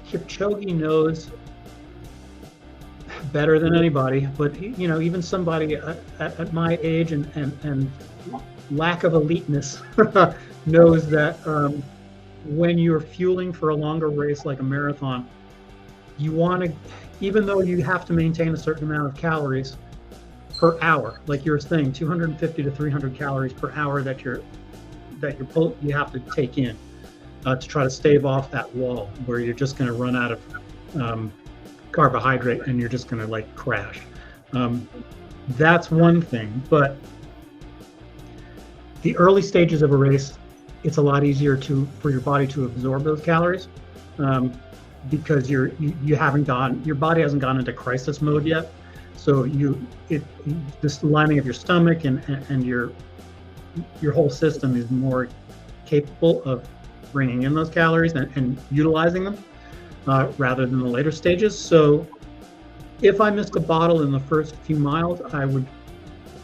Kipchoge knows better than anybody, but even somebody at my age and lack of eliteness knows that when you're fueling for a longer race like a marathon, you want to, even though you have to maintain a certain amount of calories per hour, like you're saying, 250 to 300 calories per hour that you have to take in to try to stave off that wall where you're just going to run out of carbohydrate and you're just going to crash. That's one thing, but the early stages of a race, it's a lot easier for your body to absorb those calories because your body hasn't gone into crisis mode yet. So this lining of your stomach and your your whole system is more capable of bringing in those calories and utilizing them rather than the later stages. So if I missed a bottle in the first few miles, I would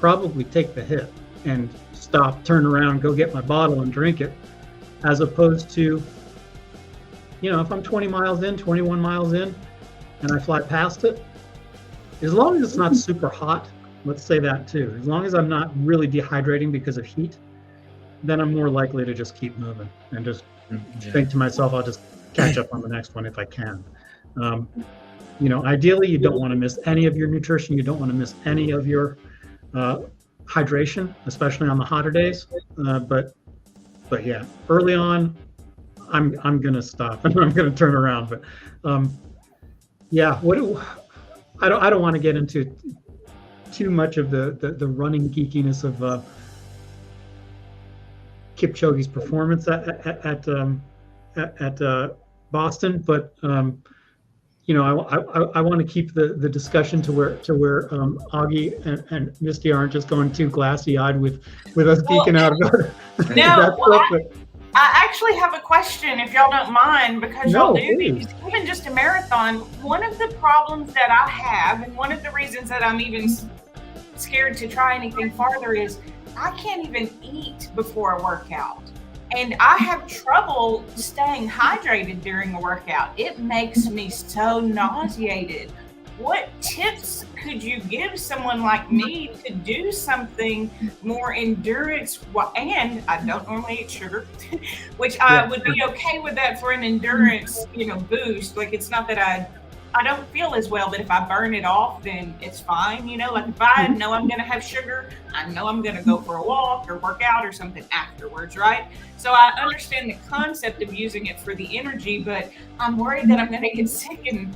probably take the hit and stop, turn around, go get my bottle and drink it, as opposed to, if I'm 20 miles in, 21 miles in, and I fly past it, as long as it's not super hot, let's say that too, as long as I'm not really dehydrating because of heat, then I'm more likely to just keep moving and just think to myself, I'll just catch up on the next one if I can. Ideally, you don't want to miss any of your nutrition. You don't want to miss any of your hydration, especially on the hotter days. But yeah, early on, I'm going to stop and I'm going to turn around. But yeah, I don't want to get into too much of the running geekiness of Kipchoge's performance at Boston, but I want to keep the discussion to where Augie and Misty aren't just going too glassy-eyed with us geeking out about it. I actually have a question, if y'all don't mind, because y'all do please. these, even just a marathon. One of the problems that I have, and one of the reasons that I'm even scared to try anything farther, is I can't even eat before a workout. And I have trouble staying hydrated during a workout. It makes me so nauseated. What tips could you give someone like me to do something more endurance? And I don't normally eat sugar, which I would be okay with that for an endurance, boost. Like, it's not that I don't feel as well, but if I burn it off, then it's fine. Like if I know I'm going to have sugar, I know I'm going to go for a walk or work out or something afterwards, right? So I understand the concept of using it for the energy, but I'm worried that I'm going to get sick and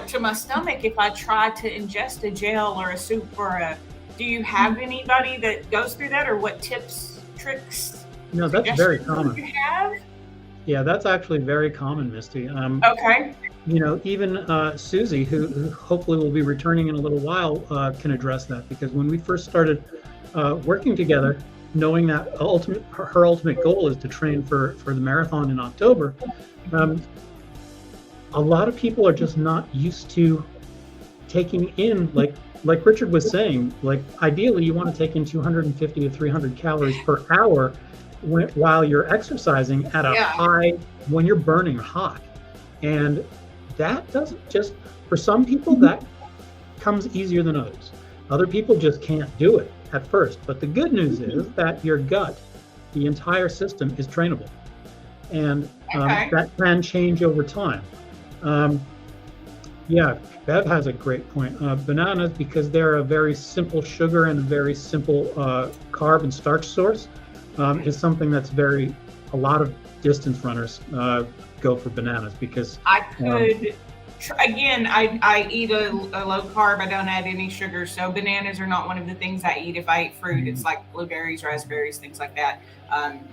to my stomach if I try to ingest a gel or a soup do you have anybody that goes through that, or what tips, tricks? No, that's very common. You have? Yeah, that's actually very common, Misty. Okay. Even Susie, who hopefully will be returning in a little while, can address that, because when we first started working together, knowing that her ultimate goal is to train for the marathon in October, a lot of people are just not used to taking in, like Richard was saying, ideally you want to take in 250 to 300 calories per hour while you're exercising at a high, when you're burning hot. And that doesn't just, for some people, that comes easier than others. Other people just can't do it at first. But the good news is that your gut, the entire system, is trainable. And that can change over time. Bev has a great point. Bananas, because they're a very simple sugar and a very simple carb and starch source, is something that's a lot of distance runners go for bananas, because I could again, I eat a low carb. I don't add any sugar, so bananas are not one of the things I eat. If I eat fruit, it's like blueberries, raspberries, things like that.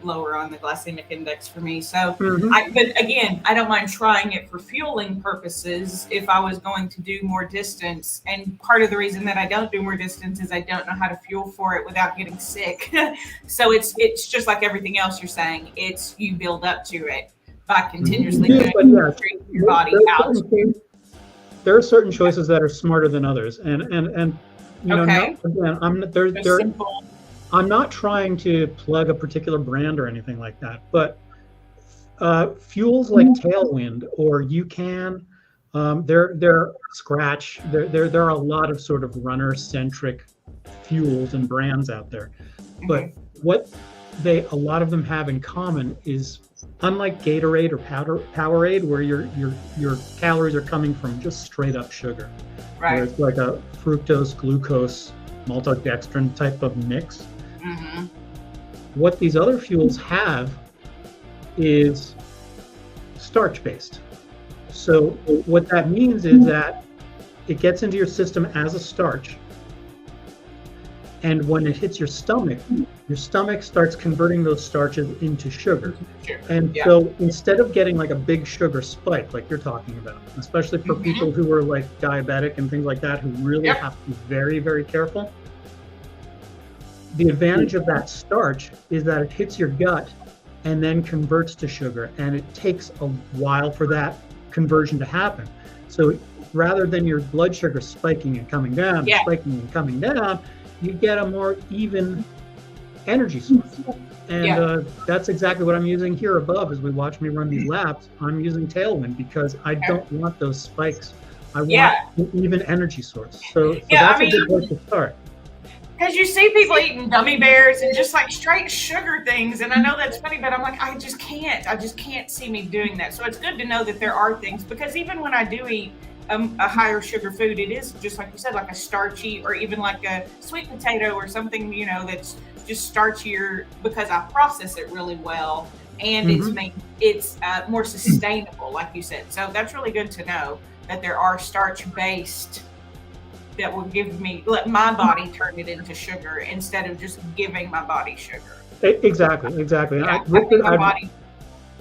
Lower on the glycemic index for me. So, but again, I don't mind trying it for fueling purposes if I was going to do more distance. And part of the reason that I don't do more distance is I don't know how to fuel for it without getting sick. So it's just like everything else you're saying. It's you build up to it by continuously treating your body out. There are certain choices that are smarter than others, and I'm not trying to plug a particular brand or anything like that, but fuels like Tailwind or UCAN, they're Scratch. There are a lot of sort of runner-centric fuels and brands out there, but what a lot of them have in common is, unlike Gatorade or Powerade, where your calories are coming from just straight up sugar, where it's like a fructose, glucose, maltodextrin type of mix. What these other fuels have is starch based. So what that means is that it gets into your system as a starch, and when it hits your stomach starts converting those starches into sugar. And so instead of getting like a big sugar spike like you're talking about, especially for people who are like diabetic and things like that, who really have to be very, very careful, the advantage of that starch is that it hits your gut and then converts to sugar, and it takes a while for that conversion to happen. So rather than your blood sugar spiking and coming down, spiking and coming down, you get a more even energy source. And that's exactly what I'm using here above as we watch me run these laps. I'm using Tailwind because I don't want those spikes. I want an even energy source. So that's a good place to start. Because you see people eating gummy bears and just like straight sugar things. And I know that's funny, but I'm like, I just can't see me doing that. So it's good to know that there are things, because even when I do eat a higher sugar food, it is just like you said, like a starchy or even like a sweet potato or something, you know, that's just starchier because I process it really well. And it's more sustainable, like you said. So that's really good to know that there are starch-based that will let my body turn it into sugar instead of just giving my body sugar. Exactly. Yeah, I think my body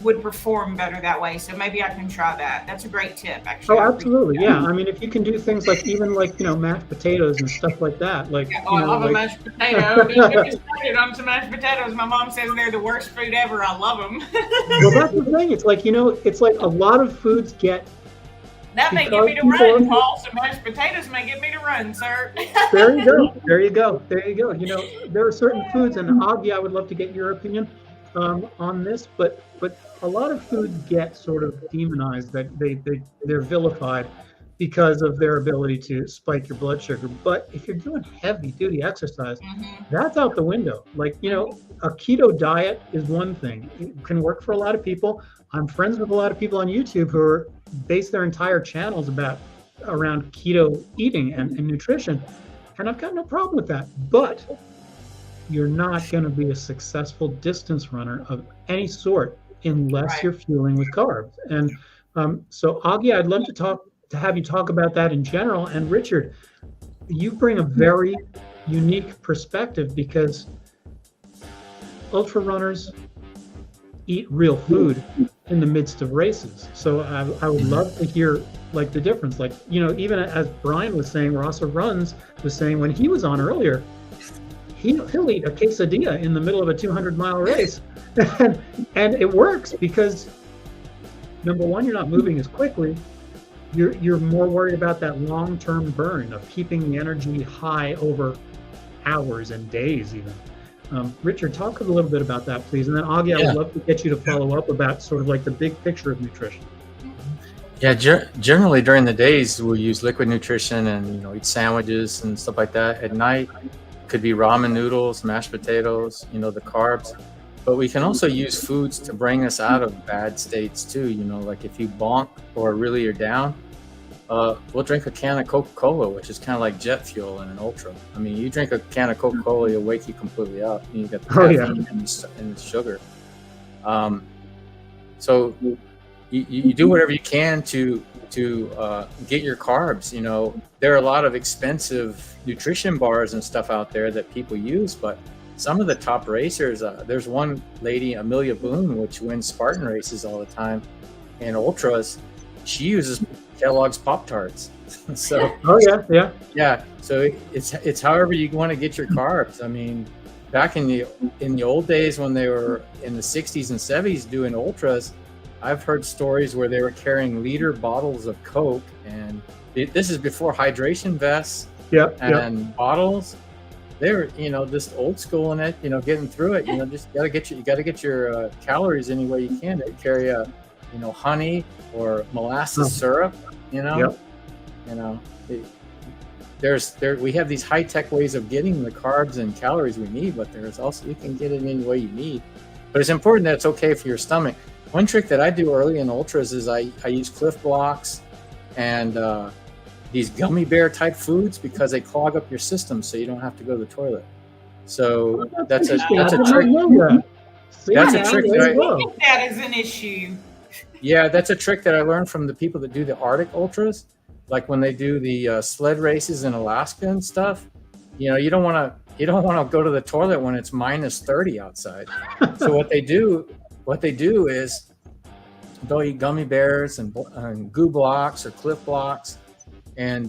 would perform better that way. So maybe I can try that. That's a great tip, actually. Oh, absolutely. Yeah. I mean, if you can do things like even like, you know, mashed potatoes and stuff like that. Like, I love a mashed potato. Don't get me started on some mashed potatoes. My mom says they're the worst food ever. I love them. Well, that's the thing. It's like, you know, it's like a lot of foods get. That may get me to run, Paul. Some mashed potatoes may get me to run, sir. There you go. There you go. There you go. You know, there are certain foods, and Augie, I would love to get your opinion on this, but a lot of foods get sort of demonized, that they're vilified because of their ability to spike your blood sugar. But if you're doing heavy duty exercise, that's out the window. Like, you know, a keto diet is one thing. It can work for a lot of people. I'm friends with a lot of people on YouTube who are base their entire channels around keto eating and nutrition. And I've got no problem with that. But you're not going to be a successful distance runner of any sort unless you're fueling with carbs. And so Augie, I'd love to have you talk about that in general. And Richard, you bring a very unique perspective because ultra runners eat real food in the midst of races. So I would love to hear like the difference. Like, you know, even as Brian was saying, Rasa Runs was saying when he was on earlier, he'll eat a quesadilla in the middle of a 200-mile race. and it works because, number one, you're not moving as quickly. You're more worried about that long-term burn of keeping the energy high over hours and days even. Richard, talk a little bit about that, please. And then Augie, I would love to get you to follow up about sort of like the big picture of nutrition. Yeah, generally during the days we'll use liquid nutrition and, you know, eat sandwiches and stuff like that. At night, could be ramen noodles, mashed potatoes, you know, the carbs. But we can also use foods to bring us out of bad states too. You know, like if you bonk or really you're down, we'll drink a can of Coca-Cola, which is kind of like jet fuel in an ultra. I mean, you drink a can of Coca-Cola, you'll wake you completely up. And you get the caffeine and the sugar. So you do whatever you can to get your carbs. You know, there are a lot of expensive nutrition bars and stuff out there that people use, but some of the top racers, there's one lady, Amelia Boone, which wins Spartan races all the time, and ultras. She uses Kellogg's Pop-Tarts. So so it's however you want to get your carbs. I mean, back in the old days when they were in the 60s and 70s doing ultras, I've heard stories where they were carrying liter bottles of Coke, and this is before hydration vests and bottles. They were, you know, just old school in it, you know, getting through it. You know, just you got to get your calories any way you can. They carry you know, honey or molasses syrup. You know, you know, we have these high tech ways of getting the carbs and calories we need, but there's also you can get it any way you need. But it's important that it's okay for your stomach. One trick that I do early in ultras is I use Cliff Blocks and these gummy bear type foods because they clog up your system so you don't have to go to the toilet. So that's a trick. That's a trick that is an issue. Yeah, that's a trick that I learned from the people that do the Arctic ultras, like when they do the sled races in Alaska and stuff. You know, you don't want to go to the toilet when it's minus 30 outside. So what they do is they'll eat gummy bears and goo blocks or Cliff Blocks, and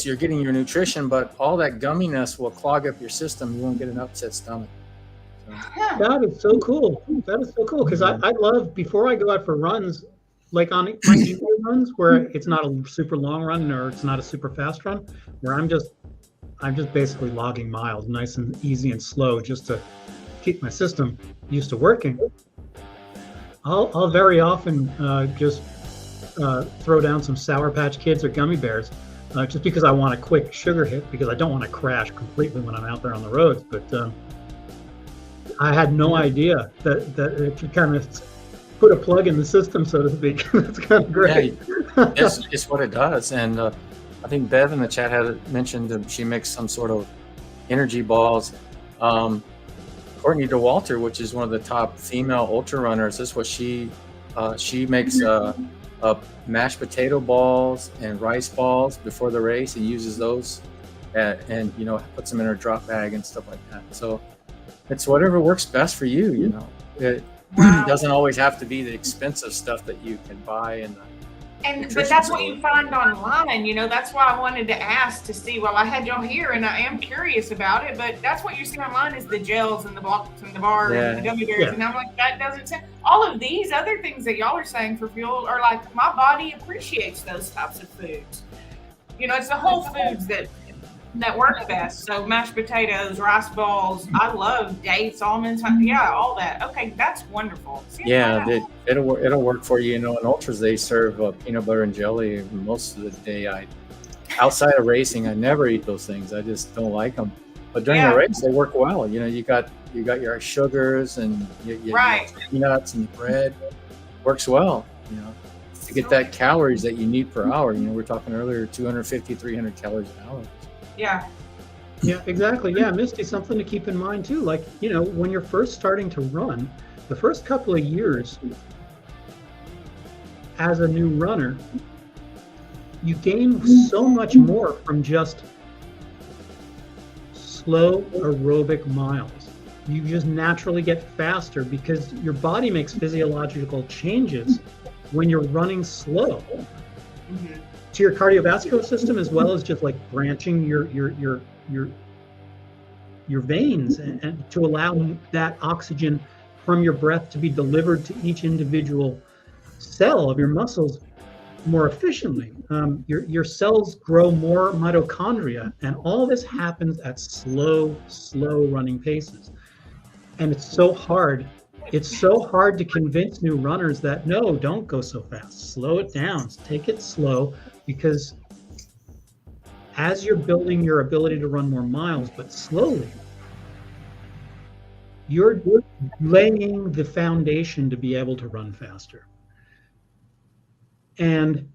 you're getting your nutrition, but all that gumminess will clog up your system. You won't get an upset stomach. So. That is so cool. That is so cool because I love, before I go out for runs, like on my evening runs where it's not a super long run or it's not a super fast run, where I'm just basically logging miles, nice and easy and slow, just to keep my system used to working. I'll very often just throw down some Sour Patch Kids or gummy bears, just because I want a quick sugar hit, because I don't want to crash completely when I'm out there on the roads. But I had no idea that it could kind of put a plug in the system, so to speak. That's kind of great. Yeah, it's what it does. And I think Bev in the chat had mentioned that she makes some sort of energy balls. Courtney DeWalter, which is one of the top female ultra runners, this is what she makes mashed potato balls and rice balls before the race and uses those and puts them in her drop bag and stuff like that. So it's whatever works best for you. It doesn't always have to be the expensive stuff that you can buy but that's what you find online. That's why I wanted to ask to see. Well, I had y'all here, and I am curious about it. But that's what you see online is the gels and the blocks and the bars and the gummy bears. Yeah. And I'm like, that doesn't sound. All of these other things that y'all are saying for fuel are like, my body appreciates those types of foods. It's the whole foods that work best. So mashed potatoes, rice balls. I love dates, almonds. Yeah, all that. Okay, that's wonderful. It'll work for you. In ultras they serve peanut butter and jelly most of the day. Outside of racing, I never eat those things. I just don't like them. But during the race, they work well. You got your sugars and your peanuts and bread. Works well. To get that calories that you need per hour. We were talking earlier, 250, 300 calories an hour. Yeah, exactly. Yeah, Misty, something to keep in mind too. Like, when you're first starting to run, the first couple of years as a new runner, you gain so much more from just slow aerobic miles. You just naturally get faster because your body makes physiological changes when you're running slow. Mm-hmm. To your cardiovascular system, as well as just like branching your veins and to allow that oxygen from your breath to be delivered to each individual cell of your muscles more efficiently. Your cells grow more mitochondria, and all this happens at slow running paces. And it's so hard. It's so hard to convince new runners that no, don't go so fast. Slow it down. Take it slow. Because as you're building your ability to run more miles, but slowly, you're laying the foundation to be able to run faster. And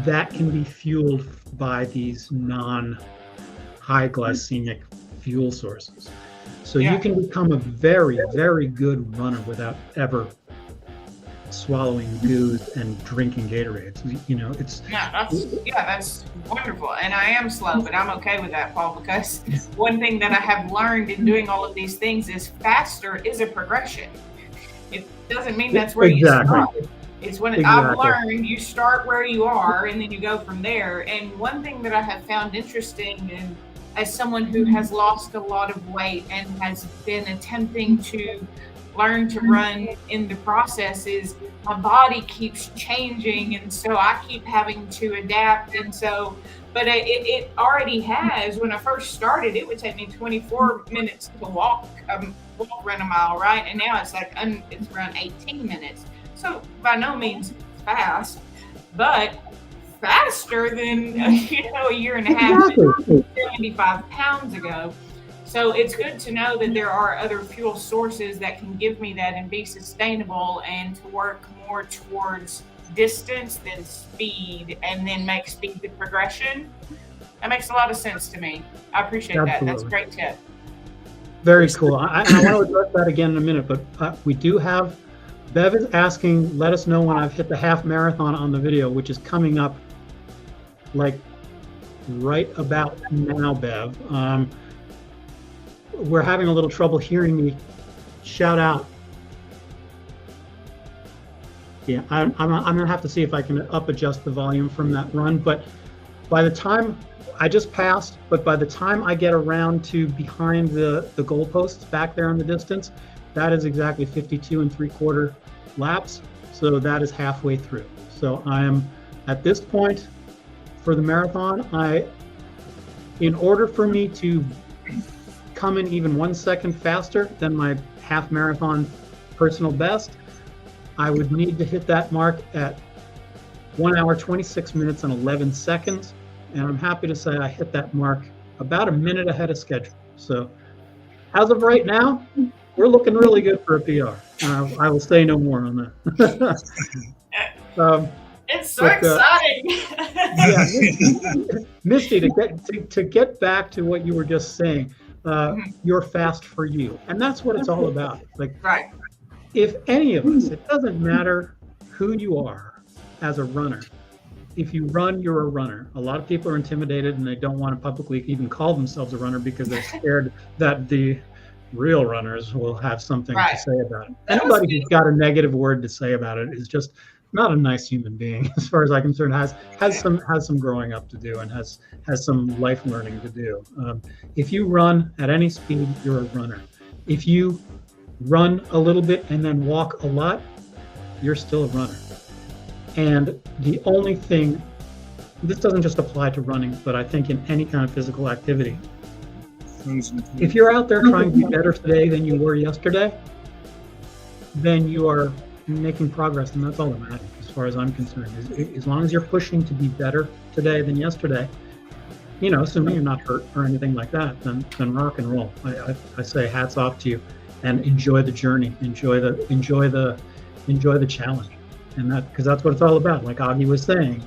that can be fueled by these non-high glycemic fuel sources. So you can become a very, very good runner without ever swallowing booze and drinking Gatorades. That's wonderful. And I am slow, but I'm okay with that, Paul, because one thing that I have learned in doing all of these things is faster is a progression. It doesn't mean that's where you start. It's when I've learned you start where you are and then you go from there. And one thing that I have found interesting, and as someone who has lost a lot of weight and has been attempting to learn to run in the process, is my body keeps changing, and so I keep having to adapt. And so, but it already has. When I first started, it would take me 24 minutes to run a mile, right? And now it's like it's around 18 minutes. So by no means fast, but faster than a year and a half, 75 pounds ago. So it's good to know that there are other fuel sources that can give me that and be sustainable, and to work more towards distance than speed, and then make speed the progression. That makes a lot of sense to me. I appreciate that. That's a great tip. Very cool. I want to address that again in a minute, but we do have, Bev is asking, let us know when I've hit the half marathon on the video, which is coming up like right about now, Bev. We're having a little trouble hearing me shout out. Yeah, I'm gonna have to see if I can adjust the volume from that run, but by the time I just passed, but by the time I get around to behind the goalposts back there in the distance, that is exactly 52 3/4 laps. So that is halfway through. So I am at this point for the marathon. In order for me to come in even 1 second faster than my half marathon personal best, I would need to hit that mark at 1 hour, 26 minutes and 11 seconds. And I'm happy to say I hit that mark about a minute ahead of schedule. So as of right now, we're looking really good for a PR. I will say no more on that. It's so exciting. Yeah, Misty, to get back to what you were just saying, you're fast for you, and that's what it's all about. Like, right. If any of us, it doesn't matter who you are as a runner. If you run, you're a runner. A lot of people are intimidated and they don't want to publicly even call themselves a runner because they're scared that the real runners will have something to say about it. Anybody who's got a negative word to say about it is just not a nice human being, as far as I'm concerned. Has some growing up to do and has some life learning to do. If you run at any speed, you're a runner. If you run a little bit and then walk a lot, you're still a runner. And the only thing, this doesn't just apply to running, but I think in any kind of physical activity, if you're out there trying to be better today than you were yesterday, then you are making progress, and that's all that matters as far as I'm concerned. As long as you're pushing to be better today than yesterday, assuming you're not hurt or anything like that, then rock and roll. I say hats off to you, and enjoy the journey, enjoy the challenge, and because that's what it's all about. Like Augie was saying,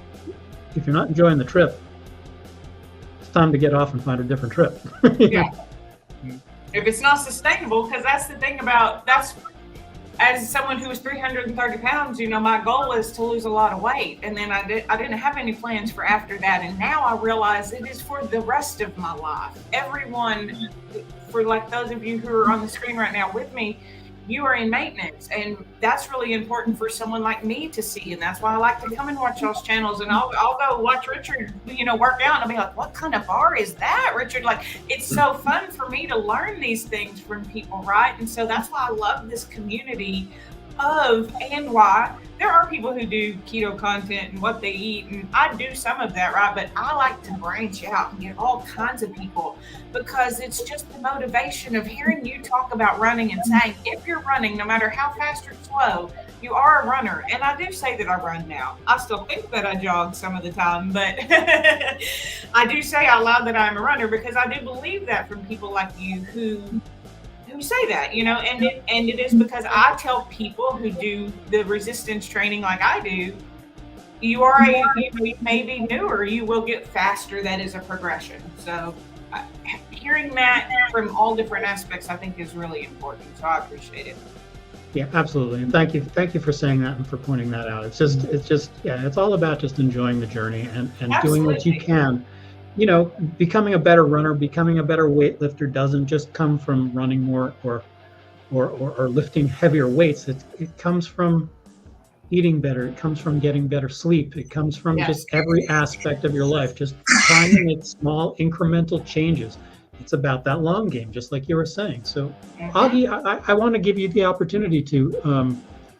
if you're not enjoying the trip, it's time to get off and find a different trip. Yeah. If it's not sustainable, because that's the thing about as someone who was 330 pounds, my goal is to lose a lot of weight. And then I didn't have any plans for after that. And now I realize it is for the rest of my life. Everyone, for like those of you who are on the screen right now with me, you are in maintenance, and that's really important for someone like me to see. And that's why I like to come and watch y'all's channels, and I'll go watch Richard, work out, and I'll be like, what kind of bar is that, Richard? Like, it's so fun for me to learn these things from people, right? And so that's why I love this community and why there are people who do keto content and what they eat, and I do some of that, right? But I like to branch out and get all kinds of people, because it's just the motivation of hearing you talk about running and saying, if you're running, no matter how fast or slow, you are a runner. And I do say that I run now. I still think that I jog some of the time, but I do say out loud that I'm a runner, because I do believe that from people like you who say that, and it is because I tell people who do the resistance training like I do, you may be newer, you will get faster. That is a progression. So hearing that from all different aspects, I think is really important. So I appreciate it. Yeah, absolutely. And thank you for saying that and for pointing that out. It's just, it's all about just enjoying the journey and doing what you can. Becoming a better runner, becoming a better weightlifter doesn't just come from running more or lifting heavier weights. It comes from eating better. It comes from getting better sleep. It comes from just every aspect of your life, just trying to make small incremental changes. It's about that long game, just like you were saying. So, Augie, I want to give you the opportunity to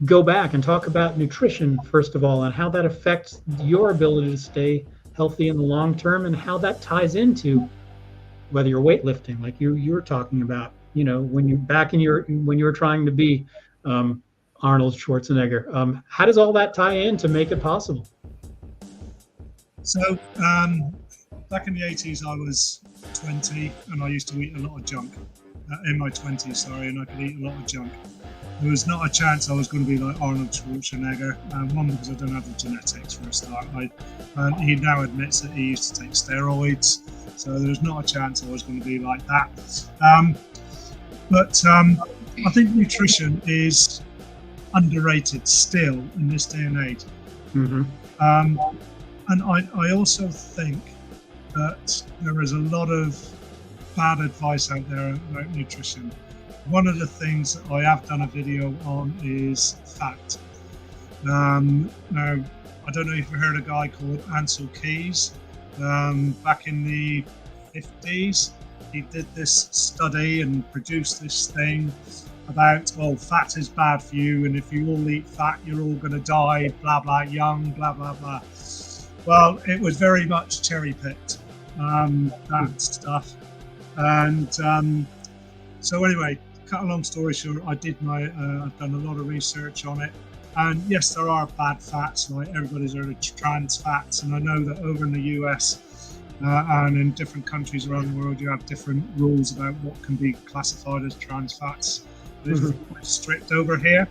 go back and talk about nutrition, first of all, and how that affects your ability to stay healthy in the long term, and how that ties into whether you're weightlifting, like you were talking about, when you were trying to be Arnold Schwarzenegger. How does all that tie in to make it possible? So back in the 80s, I was 20 and I used to eat a lot of junk. In my 20s, sorry, and I could eat a lot of junk. There was not a chance I was going to be like Arnold Schwarzenegger. One, because I don't have the genetics for a start. And he now admits that he used to take steroids, so there's not a chance I was going to be like that. But I think nutrition is underrated still in this day and age. Mm-hmm. And I also think that there is a lot of bad advice out there about nutrition. One of the things that I have done a video on is fat. Now, I don't know if you heard a guy called Ansel Keys. Back in the 50s, he did this study and produced this thing about, fat is bad for you, and if you all eat fat, you're all going to die, blah, blah, young, blah, blah, blah. Well, it was very much cherry-picked, that stuff. And so anyway, cut a long story short, I've done a lot of research on it. And yes, there are bad fats, like everybody's heard of trans fats. And I know that over in the US and in different countries around the world, you have different rules about what can be classified as trans fats. It's quite strict over here.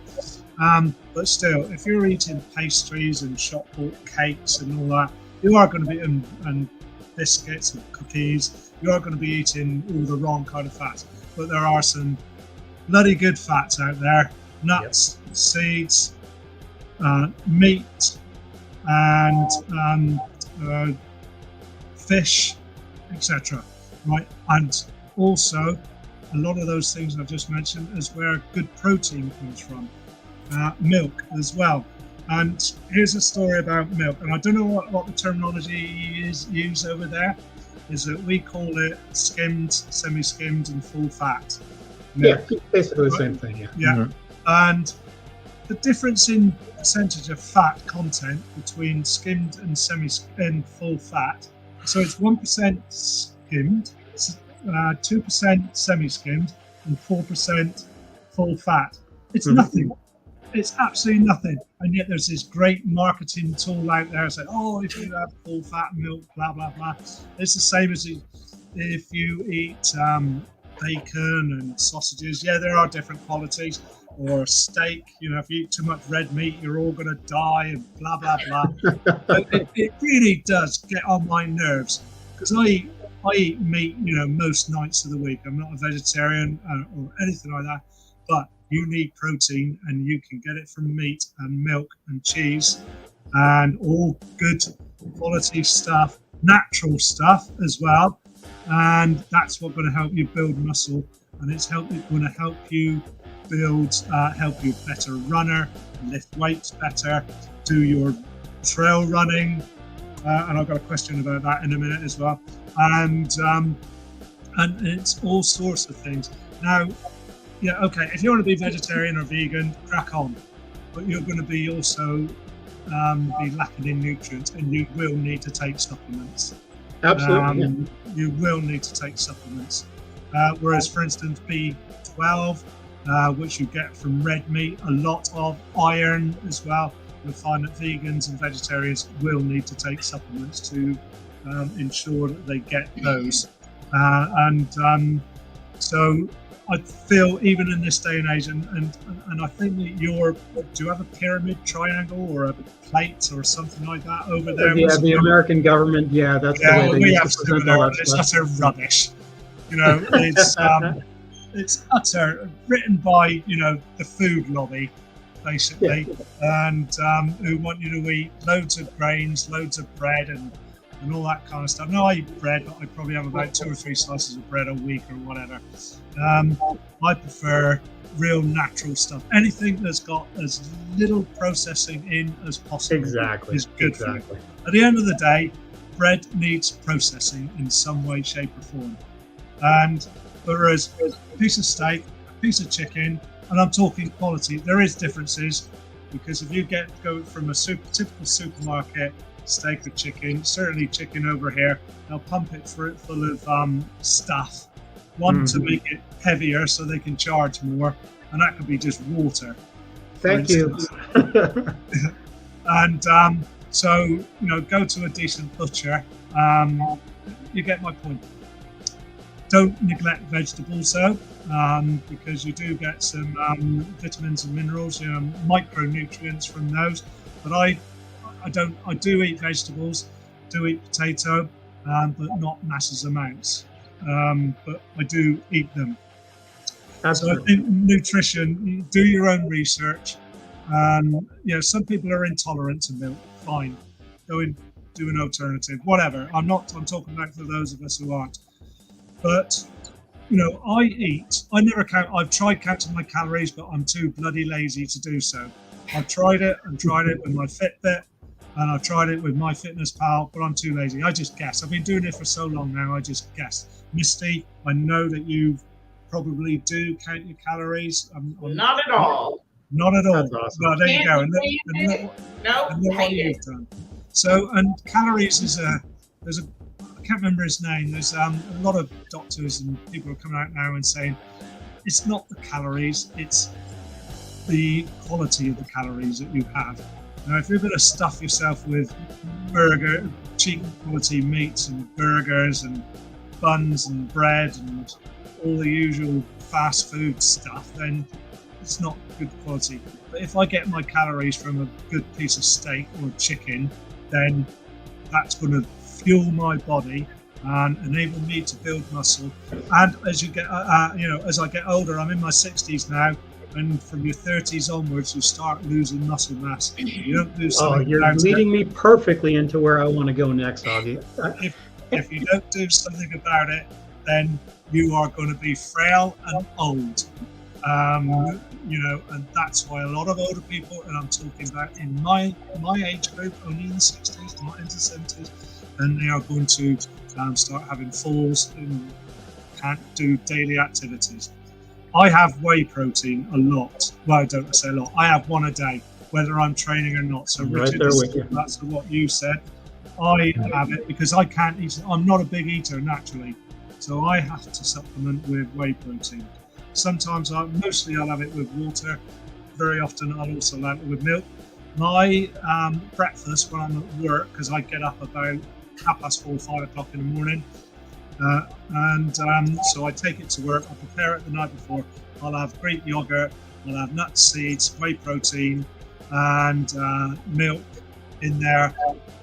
But still, if you're eating pastries and shop bought cakes and all that, you are going to be, and biscuits and cookies, you are going to be eating all the wrong kind of fats. But there are some bloody good fats out there: nuts, seeds, meat, and fish, etc. Right, and also a lot of those things I've just mentioned is where good protein comes from. Milk as well. And here's a story about milk, and I don't know what the terminology is used over there. Is that we call it skimmed, semi-skimmed, and full fat milk. Yeah, basically the same thing. Yeah. And the difference in percentage of fat content between skimmed and and full fat. So it's 1% skimmed, 2% semi-skimmed, and 4% full fat. It's nothing. It's absolutely nothing. And yet there's this great marketing tool out there saying, if you have full fat milk, blah, blah, blah. It's the same as if you eat bacon and sausages. Yeah, there are different qualities. Or steak, if you eat too much red meat, you're all going to die and blah, blah, blah. it really does get on my nerves because I eat meat, most nights of the week. I'm not a vegetarian or anything like that, but you need protein, and you can get it from meat and milk and cheese and all good quality stuff, natural stuff as well. And that's what's going to help you build muscle, and it's going to help you help you better runner, lift weights better, do your trail running. And I've got a question about that in a minute as well. And it's all sorts of things. Now, yeah, okay, if you want to be vegetarian or vegan, crack on. But you're going to be also be lacking in nutrients, and you will need to take supplements. Absolutely. You will need to take supplements. Whereas, for instance, B12, which you get from red meat, a lot of iron as well. You'll find that vegans and vegetarians will need to take supplements to ensure that they get those. So I feel even in this day and age, and I think that do you have a pyramid triangle or a plate or something like that over there? Yeah, the American government, that's the way they used to present all that it's stuff. utter rubbish. It's utter, written by, the food lobby, basically, and who want you to eat loads of grains, loads of bread, and all that kind of stuff. Now, I eat bread, but I probably have about 2 or 3 slices of bread a week or whatever. I prefer real natural stuff. Anything that's got as little processing in as possible is good for you. At the end of the day, bread needs processing in some way, shape, or form. And whereas a piece of steak, a piece of chicken, and I'm talking quality, there is differences, because if you go from a typical supermarket steak or chicken, certainly chicken over here, they'll pump it full of stuff. One, to make it heavier so they can charge more, and that could be just water. Thank you. And so, go to a decent butcher. You get my point. Don't neglect vegetables though, because you do get some vitamins and minerals, micronutrients from those. But I do eat vegetables, do eat potato, but not massive amounts. But I do eat them. So I think nutrition, do your own research. Some people are intolerant to milk. Fine, go and do an alternative, whatever. I'm talking about for those of us who aren't. But I never count. I've tried counting my calories, but I'm too bloody lazy to do so. I've tried it with my Fitbit, and I've tried it with MyFitnessPal, but I'm too lazy. I just guess. I've been doing it for so long now. I just guess. Misty, I know that you probably do count your calories. Not at all. Not at all. That's awesome. Well, there you go. And Nope. look what you've done. So, and calories is there's a, I can't remember his name. There's a lot of doctors and people are coming out now and saying it's not the calories, it's the quality of the calories that you have. Now, if you're going to stuff yourself with cheap quality meats and burgers and buns and bread and all the usual fast food stuff, then it's not good quality. But if I get my calories from a good piece of steak or chicken, then that's going to fuel my body and enable me to build muscle. And as you get, as I get older, I'm in my 60s now, and from your 30s onwards, you start losing muscle mass. You don't do something. Oh, you're leading me perfectly into where I want to go next, Augie. If you don't do something about it, then you are going to be frail and old. And that's why a lot of older people, and I'm talking about in my age group, only in the 60s, not into the 70s, and they are going to start having falls and can't do daily activities. I have whey protein a lot. Well, I don't say a lot. I have one a day, whether I'm training or not. So, Richard, that's what you said. I have it because I can't eat. I'm not a big eater naturally, so I have to supplement with whey protein. Sometimes, mostly I'll have it with water. Very often I'll also have it with milk. My breakfast when I'm at work, because I get up about 4:30, 5 o'clock in the morning, so I take it to work. I prepare it the night before. I'll have Greek yogurt, I'll have nuts, seeds, whey protein, and milk in there.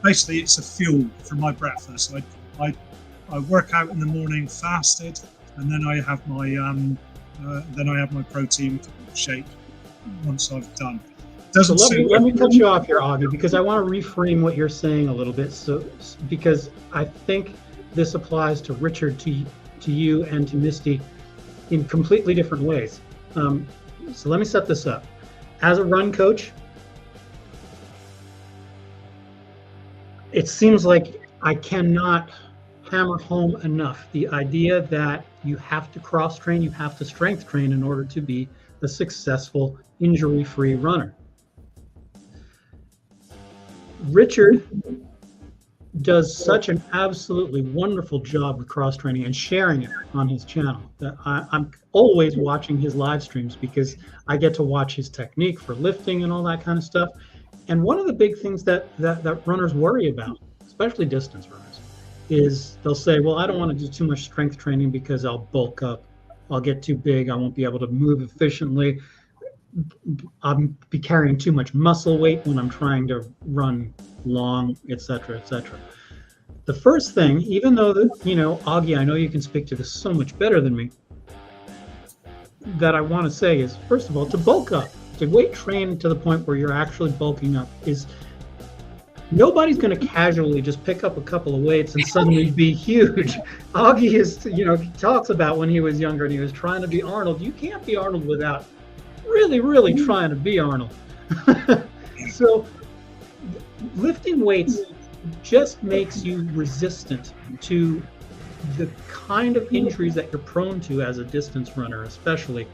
Basically, it's a fuel for my breakfast. I work out in the morning fasted, and then I have my protein shake once I've done. So let me cut you off here, Augie, because I want to reframe what you're saying a little bit. So, because I think this applies to Richard, to you, and to Misty in completely different ways. So let me set this up. As a run coach, it seems like I cannot hammer home enough the idea that you have to cross train, you have to strength train in order to be a successful injury-free runner. Richard does such an absolutely wonderful job with cross training and sharing it on his channel that I'm always watching his live streams because I get to watch his technique for lifting and all that kind of stuff. And one of the big things that runners worry about, especially distance runners, is they'll say, well, I don't want to do too much strength training because I'll bulk up, I'll get too big, I won't be able to move efficiently, I'll be carrying too much muscle weight when I'm trying to run long, etc., etc. The first thing, even though Augie, I know you can speak to this so much better than me, that I want to say is, first of all, to bulk up, to weight train to the point where you're actually bulking up, is nobody's going to casually just pick up a couple of weights and suddenly be huge. Augie is, he talks about when he was younger and he was trying to be Arnold. You can't be Arnold without really trying to be Arnold. So lifting weights just makes you resistant to the kind of injuries that you're prone to as a distance runner, especially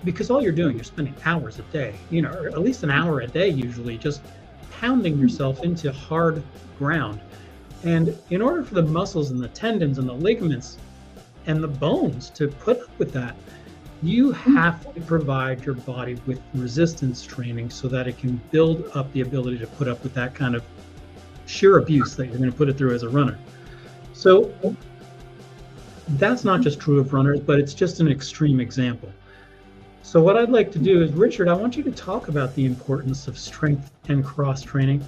because all you're doing, you're spending hours a day, or at least an hour a day usually, just pounding yourself into hard ground. And in order for the muscles and the tendons and the ligaments and the bones to put up with that, you have to provide your body with resistance training so that it can build up the ability to put up with that kind of sheer abuse that you're going to put it through as a runner. So that's not just true of runners, but it's just an extreme example. So what I'd like to do is, Richard, I want you to talk about the importance of strength and cross training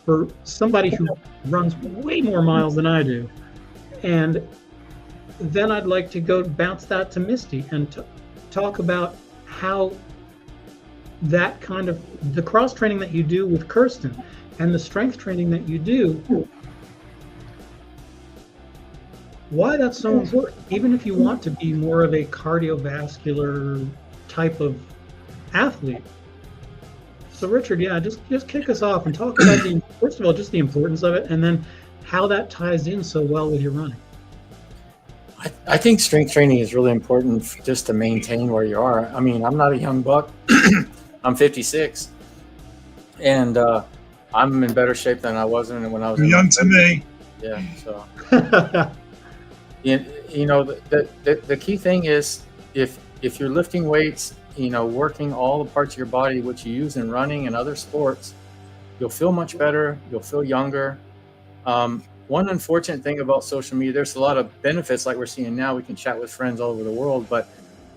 for somebody who runs way more miles than I do. And then I'd like to go bounce that to Misty and talk about how that kind of, the cross training that you do with Kirsten and the strength training that you do, why that's so important. Even if you want to be more of a cardiovascular type of athlete, So Richard, yeah, just kick us off and talk about first of all, just the importance of it, and then how that ties in so well with your running. I think strength training is really important just to maintain where you are. I mean, I'm not a young buck. I'm 56, and I'm in better shape than I was when I was young to me. Yeah. So, you know, the key thing is if you're lifting weights, you know, working all the parts of your body which you use in running and other sports, you'll feel much better. You'll feel younger. One unfortunate thing about social media, there's a lot of benefits like we're seeing now. We can chat with friends all over the world, but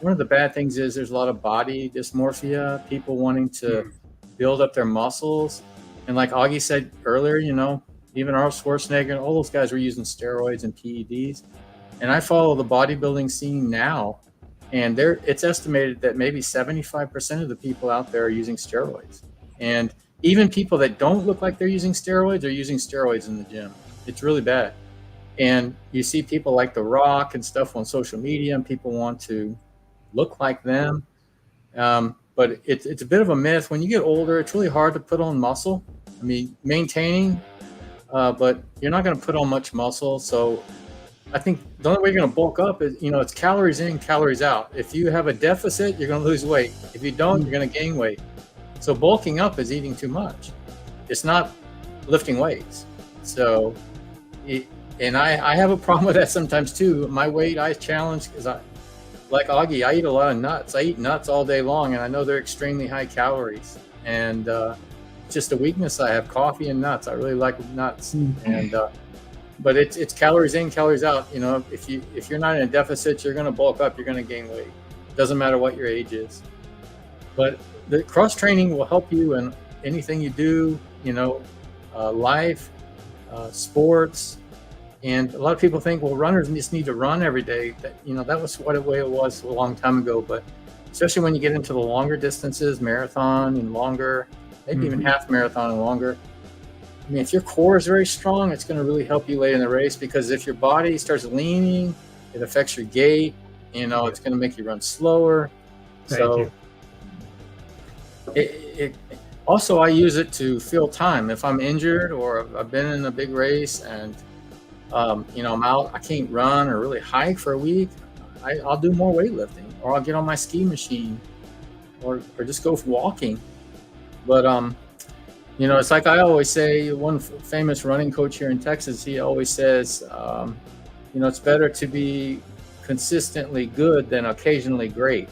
one of the bad things is there's a lot of body dysmorphia, people wanting to build up their muscles. And like Augie said earlier, you know, even Arnold Schwarzenegger, all those guys were using steroids and PEDs. And I follow the bodybuilding scene now, and it's estimated that maybe 75% of the people out there are using steroids. And even people that don't look like they're using steroids are using steroids in the gym. It's really bad. And you see people like The Rock and stuff on social media, and people want to look like them. But it's a bit of a myth. When you get older, it's really hard to put on muscle. I mean, maintaining, but you're not going to put on much muscle. So I think the only way you're going to bulk up is, you know, it's calories in, calories out. If you have a deficit, you're going to lose weight. If you don't, you're going to gain weight. So bulking up is eating too much. It's not lifting weights. So, and I have a problem with that sometimes too. My weight, I challenge because like Augie, I eat a lot of nuts. I eat nuts all day long, and I know they're extremely high calories. And just a weakness I have, coffee and nuts. I really like nuts. And but it's calories in, calories out. You know, if you're not in a deficit, you're going to bulk up. You're going to gain weight. Doesn't matter what your age is. But the cross training will help you in anything you do. You know, life, sports. And a lot of people think, well, runners just need to run every day. That, you know, that was what the way it was a long time ago. But especially when you get into the longer distances, marathon and longer, maybe even half marathon and longer. I mean, if your core is very strong, it's going to really help you late in the race, because if your body starts leaning, it affects your gait. You know, it's going to make you run slower. So it also, I use it to fill time. If I'm injured or I've been in a big race and you know, I'm out, I can't run or really hike for a week, I'll do more weightlifting, or I'll get on my ski machine, or just go walking. But you know, it's like I always say, one famous running coach here in Texas, he always says, you know, it's better to be consistently good than occasionally great.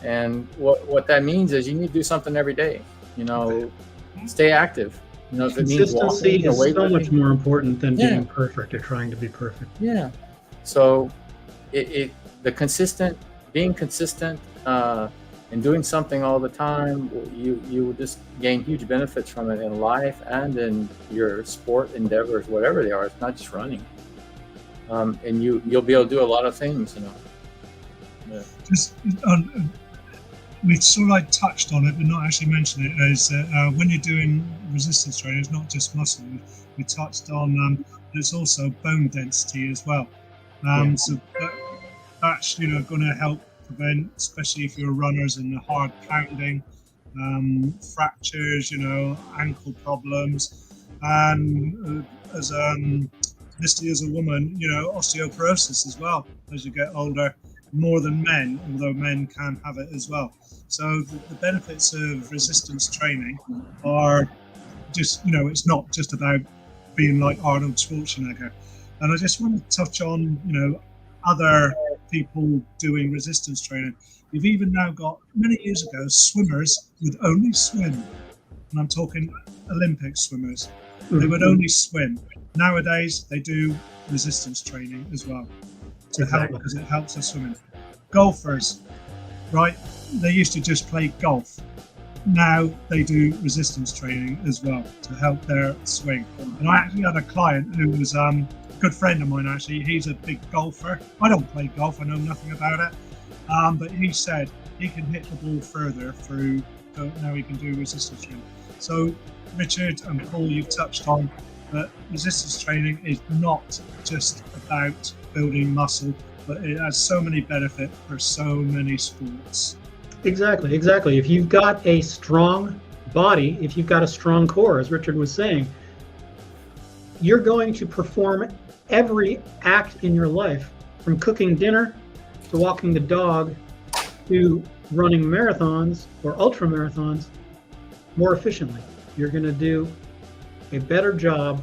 And what that means is you need to do something every day. You know, stay active. You know, if it means walking, is so much more important than being perfect or trying to be perfect. Yeah. So being consistent and doing something all the time, you will just gain huge benefits from it in life and in your sport endeavors, whatever they are. It's not just running. And you'll be able to do a lot of things, you know. Yeah. Just we've sort of like touched on it, but not actually mentioned it, is that when you're doing resistance training, it's not just muscle. We touched on it's also bone density as well. So that's, you know, going to help prevent, especially if you're runners, and the hard pounding, fractures, you know, ankle problems, and as Misty as a woman, you know, osteoporosis as well as you get older, more than men, although men can have it as well. So the benefits of resistance training are just, you know, it's not just about being like Arnold Schwarzenegger. And I just want to touch on, you know, other people doing resistance training. You've even now got, many years ago, swimmers would only swim. And I'm talking Olympic swimmers. They would only swim. Nowadays, they do resistance training as well to help, because it helps their swimming. Golfers, right? They used to just play golf. Now they do resistance training as well to help their swing. And I actually had a client who was a good friend of mine, actually. He's a big golfer. I don't play golf, I know nothing about it. But he said he can hit the ball further through, now he can do resistance training. So Richard and Paul, you've touched on that resistance training is not just about building muscle, but it has so many benefits for so many sports. Exactly. If you've got a strong body, if you've got a strong core, as Richard was saying, you're going to perform every act in your life, from cooking dinner to walking the dog to running marathons or ultra marathons, more efficiently. You're going to do a better job,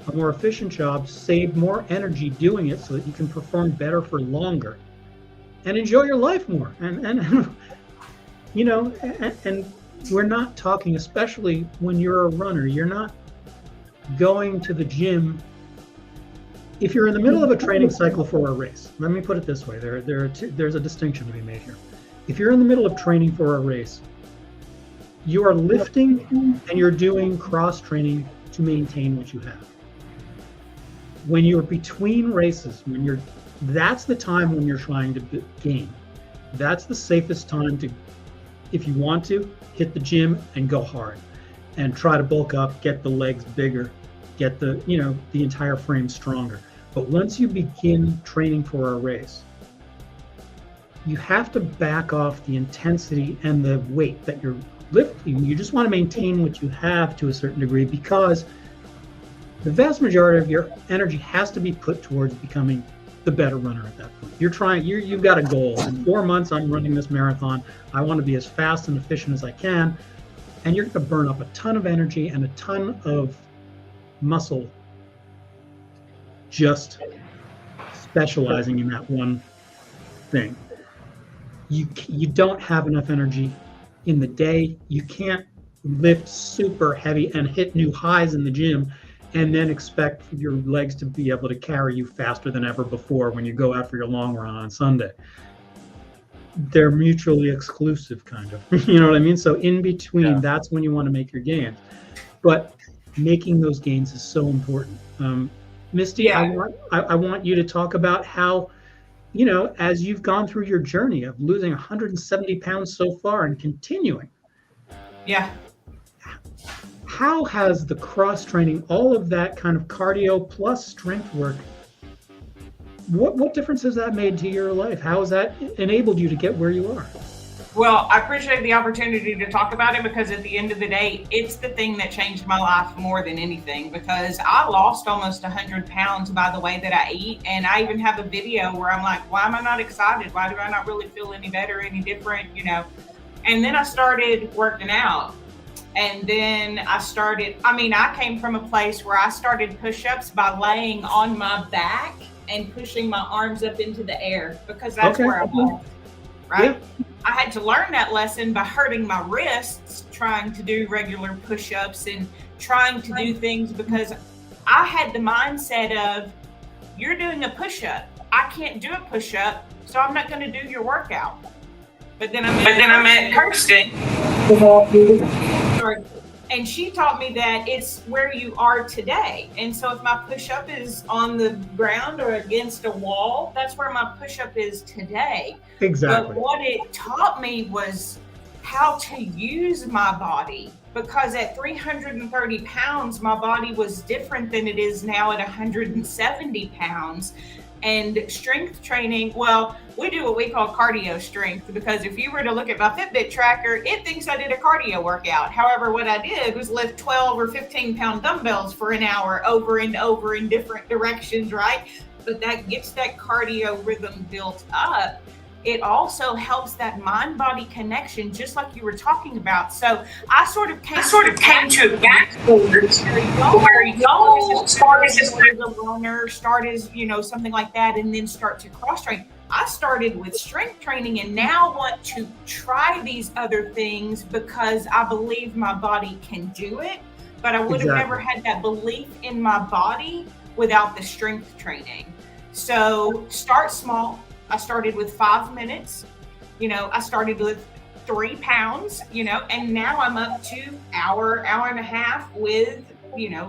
a more efficient job, save more energy doing it so that you can perform better for longer and enjoy your life more. And you know, and we're not talking, especially when you're a runner, you're not going to the gym. If you're in the middle of a training cycle for a race, let me put it this way, there's a distinction to be made here. If you're in the middle of training for a race, you are lifting and you're doing cross training to maintain what you have. When you're between races, that's the time when you're trying to gain. That's the safest time to, if you want to, hit the gym and go hard and try to bulk up, get the legs bigger, get the entire frame stronger. But once you begin training for a race, you have to back off the intensity and the weight that you're lifting. You just want to maintain what you have to a certain degree, because the vast majority of your energy has to be put towards becoming the better runner at that point. You've got a goal. In 4 months, I'm running this marathon. I want to be as fast and efficient as I can. And you're going to burn up a ton of energy and a ton of muscle just specializing in that one thing. You don't have enough energy in the day. You can't lift super heavy and hit new highs in the gym and then expect your legs to be able to carry you faster than ever before when you go out for your long run on Sunday. They're mutually exclusive, kind of. You know what I mean? So in between, that's when you want to make your gains. But making those gains is so important. Misty, I want you to talk about how, as you've gone through your journey of losing 170 pounds so far and continuing. Yeah. How has the cross training, all of that kind of cardio plus strength work, what difference has that made to your life? How has that enabled you to get where you are? Well, I appreciate the opportunity to talk about it, because at the end of the day, it's the thing that changed my life more than anything, because I lost almost 100 pounds by the way that I eat. And I even have a video where I'm like, why am I not excited? Why do I not really feel any better, any different, And then I started working out. And then I came from a place where I started push-ups by laying on my back and pushing my arms up into the air, because that's where I was, right? Yeah. I had to learn that lesson by hurting my wrists, trying to do regular push-ups and trying to do things, because I had the mindset of, you're doing a push-up. I can't do a push-up, so I'm not going to do your workout. But then I met Kirsten. And she taught me that it's where you are today. And so if my push-up is on the ground or against a wall, that's where my push-up is today. Exactly. But what it taught me was how to use my body, because at 330 pounds, my body was different than it is now at 170 pounds. And strength training, well, we do what we call cardio strength, because if you were to look at my Fitbit tracker, it thinks I did a cardio workout. However, what I did was lift 12 or 15 pound dumbbells for an hour over and over in different directions, right? But that gets that cardio rhythm built up. It also helps that mind-body connection, just like you were talking about. So I sort of came to a backwards where y'all start as a runner, start as, something like that, and then start to cross-train. I started with strength training and now want to try these other things because I believe my body can do it, but I would have never had that belief in my body without the strength training. So start small. I started with 5 minutes, I started with 3 pounds, and now I'm up to hour and a half with,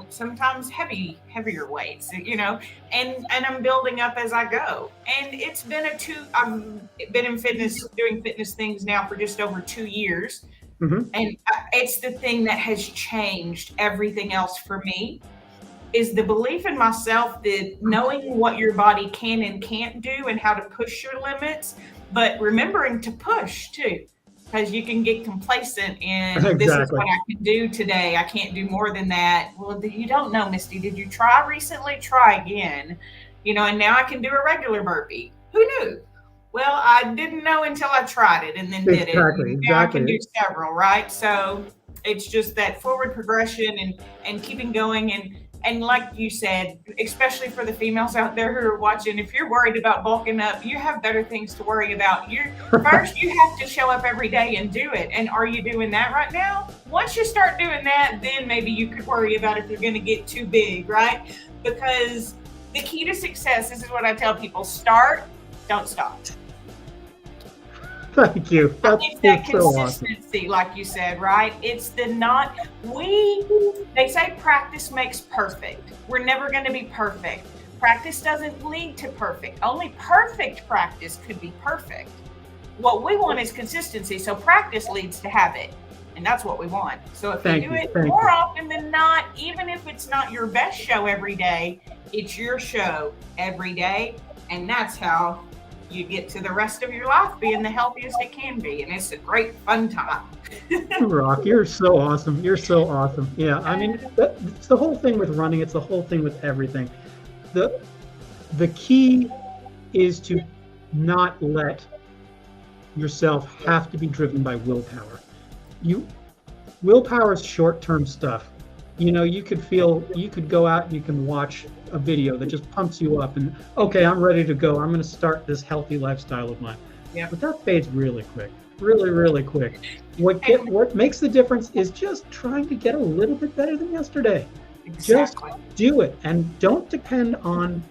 sometimes heavier weights, and I'm building up as I go. And it's been I've been in fitness, doing fitness things now for just over 2 years. Mm-hmm. And it's the thing that has changed everything else for me, is the belief in myself, that knowing what your body can and can't do and how to push your limits, but remembering to push too. because you can get complacent in this is what I can do today. I can't do more than that. Well, you don't know, Misty. Did you try recently? Try again. You know, and now I can do a regular burpee. Who knew? Well, I didn't know until I tried it and then did it. Now I can do several, right? So it's just that forward progression and keeping going. And like you said, especially for the females out there who are watching, if you're worried about bulking up, you have better things to worry about. First, you have to show up every day and do it. And are you doing that right now? Once you start doing that, then maybe you could worry about if you're going to get too big, right? Because the key to success, this is what I tell people, start, don't stop. Thank you. It's that consistency, so awesome. Like you said, right? It's they say practice makes perfect. We're never going to be perfect. Practice doesn't lead to perfect. Only perfect practice could be perfect. What we want is consistency. So practice leads to habit. And that's what we want. So if you do it more often than not, even if it's not your best show every day, it's your show every day. And that's how you get to the rest of your life being the healthiest it can be. And it's a great fun time. Rock, you're so awesome. You're so awesome. Yeah, I mean, it's the whole thing with running. It's the whole thing with everything. The key is to not let yourself have to be driven by willpower. Willpower is short-term stuff. You know, you could go out and you can watch a video that just pumps you up and, okay, I'm ready to go. I'm going to start this healthy lifestyle of mine. Yeah. But that fades really quick, really, really quick. What makes the difference is just trying to get a little bit better than yesterday. Exactly. Just do it, and don't depend on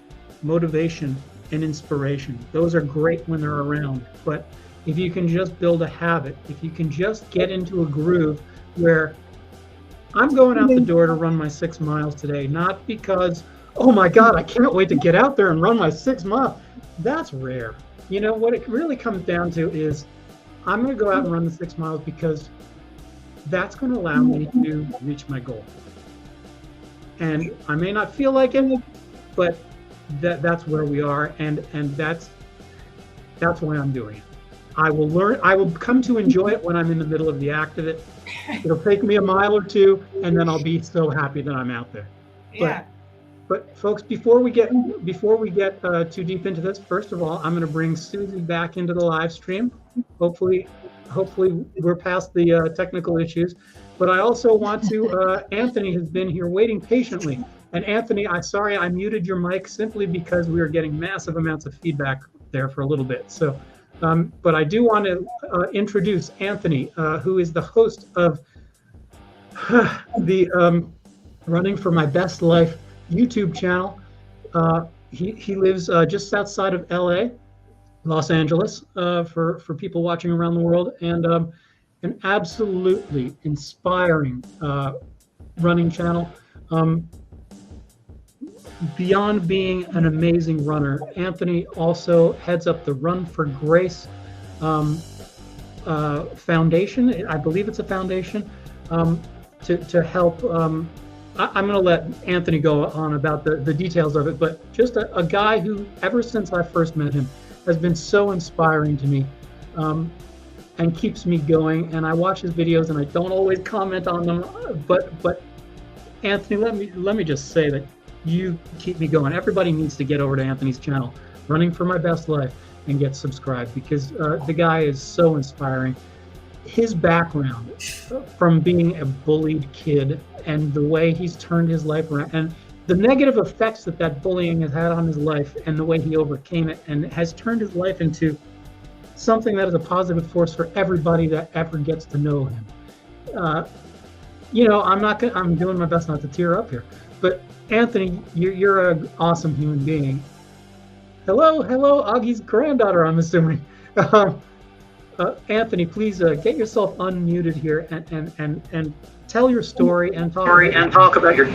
motivation and inspiration. Those are great when they're around, but if you can just build a habit, if you can just get into a groove where I'm going out the door to run my 6 miles today, not because, oh my God, I can't wait to get out there and run my 6 miles. That's rare. You know, what it really comes down to is I'm going to go out and run the 6 miles because that's going to allow me to reach my goal. And I may not feel like it, but that's where we are, and that's why I'm doing it. I will come to enjoy it when I'm in the middle of the act of it. It'll take me a mile or two, and then I'll be so happy that I'm out there. Yeah. But folks, before we get too deep into this, first of all, I'm going to bring Susie back into the live stream. Hopefully we're past the technical issues. But I also want to, Anthony has been here waiting patiently. And Anthony, I'm sorry I muted your mic simply because we were getting massive amounts of feedback there for a little bit. So, but I do want to introduce Anthony, who is the host of the Running for My Best Life YouTube channel. He lives just outside of LA, Los Angeles, for people watching around the world, and an absolutely inspiring running channel. Beyond being an amazing runner, Anthony also heads up the Run for Grace foundation. I believe it's a foundation to help. I'm going to let Anthony go on about the details of it, but just a guy who, ever since I first met him, has been so inspiring to me. And keeps me going, and I watch his videos and I don't always comment on them, but Anthony, let me just say that you keep me going. Everybody needs to get over to Anthony's channel, Running for My Best Life, and get subscribed, because the guy is so inspiring. His background from being a bullied kid and the way he's turned his life around, and the negative effects that bullying has had on his life, and the way he overcame it and has turned his life into something that is a positive force for everybody that ever gets to know him. You know, I'm doing my best not to tear up here, but Anthony, you're an awesome human being. Hello, Augie's granddaughter, I'm assuming. Anthony, please get yourself unmuted here and tell your story and talk about your.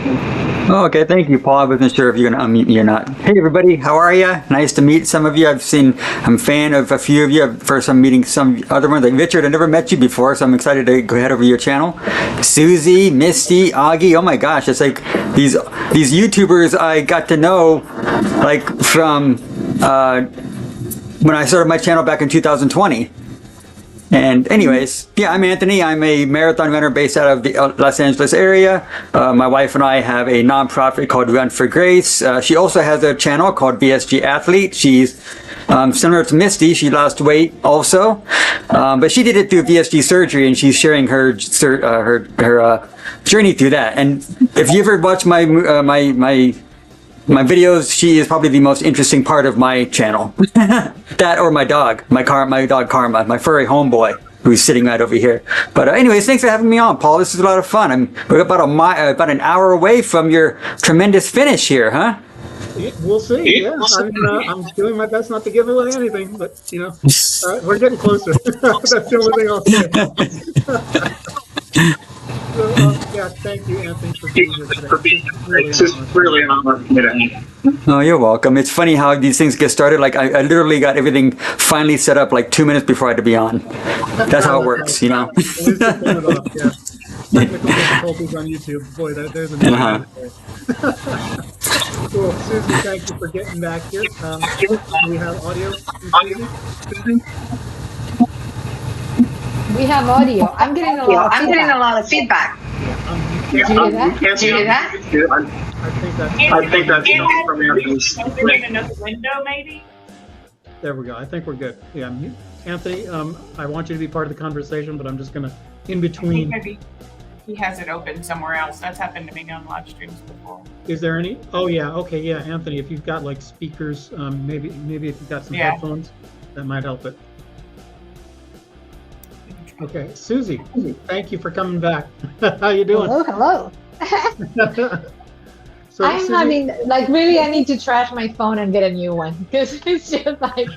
Oh, okay, thank you, Paul. I wasn't sure if you're gonna unmute me or not. Hey, everybody, how are you? Nice to meet some of you. I'm a fan of a few of you. First, I'm meeting some other ones. Like Richard, I never met you before, so I'm excited to go head over your channel. Susie, Misty, Augie. Oh my gosh, it's like these YouTubers I got to know, like from when I started my channel back in 2020. And anyways, yeah, I'm Anthony. I'm a marathon runner based out of the Los Angeles area. My wife and I have a nonprofit called Run for Grace. She also has a channel called VSG Athlete. She's similar to Misty. She lost weight also, but she did it through VSG surgery, and she's sharing her journey through that. And if you ever watch my videos, she is probably the most interesting part of my channel. That or my dog, my dog Karma, my furry homeboy, who's sitting right over here. But anyways, thanks for having me on, Paul. This is a lot of fun. We're about an hour away from your tremendous finish here, huh? We'll see. Yeah, I'm doing my best not to give away anything, but we're getting closer. That's the only thing I'll say. So, yeah, thank you, Anthony, for being here today. It's really an honor for me to. Oh, you're welcome. It's funny how these things get started. Like I literally got everything finally set up like 2 minutes before I had to be on. That's how it works, you know. Technical difficulties on YouTube. Boy, there's a Cool. Susie, thank you for getting back here. Do we have audio? We have audio. I'm getting a lot of feedback. Did you hear that? I think that's enough for me. Open in another window, maybe? There we go. I think we're good. Yeah, Anthony, I want you to be part of the conversation, but I'm just going to, in between. Maybe he has it open somewhere else. That's happened to me on live streams before. Is there any? Oh, yeah. Okay, yeah, Anthony, if you've got like speakers, maybe if you've got some headphones, that might help it. Okay, Susie, thank you for coming back. How you doing? Hello. So, I'm Susie, having, like, really, I need to trash my phone and get a new one because it's just like.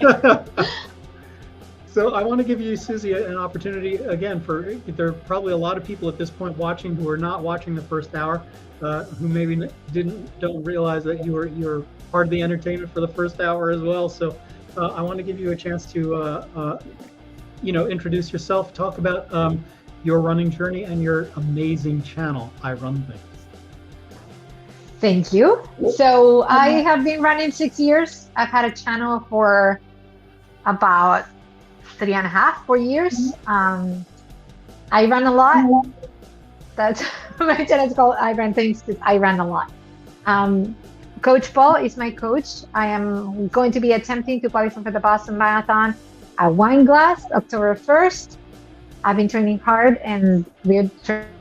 So I want to give you, Susie, an opportunity again. There are probably a lot of people at this point watching who are not watching the first hour, who maybe don't realize that you're part of the entertainment for the first hour as well. So I want to give you a chance to introduce yourself, talk about your running journey and your amazing channel, I Run Things. Thank you. So I have been running 6 years. I've had a channel for about 3.5, 4 years. I run a lot. That's my channel is called I Run Things because I run a lot. Coach Paul is my coach. I am going to be attempting to qualify for the Boston Marathon at Wineglass, October 1st. I've been training hard, and we're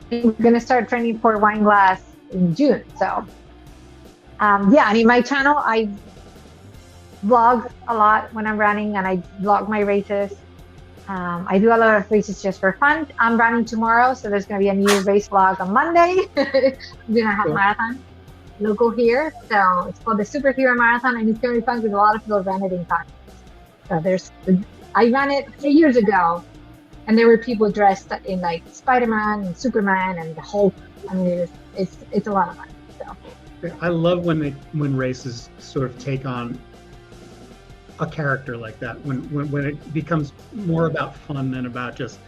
going to start training for Wineglass in June. So, and in my channel, I vlog a lot when I'm running, and I vlog my races. I do a lot of races just for fun. I'm running tomorrow, so there's going to be a new race vlog on Monday. I'm doing a half marathon local here. So it's called the Superhero Marathon, and it's going to be fun because a lot of people run it in time. So I ran it 3 years ago, and there were people dressed in like Spider-Man and Superman and the Hulk. I mean, it's a lot of fun. So I love when races sort of take on a character like that, when it becomes more about fun than about just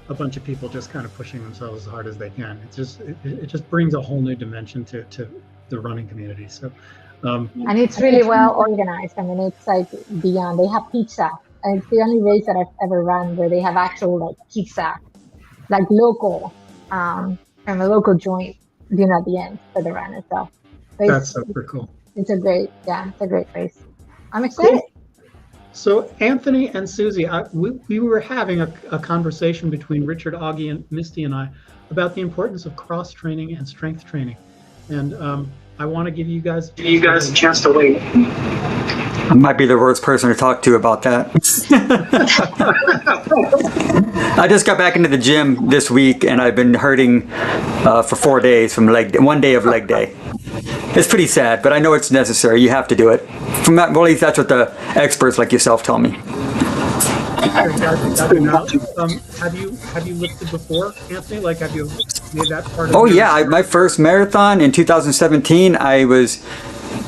a bunch of people just kind of pushing themselves as hard as they can. It just brings a whole new dimension to the running community. So and it's really well organized. I mean, it's like beyond. They have pizza. And it's the only race that I've ever run where they have actual like pizza, like local, from a local joint, at the end for the run itself. So that's super cool. It's a great race. I'm excited. Cool. So Anthony and Susie, we were having a conversation between Richard, Augie, and Misty and I about the importance of cross training and strength training, and I want to give you guys a chance to wait. I might be the worst person to talk to about that. I just got back into the gym this week, and I've been hurting for 4 days from 1 day of leg day. It's pretty sad, but I know it's necessary. You have to do it. At least that's what the experts like yourself tell me. Have you lifted before, Anthony? Like, have you made that part of? Oh yeah, my first marathon in 2017.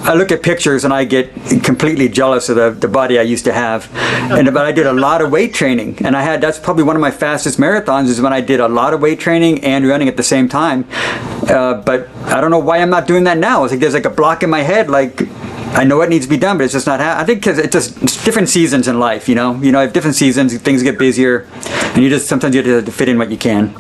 I look at pictures and I get completely jealous of the body I used to have. But I did a lot of weight training, and that's probably one of my fastest marathons is when I did a lot of weight training and running at the same time. But I don't know why I'm not doing that now. It's like there's like a block in my head, like I know what needs to be done, but it's just not. I think because it's different seasons in life. You know, at different seasons, things get busier, and sometimes you have to fit in what you can.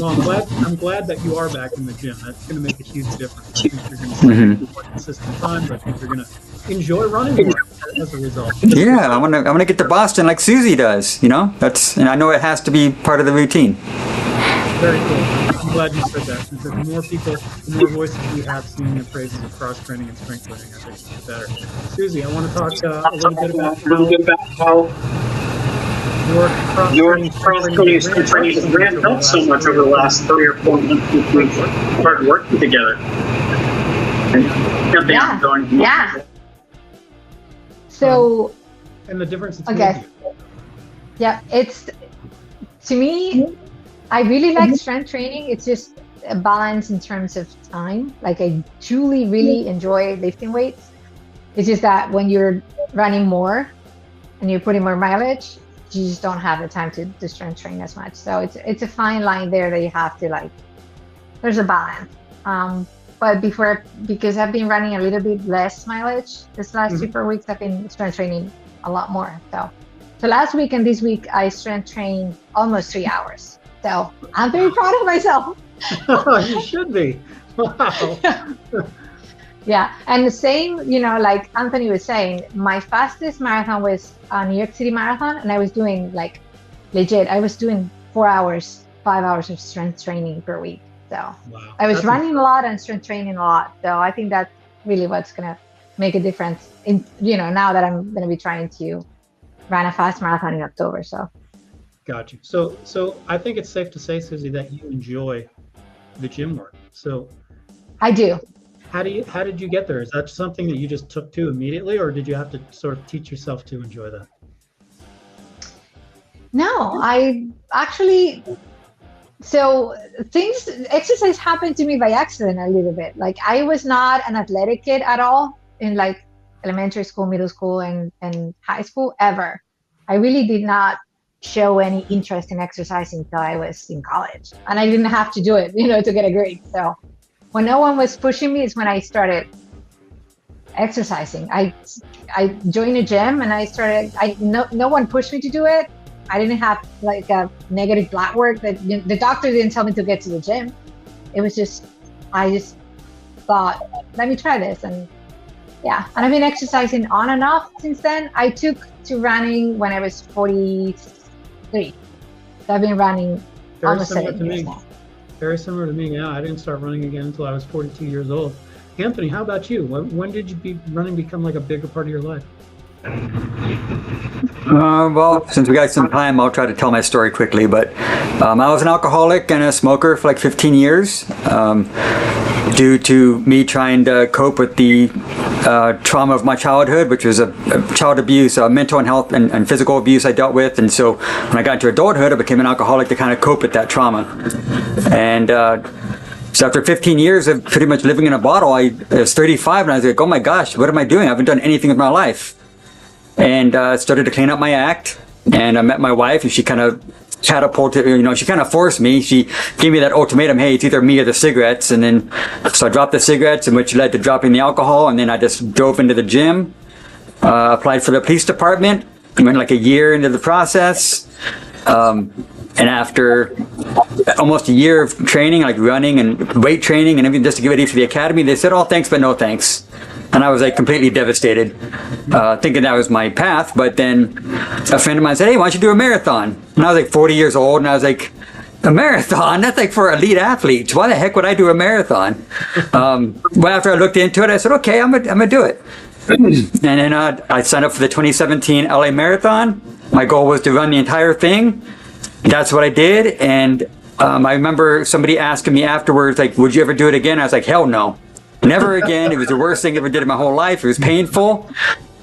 Well, I'm glad that you are back in the gym. That's going to make a huge difference. I think you're going to spend more consistent time, but I think you're going to enjoy running more as a result. Yeah, I want to get to Boston like Susie does. And I know it has to be part of the routine. Very cool. I'm glad you said that. Because the more people, the more voices we have singing the praises of cross training and strength training, I think it's better. Susie, I want to talk a little bit about how your cross-training has ramped up so much over the last 3 or 4 months since we started working together. Yeah. So. And the difference between you. Yeah, to me, I really like strength training. It's just a balance in terms of time. Like I truly, really enjoy lifting weights. It's just that when you're running more and you're putting more mileage, you just don't have the time to strength train as much. So it's a fine line there that you have to there's a balance. But because I've been running a little bit less mileage this last 2 4 weeks, I've been strength training a lot more. So last week and this week, I strength trained almost 3 hours. So I'm very proud of myself. You should be. Wow. Yeah, and the same, like Anthony was saying, my fastest marathon was a New York City marathon, and I was doing legit. I was doing 4 hours, 5 hours of strength training per week. So wow. I was running a lot and strength training a lot. So I think that's really what's gonna make a difference. In now that I'm gonna be trying to run a fast marathon in October. So. Got you. So I think it's safe to say, Susie, that you enjoy the gym work. So. I do. How did you get there? Is that something that you just took to immediately, or did you have to sort of teach yourself to enjoy that? No, I actually, exercise happened to me by accident a little bit. Like I was not an athletic kid at all in elementary school, middle school, and high school ever. I really did not show any interest in exercising until I was in college, and I didn't have to do it, to get a grade. So. When no one was pushing me is when I started exercising. I joined a gym and I started. No one pushed me to do it. I didn't have a negative blood work that the doctor didn't tell me to get to the gym. It was just I just thought, let me try this, and yeah. And I've been exercising on and off since then. I took to running when I was 43. So I've been running almost 7 years now. Very similar to me. Yeah, I didn't start running again until I was 42 years old. Anthony, how about you? When did running become a bigger part of your life? Well, since we got some time, I'll try to tell my story quickly. But I was an alcoholic and a smoker for 15 years due to me trying to cope with the trauma of my childhood, which was a child abuse, mental and health and physical abuse I dealt with. And so when I got into adulthood, I became an alcoholic to kind of cope with that trauma. And so after 15 years of pretty much living in a bottle, I was 35 and I was like, oh my gosh, what am I doing? I haven't done anything with my life. And started to clean up my act. And I met my wife, and she kind of catapulted, she kind of forced me. She gave me that ultimatum, hey, it's either me or the cigarettes. And then, so I dropped the cigarettes, and which led to dropping the alcohol. And then I just drove into the gym, applied for the police department, went a year into the process. And after almost a year of training, running and weight training and everything just to get ready for the academy, they said, oh, thanks, but no thanks. And I was completely devastated, thinking that was my path. But then a friend of mine said, hey, why don't you do a marathon? And I was 40 years old, and I was like, a marathon? That's for elite athletes. Why the heck would I do a marathon? Well, after I looked into it, I said, okay, I'm gonna do it. And then I signed up for the 2017 LA Marathon. My goal was to run the entire thing. That's what I did. And I remember somebody asking me afterwards, would you ever do it again? I was like, hell no. Never again. It was the worst thing I ever did in my whole life. It was painful.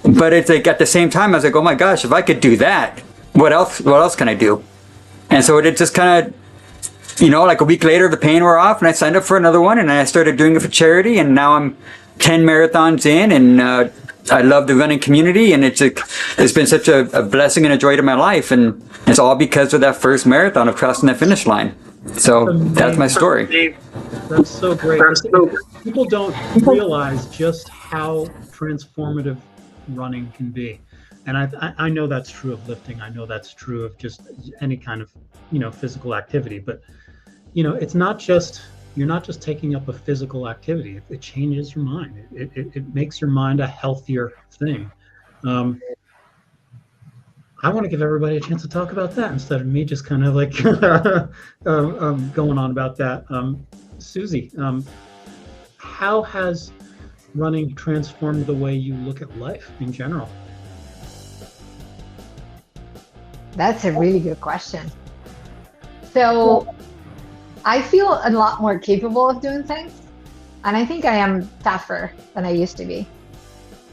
But it's at the same time, I was oh my gosh, if I could do that, what else can I do? And so it just kind of, a week later, the pain wore off, and I signed up for another one, and I started doing it for charity, and now I'm 10 marathons in, and I love the running community, and it's been such a blessing and a joy to my life, and it's all because of that first marathon of crossing that finish line. So that's my story. That's so great. People don't realize just how transformative running can be. And I know that's true of lifting. I know that's true of just any kind of, physical activity. But, it's not just, you're not just taking up a physical activity. It changes your mind. It makes your mind a healthier thing. I want to give everybody a chance to talk about that instead of me just kind of like going on about that. Susie, how has running transformed the way you look at life in general? That's a really good question. So I feel a lot more capable of doing things. And I think I am tougher than I used to be.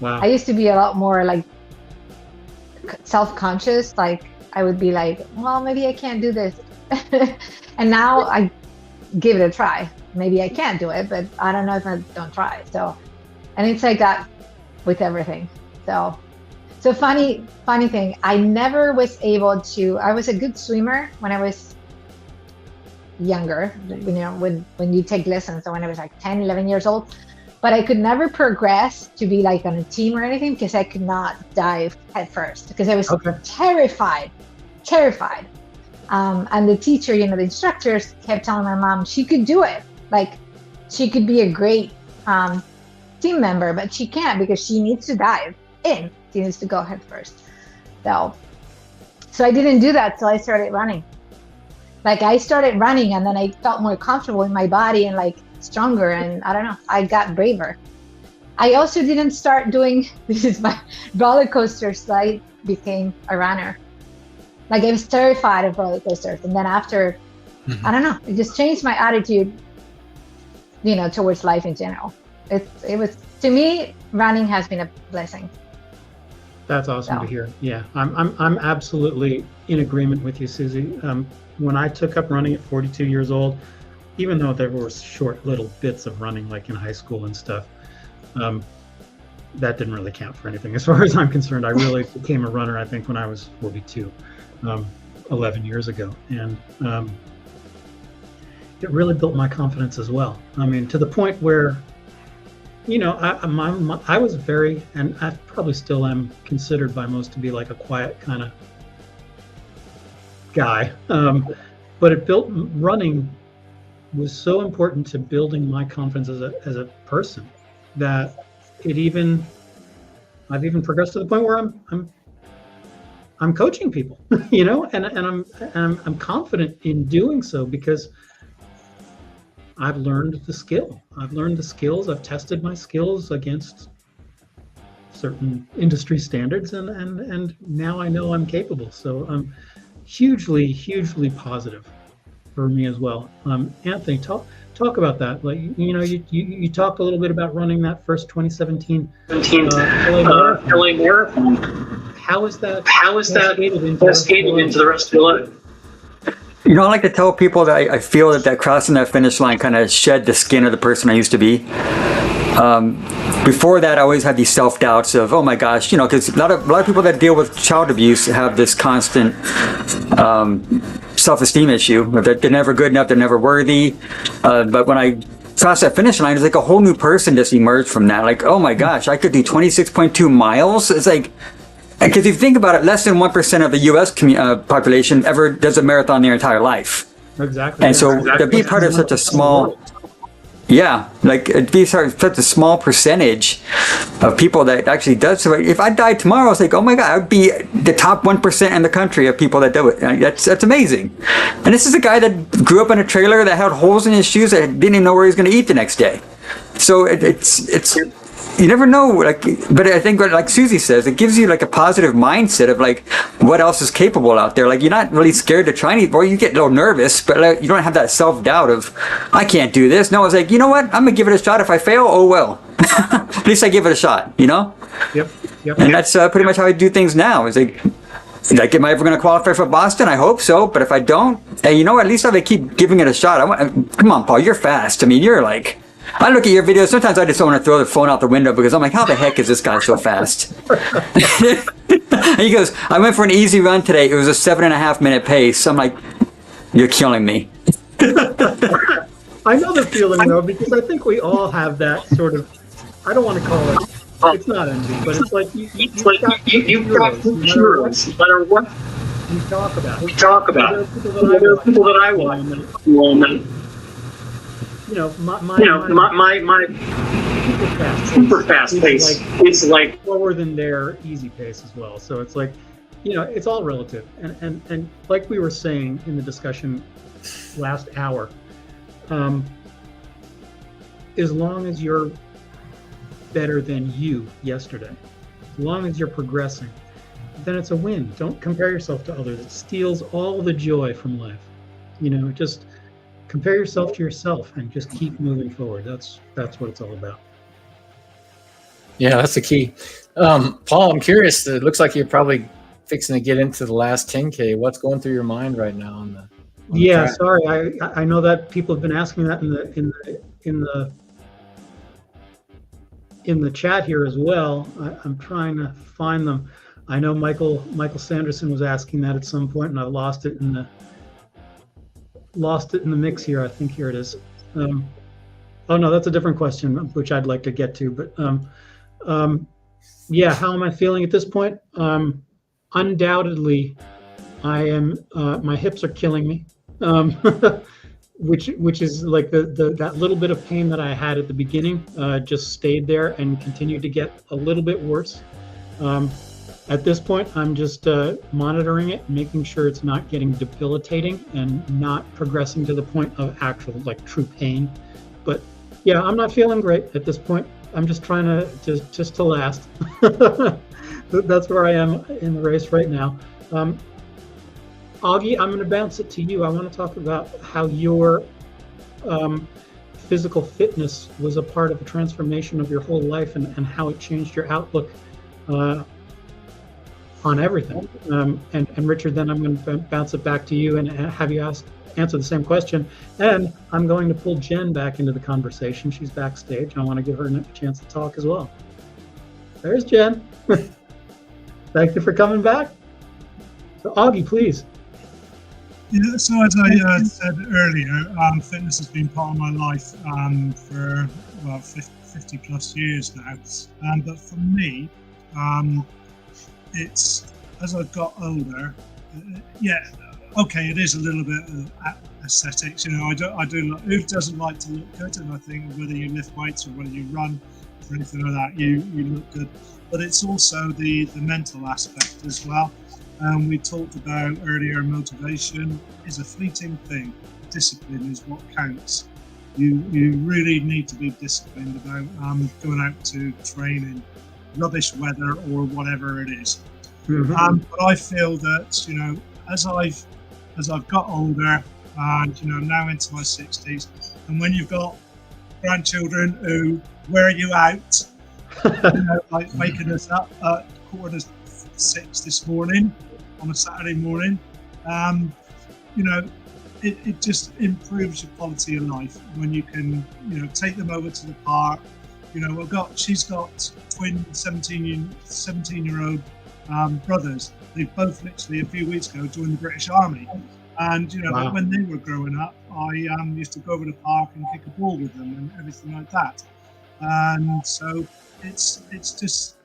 Wow. I used to be a lot more like self-conscious. Like I would be like, well, maybe I can't do this. And now I give it a try. Maybe I can't do it, but I don't know if I don't try. So, and it's like that with everything. So funny thing, I never was able to, I was a good swimmer when I was younger, when you take lessons, so when I was like 10, 11 years old, but I could never progress to be like on a team or anything because I could not dive head first because I was terrified. And the teacher, the instructors kept telling my mom she could do it. Like she could be a great team member, but she can't because she needs to dive in. She needs to go head first. So I didn't do that till I started running. Like I started running and then I felt more comfortable in my body and like stronger, and I don't know, I got braver. I also didn't start doing, this is my roller coasters, so I became a runner. Like I was terrified of roller coasters, and then after, I don't know, it just changed my attitude, towards life in general. It was, to me, running has been a blessing. That's awesome to hear. Yeah, I'm absolutely in agreement with you, Susie. When I took up running at 42 years old, even though there were short little bits of running like in high school and stuff, that didn't really count for anything as far as I'm concerned. I really became a runner, I think, when I was 42, 11 years ago. And it really built my confidence as well. I mean, to the point where, I was very, and I probably still am considered by most to be like a quiet kind of guy. But running was so important to building my confidence as a person that I've even progressed to the point where I'm coaching people, and I'm confident in doing so because I've learned the skill. I've learned the skills. I've tested my skills against certain industry standards, and now I know I'm capable. So hugely, hugely positive for me as well. Anthony, talk about that. Like, you talked a little bit about running that first 2017 LA Marathon. How is that cascaded into the rest of your life? I like to tell people that I feel that crossing that finish line kind of shed the skin of the person I used to be. Before that, I always had these self-doubts of, oh my gosh, because a lot of people that deal with child abuse have this constant self-esteem issue. They're never good enough, they're never worthy. But when I crossed that finish line, it's like a whole new person just emerged from that. Like, oh my gosh, I could do 26.2 miles. It's like, because if you think about it, less than 1% of the U.S. population ever does a marathon their entire life. Exactly. And so to be part of such a small, it'd be such a small percentage of people that actually does survive. If I died tomorrow, it's like, oh my God, I would be the top 1% in the country of people that do it. That's amazing. And this is a guy that grew up in a trailer that had holes in his shoes that didn't even know where he was going to eat the next day. So it's you never know, but I think like Susie says, it gives you like a positive mindset of like what else is capable out there. Like you're not really scared to try anything, or you get a little nervous, but you don't have that self-doubt of I can't do this. No, it's like, you know what, I'm gonna give it a shot. If I fail, oh well. At least I give it a shot, Yep. And that's pretty much how I do things now. It's like, am I ever going to qualify for Boston? I hope so. But if I don't, hey, at least I keep giving it a shot. Come on, Paul, you're fast. I mean, you're like, I look at your videos. Sometimes I just want to throw the phone out the window because I'm like, how the heck is this guy so fast? And he goes, I went for an easy run today. It was a 7.5 minute pace. I'm like, you're killing me. I know the feeling though, because I think we all have that sort of, I don't want to call it, it's not envy, but it's like you've got heroes, no matter what we talk about. There are people that I watch. You know, my super fast pace is like slower than their easy pace as well. So it's like, you know, it's all relative. And like we were saying in the discussion last hour, as long as you're better than you yesterday, as long as you're progressing, then it's a win. Don't compare yourself to others. It steals all the joy from life. You know, just compare yourself to yourself and just keep moving forward. That's what it's all about. Yeah, that's the key. Paul, I'm curious. It looks like you're probably fixing to get into the last 10K. What's going through your mind right now on the Yeah, track? sorry. I know that people have been asking that in the chat here as well. I'm trying to find them. I know Michael Sanderson was asking that at some point, and I lost it in the mix here. I think here it is. Oh no, that's a different question, which I'd like to get to. But yeah, how am I feeling at this point? Undoubtedly, I am. My hips are killing me, which is like that little bit of pain that I had at the beginning just stayed there and continued to get a little bit worse. At this point, I'm just monitoring it, making sure it's not getting debilitating and not progressing to the point of actual like true pain. But yeah, I'm not feeling great at this point. I'm just trying to just to last. That's where I am in the race right now. Augie, I'm going to bounce it to you. I want to talk about how your physical fitness was a part of the transformation of your whole life and how it changed your outlook on everything. And Richard, then I'm going to bounce it back to you and have you answer the same question. And I'm going to pull Jen back into the conversation. She's backstage. I want to give her a chance to talk as well. There's Jen. Thank you for coming back. So Augie, please. Yeah, so as I said earlier, fitness has been part of my life for well 50 plus years now. But for me, it's as I've got older. Yeah, okay, it is a little bit of aesthetics. You know, I do. Who doesn't like to look good? And I think whether you lift weights or whether you run or anything like that, you look good. But it's also the mental aspect as well. We talked about earlier, motivation is a fleeting thing. Discipline is what counts. You really need to be disciplined about going out to train in rubbish weather or whatever it is. Mm-hmm. But I feel that, you know, as I've got older and, you know, now into my 60s, and when you've got grandchildren who wear you out, you know, like waking us up at 5:45 this morning on a Saturday morning, you know, it just improves your quality of life when you can, you know, take them over to the park. You know, she's got twin 17-year-old brothers. They both literally a few weeks ago joined the British Army. And, you know, wow. When they were growing up, I used to go over to the park and kick a ball with them and everything like that. And so it's just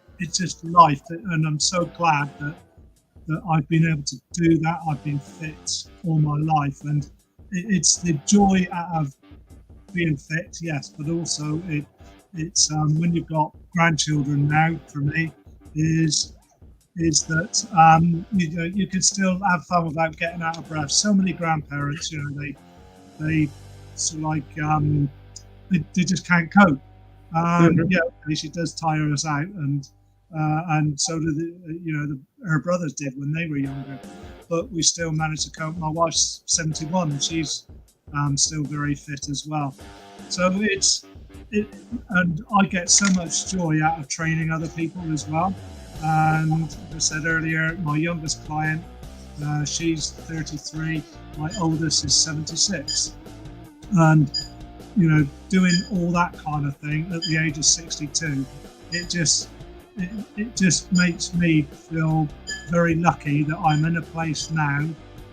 life. And I'm so glad that I've been able to do that. I've been fit all my life. And it's the joy out of being fit, yes, but also it's when you've got grandchildren now, for me, is that you can still have fun without getting out of breath. So many grandparents, you know, they sort of like they just can't cope. Yeah, she does tire us out, and so do her brothers did when they were younger. But we still managed to cope. My wife's 71, and she's still very fit as well. So and I get so much joy out of training other people as well. And as I said earlier, my youngest client, she's 33, my oldest is 76. And, you know, doing all that kind of thing at the age of 62, it just makes me feel very lucky that I'm in a place now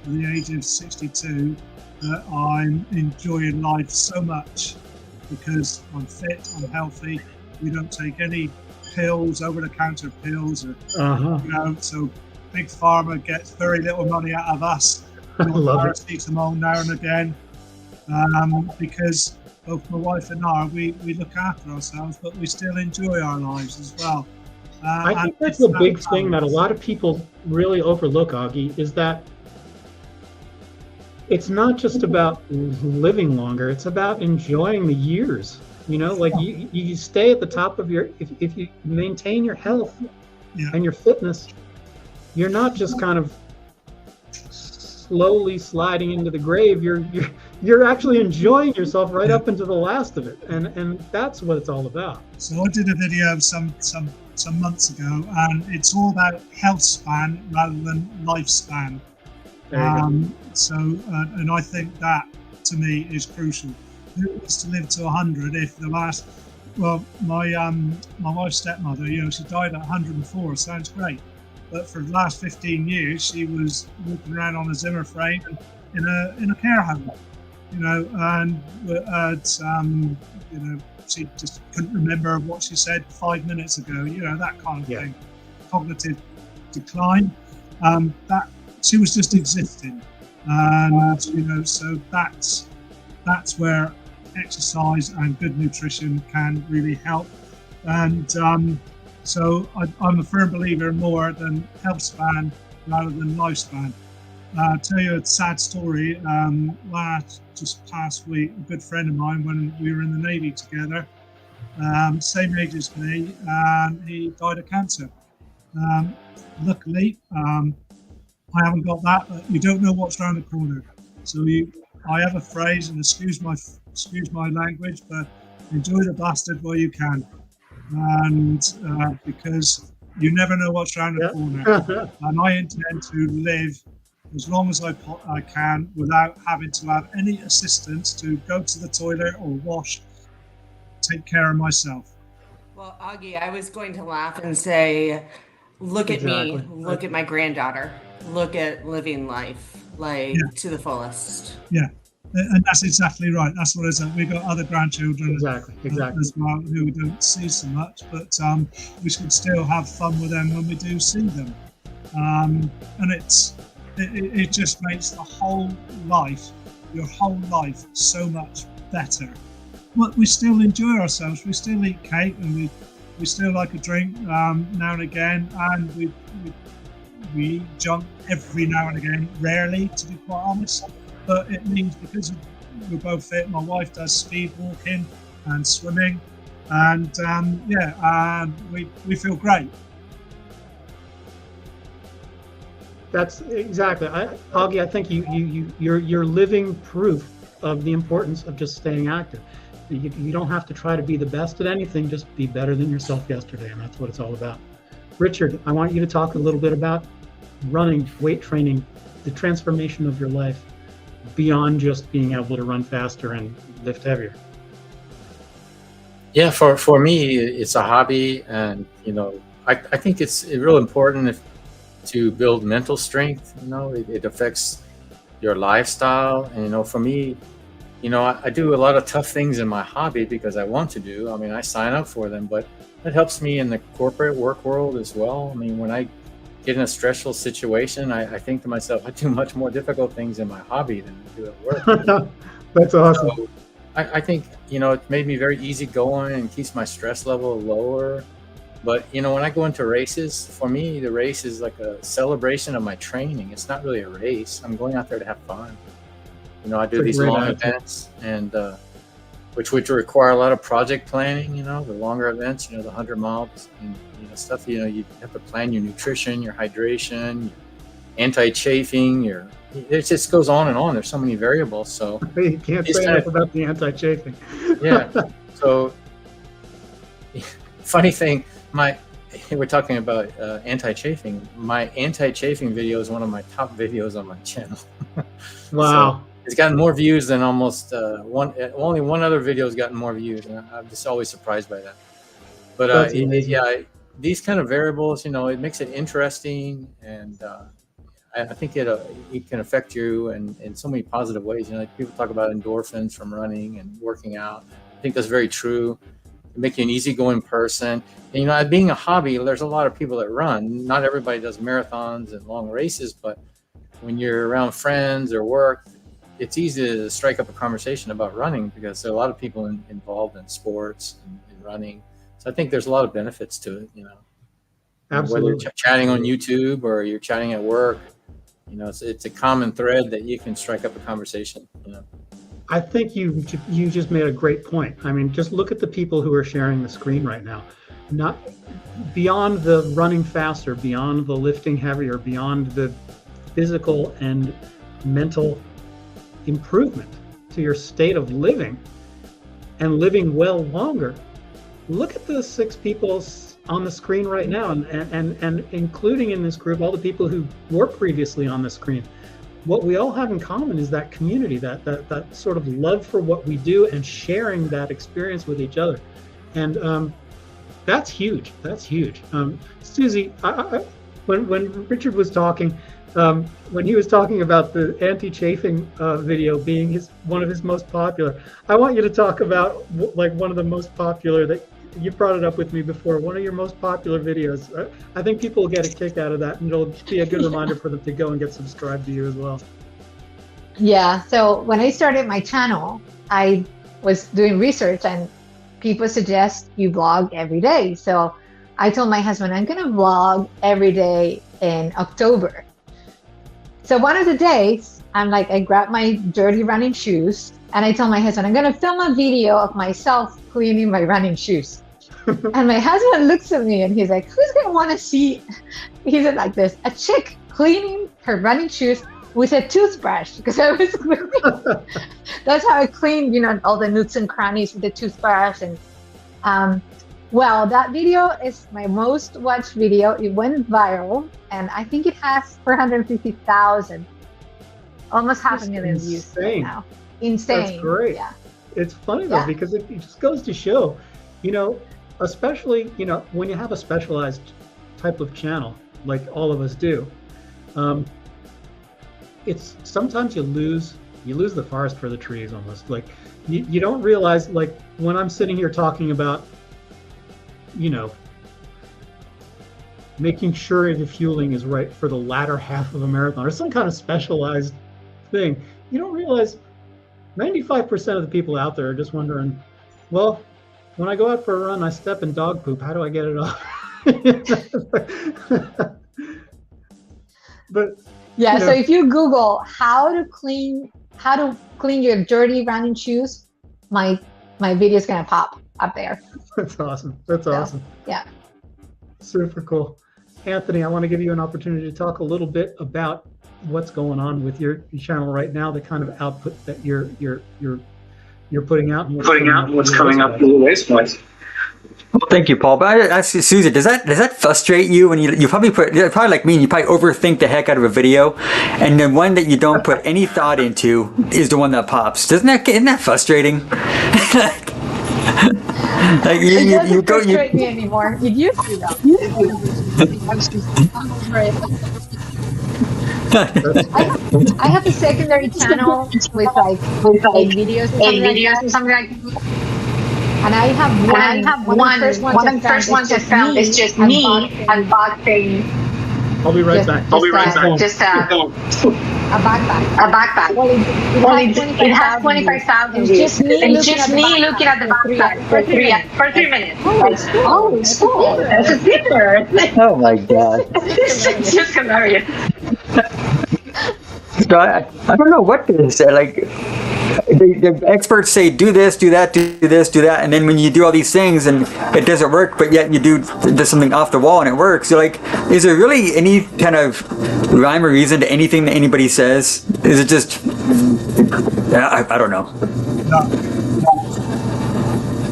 at the age of 62 that I'm enjoying life so much because I'm fit, I'm healthy. We don't take any pills, over-the-counter pills, or so Big Pharma gets very little money out of us. I love it. Paracetamol now and again, because both my wife and I, we look after ourselves, but we still enjoy our lives as well. I think that's the big thing that a lot of people really overlook, Augie, is that it's not just about living longer, it's about enjoying the years. You know, like you stay at the top of your, if you maintain your health and your fitness, you're not just kind of slowly sliding into the grave. You're actually enjoying yourself right up into the last of it, and that's what it's all about. So I did a video some months ago, and it's all about health span rather than lifespan. And I think that to me is crucial. Who wants to live to 100 if the last? Well, my wife's stepmother, she died at 104. Sounds great, but for the last 15 years, she was walking around on a Zimmer frame in a care home. And she just couldn't remember what she said 5 minutes ago. That kind of thing. Cognitive decline. That she was just existing, and so that's where exercise and good nutrition can really help. And so I'm a firm believer more than health span rather than lifespan. I'll tell you a sad story. Just past week, a good friend of mine, when we were in the Navy together, same age as me, he died of cancer. Luckily, I haven't got that, but you don't know what's around the corner. So I have a phrase, and excuse my language, but enjoy the bastard while you can, and because you never know what's around the corner. And I intend to live as long as I can without having to have any assistance to go to the toilet or wash, take care of myself. Well, Augie, I was going to laugh and say, look at me, look at my granddaughter, look at living life to the fullest. Yeah, and that's exactly right. That's what it is. We've got other grandchildren as well who we don't see so much, but we should still have fun with them when we do see them. And it just makes the whole life, your whole life, so much better. But we still enjoy ourselves. We still eat cake, and we still like a drink now and again, and we eat junk every now and again, rarely, to be quite honest. But it means because we're both fit, my wife does speed walking and swimming, and we feel great. That's exactly, Augie. I think you're living proof of the importance of just staying active. You don't have to try to be the best at anything. Just be better than yourself yesterday, and that's what it's all about. Richard, I want you to talk a little bit about running, weight training, the transformation of your life beyond just being able to run faster and lift heavier. Yeah, for me, it's a hobby, and I think it's real important to build mental strength. It affects your lifestyle, and for me, I do a lot of tough things in my hobby because I want to do. I mean, I sign up for them, but it helps me in the corporate work world as well. I mean, when I get in a stressful situation, I think to myself, I do much more difficult things in my hobby than I do at work. That's awesome. So I think, it made me very easygoing and keeps my stress level lower. But, when I go into races, for me, the race is like a celebration of my training. It's not really a race. I'm going out there to have fun. I do these long events, and which require a lot of project planning. The longer events, the 100 miles and stuff. You have to plan your nutrition, your hydration, your anti-chafing. It just goes on and on. There's so many variables. So you can't say enough about the anti-chafing. Yeah. So funny thing, we're talking about anti-chafing. My anti-chafing video is one of my top videos on my channel. Wow. So, it's gotten more views than almost only one other video has gotten more views, and I'm just always surprised by that. But these kind of variables, it makes it interesting, and I think it can affect you in so many positive ways. Like people talk about endorphins from running and working out. I think that's very true. It makes you an easygoing person. And, being a hobby, there's a lot of people that run. Not everybody does marathons and long races, but when you're around friends or work, it's easy to strike up a conversation about running because there are a lot of people involved in sports and running. So I think there's a lot of benefits to it, Absolutely. Whether you're chatting on YouTube or you're chatting at work, it's a common thread that you can strike up a conversation. I think you just made a great point. I mean, just look at the people who are sharing the screen right now. Not beyond the running faster, beyond the lifting heavier, beyond the physical and mental improvement to your state of living and living well longer. Look at the 6 people on the screen right now, and including in this group all the people who were previously on the screen. What we all have in common is that community, that sort of love for what we do and sharing that experience with each other. And that's huge. That's huge. Susie, when Richard was talking, when he was talking about the anti-chafing video being one of his most popular, I want you to talk about like one of the most popular that you brought it up with me before. One of your most popular videos. I think people will get a kick out of that, and it'll be a good reminder for them to go and get subscribed to you as well. Yeah. So when I started my channel, I was doing research, and people suggest you vlog every day. So I told my husband, I'm going to vlog every day in October. So one of the days, I grabbed my dirty running shoes, and I told my husband, I'm going to film a video of myself cleaning my running shoes. And my husband looks at me and he's like, who's going to want to see, he said like this, a chick cleaning her running shoes with a toothbrush? Because I was cleaning. That's how I clean, all the nooks and crannies with the toothbrush. And well, that video is my most watched video. It went viral, and I think it has 450,000, almost half a million views right now. Insane. That's great. Yeah. It's funny though, because it just goes to show, especially, when you have a specialized type of channel, like all of us do, it's sometimes you lose the forest for the trees almost. Like you don't realize, like when I'm sitting here talking about, making sure the fueling is right for the latter half of a marathon or some kind of specialized thing, you don't realize 95% of the people out there are just wondering, well, when I go out for a run, I step in dog poop. How do I get it off? But yeah, so if you Google how to clean your dirty running shoes, my video is gonna pop up there. That's awesome. That's awesome. Yeah. Super cool. Anthony, I want to give you an opportunity to talk a little bit about what's going on with your channel right now, the kind of output that you're putting out and what's coming up in the waste points. Well, thank you, Paul. But I ask you, Susan, does that frustrate you when you probably like me, and you probably overthink the heck out of a video, and the one that you don't put any thought into is the one that pops? Isn't that frustrating? Like it doesn't frustrate me anymore. It used to though. I have a secondary channel with videos and something like that. And I have one of the first ones I found is just me unboxing. I'll be right back. Just a backpack. Well, it has 25,000 views. It's just me looking at the backpack for 3 minutes. Oh, it's cool. That's a zipper. Oh my God. It's just hilarious. So I don't know what to say. Like, the experts say, do this, do that, do this, do that. And then when you do all these things and it doesn't work, but yet you do something off the wall and it works, you're like, is there really any kind of rhyme or reason to anything that anybody says? Is it just, I don't know.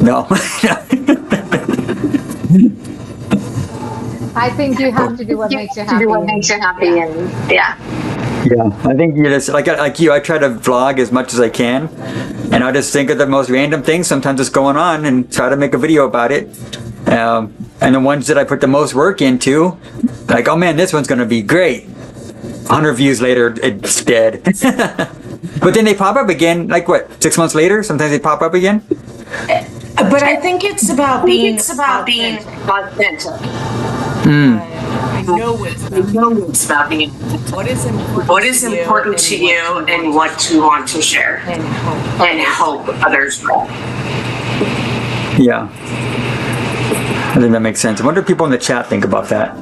No. I think you have to do what makes you happy. And yeah. Yeah, I think you just like you. I try to vlog as much as I can, and I just think of the most random things sometimes that's going on and try to make a video about it. And the ones that I put the most work into, like, oh man, this one's gonna be great. 100 views later, it's dead. But then they pop up again, like what, 6 months later? Sometimes they pop up again? But I think it's about being authentic. I know it's about being what is important to you and what you want to share and help others grow. Yeah. I think that makes sense. I wonder if people in the chat think about that.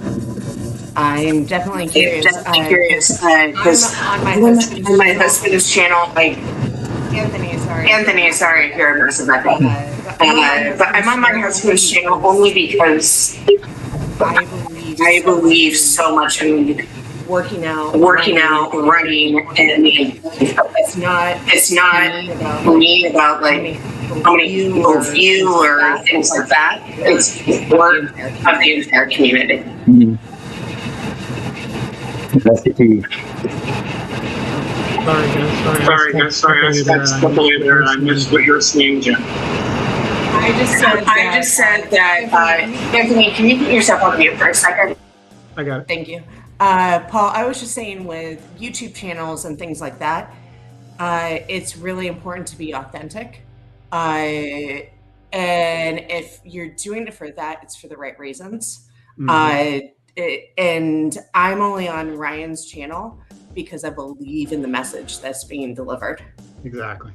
I'm definitely curious. Because on my husband's channel, like Anthony, sorry if you're aggressive about that. But I'm on my husband's channel only because I believe so much in working out, running, and it's not for me about like how many people view or things like that. It's work of the entire community. Mm-hmm. That's the key. Sorry, I stepped away there and I missed what you were saying, Jen. I just said that, Anthony, can you put yourself on mute for a second? I got it. Thank you. Paul, I was just saying with YouTube channels and things like that, it's really important to be authentic. And if you're doing it for that, it's for the right reasons. Mm-hmm. And I'm only on Ryan's channel because I believe in the message that's being delivered. Exactly.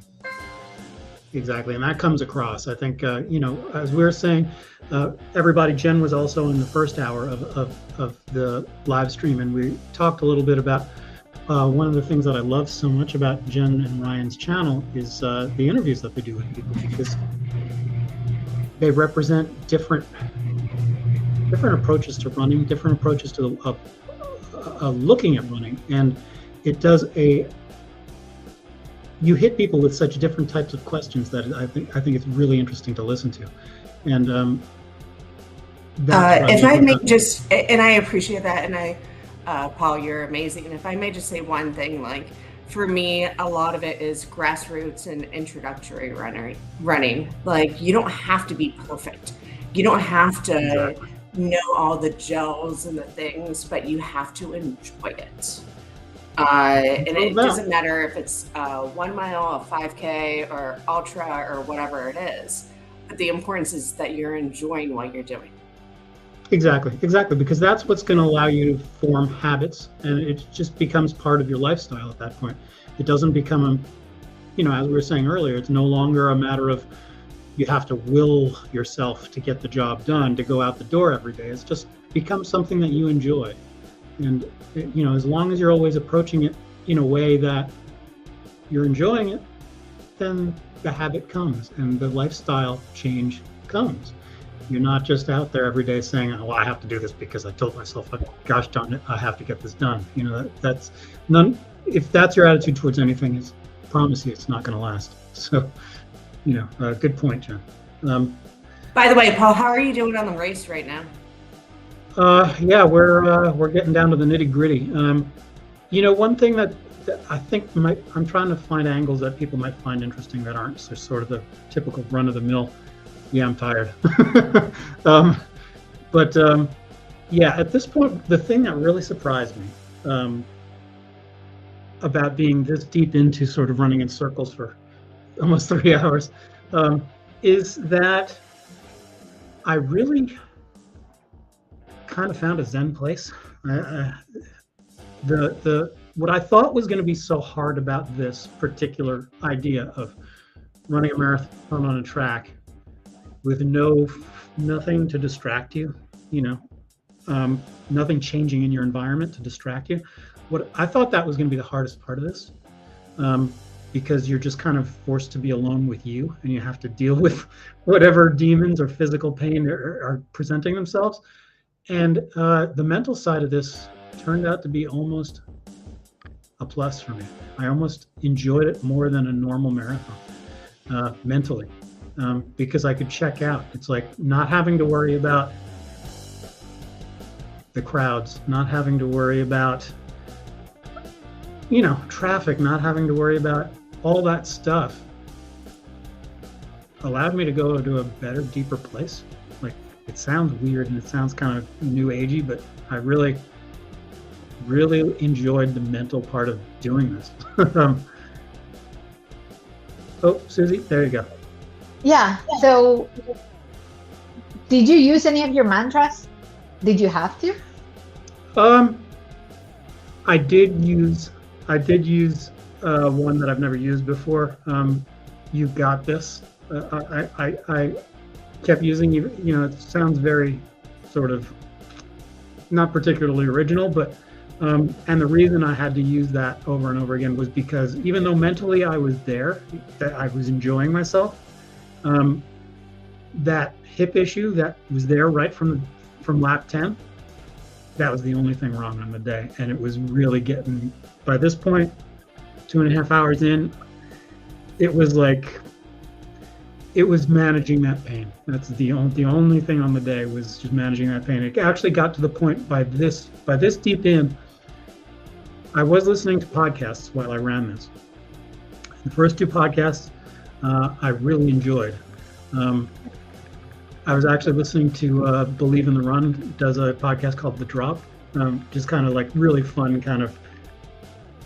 And that comes across. I think, as we were saying, everybody, Jen was also in the first hour of the live stream, and we talked a little bit about one of the things that I love so much about Jen and Ryan's channel is the interviews that they do with people, because they represent different approaches to running, different approaches to looking at running, and it does you hit people with such different types of questions that I think it's really interesting to listen to, and if I may just, and I appreciate that, and Paul, you're amazing. And if I may just say one thing, like for me, a lot of it is grassroots and introductory running. Like you don't have to be perfect. You don't have to know all the gels and the things, but you have to enjoy it. And it doesn't matter if it's 1 mile, a 5K, or ultra, or whatever it is. But the importance is that you're enjoying what you're doing. Exactly, because that's what's going to allow you to form habits, and it just becomes part of your lifestyle at that point. It doesn't become, as we were saying earlier, it's no longer a matter of you have to will yourself to get the job done, to go out the door every day. It's just becomes something that you enjoy. And, as long as you're always approaching it in a way that you're enjoying it, then the habit comes and the lifestyle change comes. You're not just out there every day saying, "Oh, well, I have to do this because I told myself, gosh darn it, I have to get this done." That's none. If that's your attitude towards anything, I promise you, it's not going to last. So, good point, Jen. By the way, Paul, how are you doing on the race right now? Yeah, we're getting down to the nitty gritty. One thing that I think I'm trying to find angles that people might find interesting that aren't sort of the typical run of the mill. Yeah, I'm tired. At this point, the thing that really surprised me about being this deep into sort of running in circles for almost 3 hours is that I really kind of found a Zen place. What I thought was going to be so hard about this particular idea of running a marathon on a track with nothing to distract you, nothing changing in your environment to distract you. What I thought that was going to be the hardest part of this, because you're just kind of forced to be alone with you, and you have to deal with whatever demons or physical pain are presenting themselves. And the mental side of this turned out to be almost a plus for me. I almost enjoyed it more than a normal marathon, mentally. Because I could check out. It's like not having to worry about the crowds, not having to worry about, traffic, not having to worry about all that stuff. Allowed me to go to a better, deeper place. Like, it sounds weird and it sounds kind of new agey, but I really really enjoyed the mental part of doing this. Oh, Susie, there you go. Yeah. So, did you use any of your mantras? Did you have to? I did use one that I've never used before. You got this. I kept using, it sounds very sort of not particularly original, but and the reason I had to use that over and over again was because even though mentally I was there, that I was enjoying myself, that hip issue that was there right from lap 10, that was the only thing wrong on the day. And it was really getting, by this point, 2.5 hours in, it was managing that pain. That's the only thing on the day was just managing that pain. It actually got to the point by this deep in, I was listening to podcasts while I ran this. The first 2 podcasts I really enjoyed. I was actually listening to Believe in the Run, does a podcast called The Drop, just kind of like really fun kind of,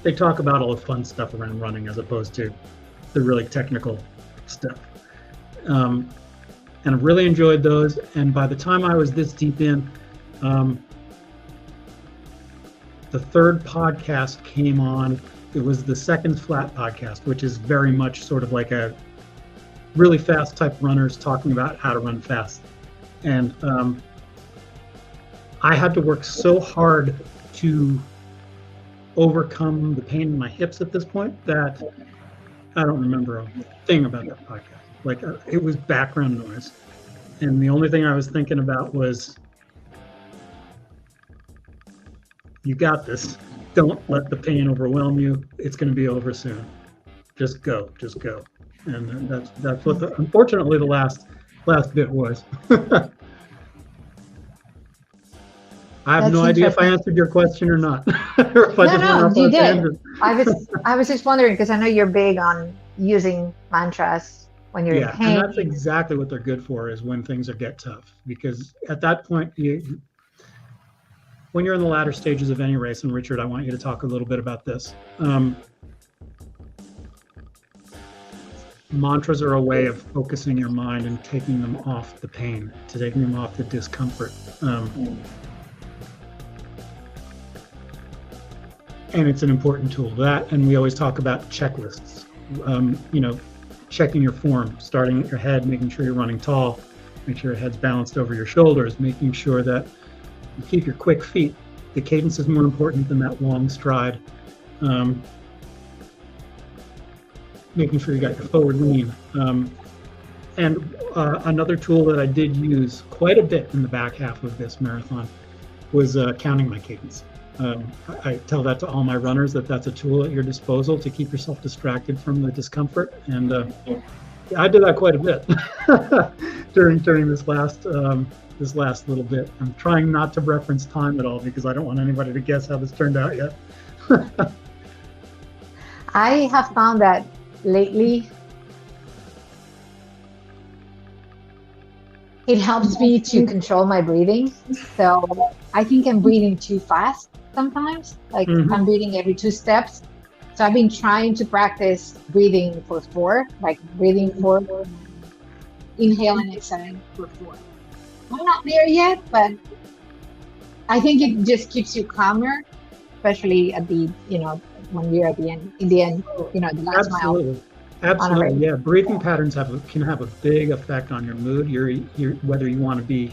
they talk about all the fun stuff around running as opposed to the really technical stuff. And I really enjoyed those. And by the time I was this deep in, the third podcast came on. It was the Second Flat podcast, which is very much sort of like a really fast type runners talking about how to run fast. And I had to work so hard to overcome the pain in my hips at this point that I don't remember a thing about that podcast. Like it was background noise. And the only thing I was thinking about was, you got this. Don't let the pain overwhelm you. It's going to be over soon. Just go. And that's what unfortunately the last bit was. I have no idea if I answered your question or not. Or if No, you did. I was just wondering because I know you're big on using mantras when you're in pain. And that's exactly what they're good for, is when things get tough. Because at that point, when you're in the latter stages of any race, and Richard, I want you to talk a little bit about this. Mantras are a way of focusing your mind and taking them off the pain, taking them off the discomfort. And it's an important tool. That, and we always talk about checklists. Checking your form, starting at your head, making sure you're running tall, make sure your head's balanced over your shoulders, making sure that you keep your quick feet. The cadence is more important than that long stride. Making sure you got your forward lean. And another tool that I did use quite a bit in the back half of this marathon was counting my cadence. I tell that to all my runners, that's a tool at your disposal to keep yourself distracted from the discomfort. And I did that quite a bit during this last little bit. I'm trying not to reference time at all because I don't want anybody to guess how this turned out yet. I have found that lately it helps me to control my breathing. So I think I'm breathing too fast sometimes. Like I'm breathing every 2 steps. So I've been trying to practice breathing for 4, like breathing forward, inhale and exhale for 4. I'm not there yet, but I think it just keeps you calmer, especially at the, when you're at the end, the last mile. Absolutely, yeah. Breathing patterns can have a big effect on your mood. You're whether you want to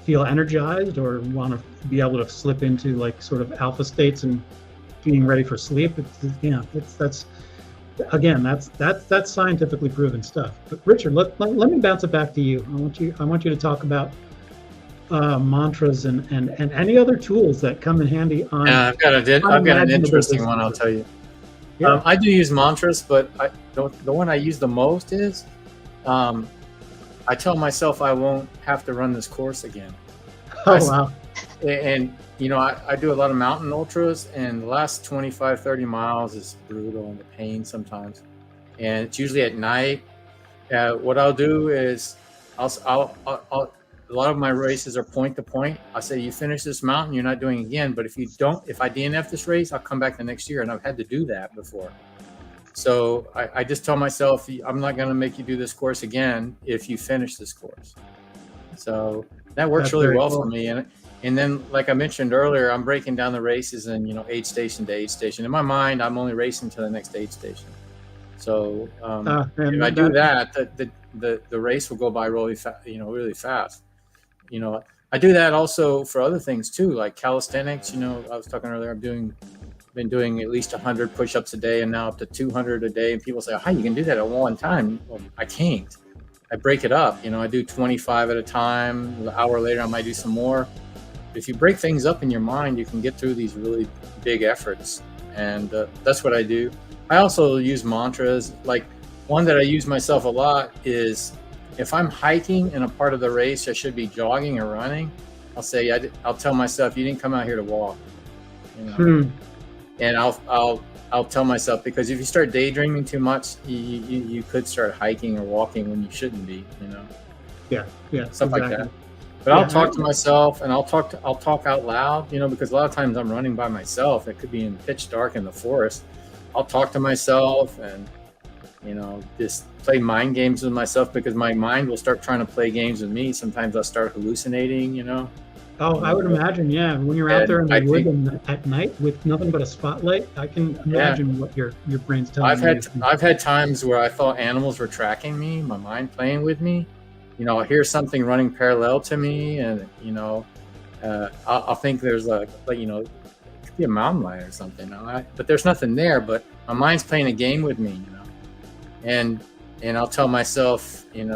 feel energized or want to be able to slip into like sort of alpha states and being ready for sleep. That's scientifically proven stuff. But Richard, let me bounce it back to you. I want you to talk about mantras and any other tools that come in handy on. Yeah, I've got an interesting one. I'll tell you. Yeah. I do use mantras, but the one I use the most is I tell myself I won't have to run this course again. Oh, wow. And, I do a lot of mountain ultras, and the last 25, 30 miles is brutal and the pain sometimes. And it's usually at night. What I'll do is I'll a lot of my races are point to point. I say, you finish this mountain, you're not doing it again. But if I DNF this race, I'll come back the next year. And I've had to do that before. So I just tell myself, I'm not going to make you do this course again if you finish this course. So that works really well for me. And then, like I mentioned earlier, I'm breaking down the races in, aid station to aid station. In my mind, I'm only racing to the next aid station. So if I do that, the race will go by really fast. I do that also for other things too, like calisthenics. I was talking earlier, I've been doing at least 100 push-ups a day and now up to 200 a day. And people say, "How you can do that at one time?" Well, I can't. I break it up. I do 25 at a time. An hour later, I might do some more. If you break things up in your mind, you can get through these really big efforts. And that's what I do. I also use mantras. Like one that I use myself a lot is, if I'm hiking in a part of the race, I should be jogging or running. I'll tell myself, you didn't come out here to walk. And I'll tell myself, because if you start daydreaming too much, you could start hiking or walking when you shouldn't be. Yeah, stuff exactly. like that. But I'll talk to myself, and I'll talk out loud. Because a lot of times I'm running by myself. It could be in pitch dark in the forest. I'll talk to myself and just play mind games with myself, because my mind will start trying to play games with me. Sometimes I'll start hallucinating. Oh, I would imagine, yeah. When you're out there in the wood at night with nothing but a spotlight, I can imagine what your brain's telling you. I've had times where I thought animals were tracking me, my mind playing with me. I'll hear something running parallel to me, and I'll think there's it could be a mountain lion or something. But there's nothing there. But my mind's playing a game with me, and I'll tell myself, I'm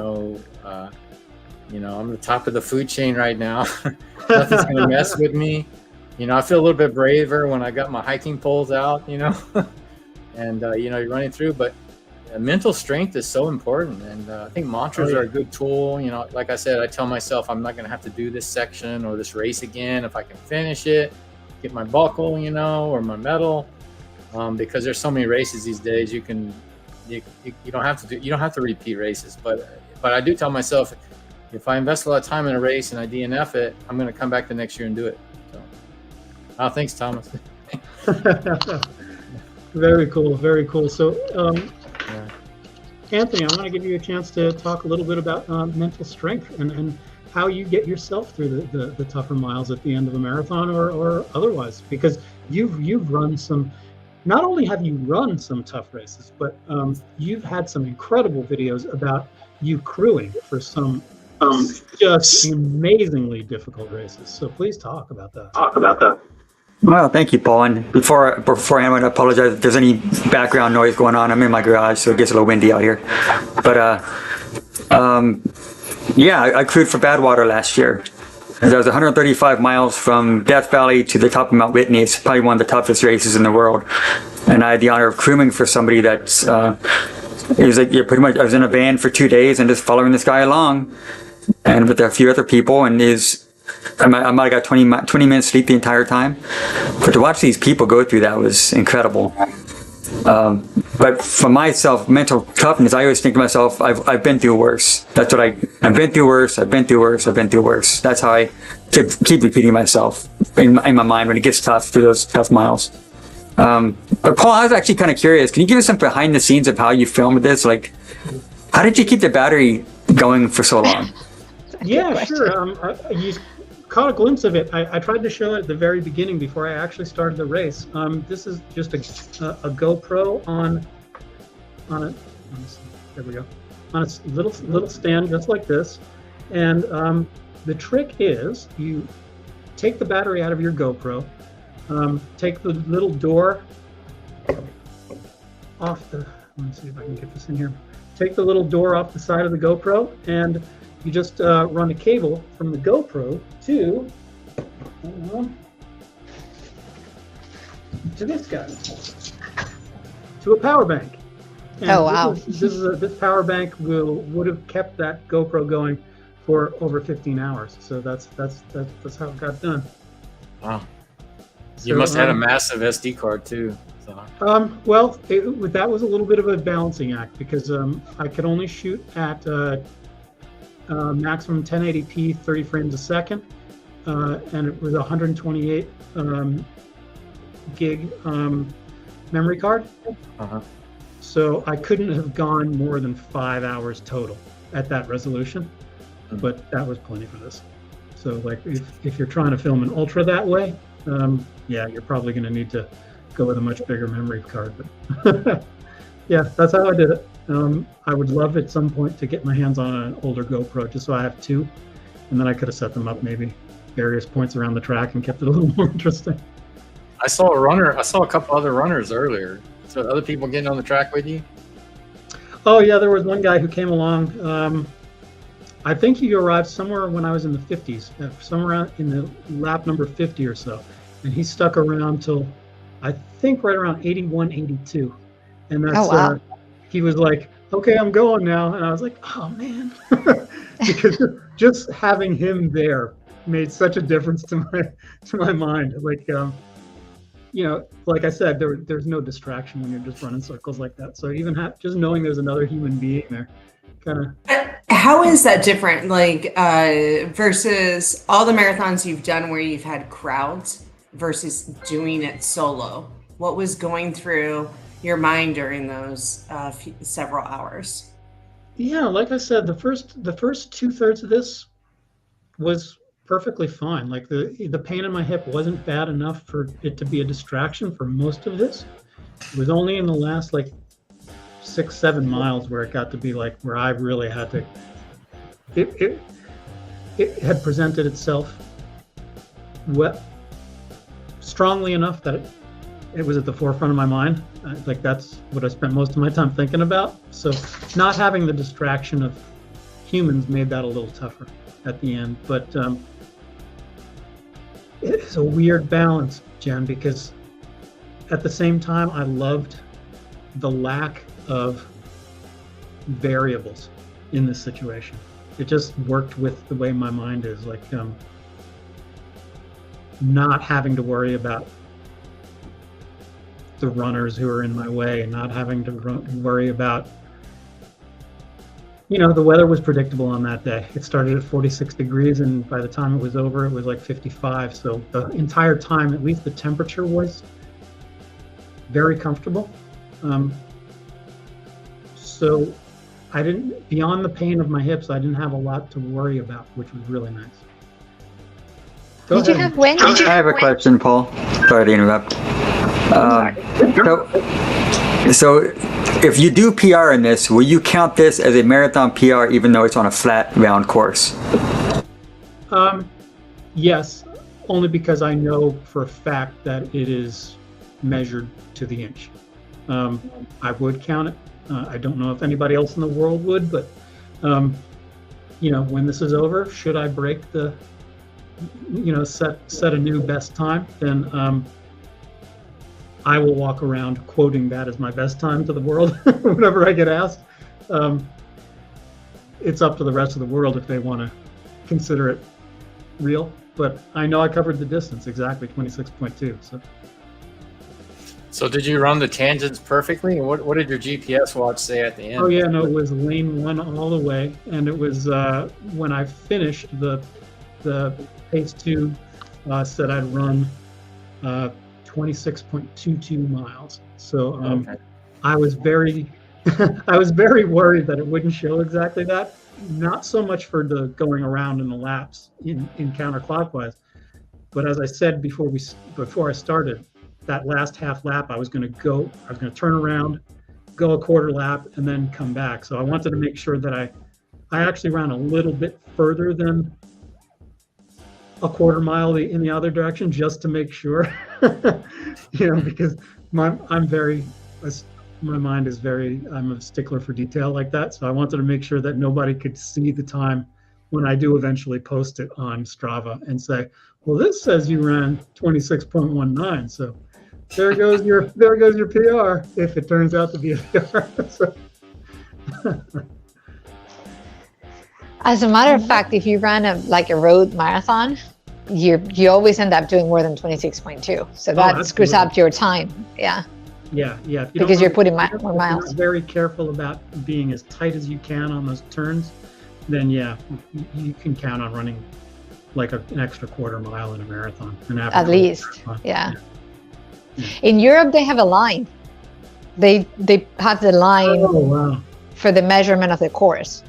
the top of the food chain right now. Nothing's going to mess with me. I feel a little bit braver when I got my hiking poles out, and, you're running through. But mental strength is so important. And I think mantras are a good tool. Like I said, I tell myself I'm not going to have to do this section or this race again if I can finish it, get my buckle, or my medal. Because there's so many races these days, you don't have to repeat races. But I do tell myself, if I invest a lot of time in a race and I DNF it, I'm going to come back the next year and do it. So, thanks, Thomas. Very cool. Very cool. So, Anthony, I want to give you a chance to talk a little bit about mental strength and how you get yourself through the tougher miles at the end of a marathon or otherwise, because you've run some. Not only have you run some tough races, but you've had some incredible videos about you crewing for some just amazingly difficult races. So please talk about that. Well, thank you, Paul. And before I want to apologize if there's any background noise going on. I'm in my garage, so it gets a little windy out here. But I crewed for Badwater last year. That was 135 miles from Death Valley to the top of Mount Whitney. It's probably one of the toughest races in the world. And I had the honor of crewing for somebody that's it was like pretty much I was in a van for 2 days and just following this guy along, and with a few other people, and I might have got 20 minutes sleep the entire time. But to watch these people go through that was incredible. But for myself, mental toughness, I always think to myself, I've been through worse. That's what I've been through worse. I've been through worse. I've been through worse. That's how I keep repeating myself in my mind when it gets tough through those tough miles. But Paul, I was actually kind of curious. Can you give us some behind the scenes of how you filmed this? Like, how did you keep the battery going for so long? Yeah, sure. You caught a glimpse of it. I tried to show it at the very beginning before I actually started the race. This is just a GoPro on a, there we go, on a little stand just like this. And the trick is you take the battery out of your GoPro, take the little door off the, let me see if I can get this in here. Take the little door off the side of the GoPro, and you just run a cable from the GoPro to this guy, to a power bank. And oh wow! This power bank would have kept that GoPro going for over 15 hours. So that's how it got done. Wow! You must have had a massive SD card too. So. Well, that was a little bit of a balancing act because I could only shoot at maximum 1080p, 30 frames a second, and it was 128 gig memory card. So I couldn't have gone more than 5 hours total at that resolution, but that was plenty for this. So like if you're trying to film an ultra that way, yeah, you're probably going to need to go with a much bigger memory card. But yeah, that's how I did it. I would love at some point to get my hands on an older GoPro, just so I have two, and then I could have set them up maybe various points around the track and kept it a little more interesting. I saw a couple other runners earlier. So other people getting on the track with you? Oh yeah, there was one guy who came along. I think he arrived somewhere when I was in the 50s, somewhere in the lap number 50 or so, and he stuck around till I think right around 81, 82, and that's he was like, "Okay, I'm going now," and I was like, "Oh man," because just having him there made such a difference to my mind. Like, you know, like I said, there's no distraction when you're just running circles like that. So even just knowing there's another human being there, kind of. How is that different, like versus all the marathons you've done where you've had crowds versus doing it solo? What was going through your mind during those several hours? Yeah, like I said, the first 2/3 of this was perfectly fine. Like the pain in my hip wasn't bad enough for it to be a distraction for most of this. It was only in the last like 6-7 miles where it got to be like where I really had to. It had presented itself strongly enough that it was at the forefront of my mind. Like that's what I spent most of my time thinking about. So not having the distraction of humans made that a little tougher at the end. But it's a weird balance, Jen, because at the same time I loved the lack of variables in this situation. It just worked with the way my mind is, like not having to worry about the runners who are in my way and not having to worry about, you know, the weather was predictable on that day. It started at 46 degrees and by the time it was over, it was like 55. So the entire time, at least the temperature was very comfortable. So I didn't, beyond the pain of my hips, I didn't have a lot to worry about, which was really nice. Did you have wind? I have a question, Paul. Sorry to interrupt. So if you do PR in this, will you count this as a marathon PR even though it's on a flat, round course? Yes, only because I know for a fact that it is measured to the inch. I would count it. I don't know if anybody else in the world would, but you know, when this is over, should I break the, you know, set a new best time, then I will walk around quoting that as my best time to the world whenever I get asked. It's up to the rest of the world if they want to consider it real, but I know I covered the distance exactly, 26.2. So did you run the tangents perfectly? And what did your GPS watch say at the end? Oh yeah, no, it was lane 1 all the way, and it was when I finished the pace 2 said I'd run 26.22 miles. So okay. I was very worried that it wouldn't show exactly that. Not so much for the going around in the laps in counterclockwise, but as I said before I started, that last half lap I was going to turn around, go a quarter lap, and then come back. So I wanted to make sure that I actually ran a little bit further than a quarter mile in the other direction, just to make sure, you know, because I'm a stickler for detail like that. So I wanted to make sure that nobody could see the time when I do eventually post it on Strava and say, well, this says you ran 26.19. So there goes your PR, if it turns out to be a PR. So. As a matter of fact, if you run a road marathon, you always end up doing more than 26.2. So that screws up your time. Yeah. Yeah. Because you're putting more miles. You're very careful about being as tight as you can on those turns. then yeah, you can count on running like an extra quarter mile in a marathon. At least, yeah. In Europe, they have a line. They have the line for the measurement of the course.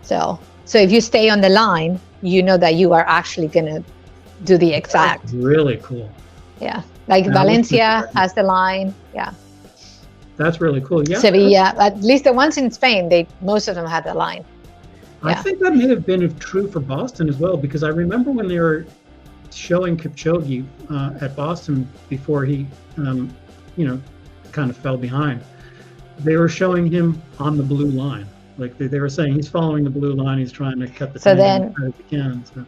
So if you stay on the line, you know that you are actually going to do the exact. That's really cool. Yeah, like Valencia has the line. Yeah. That's really cool. Yeah. Sevilla, at least the ones in Spain, most of them had the line. I think that may have been true for Boston as well, because I remember when they were showing Kipchoge at Boston before he, kind of fell behind. They were showing him on the blue line. Like they were saying, he's following the blue line. He's trying to cut the time as he can. So.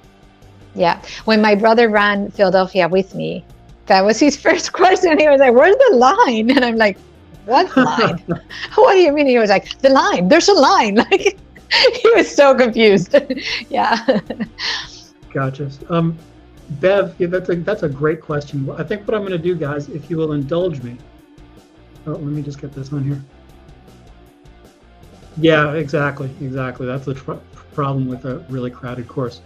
Yeah, when my brother ran Philadelphia with me, that was his first question. He was like, "Where's the line?" And I'm like, "What line? What do you mean?" He was like, "The line. There's a line." Like he was so confused. Yeah. Gotcha. Bev, that's a great question. I think what I'm going to do, guys, if you will indulge me. Oh, let me just get this on here. Yeah, exactly. That's the problem with a really crowded course.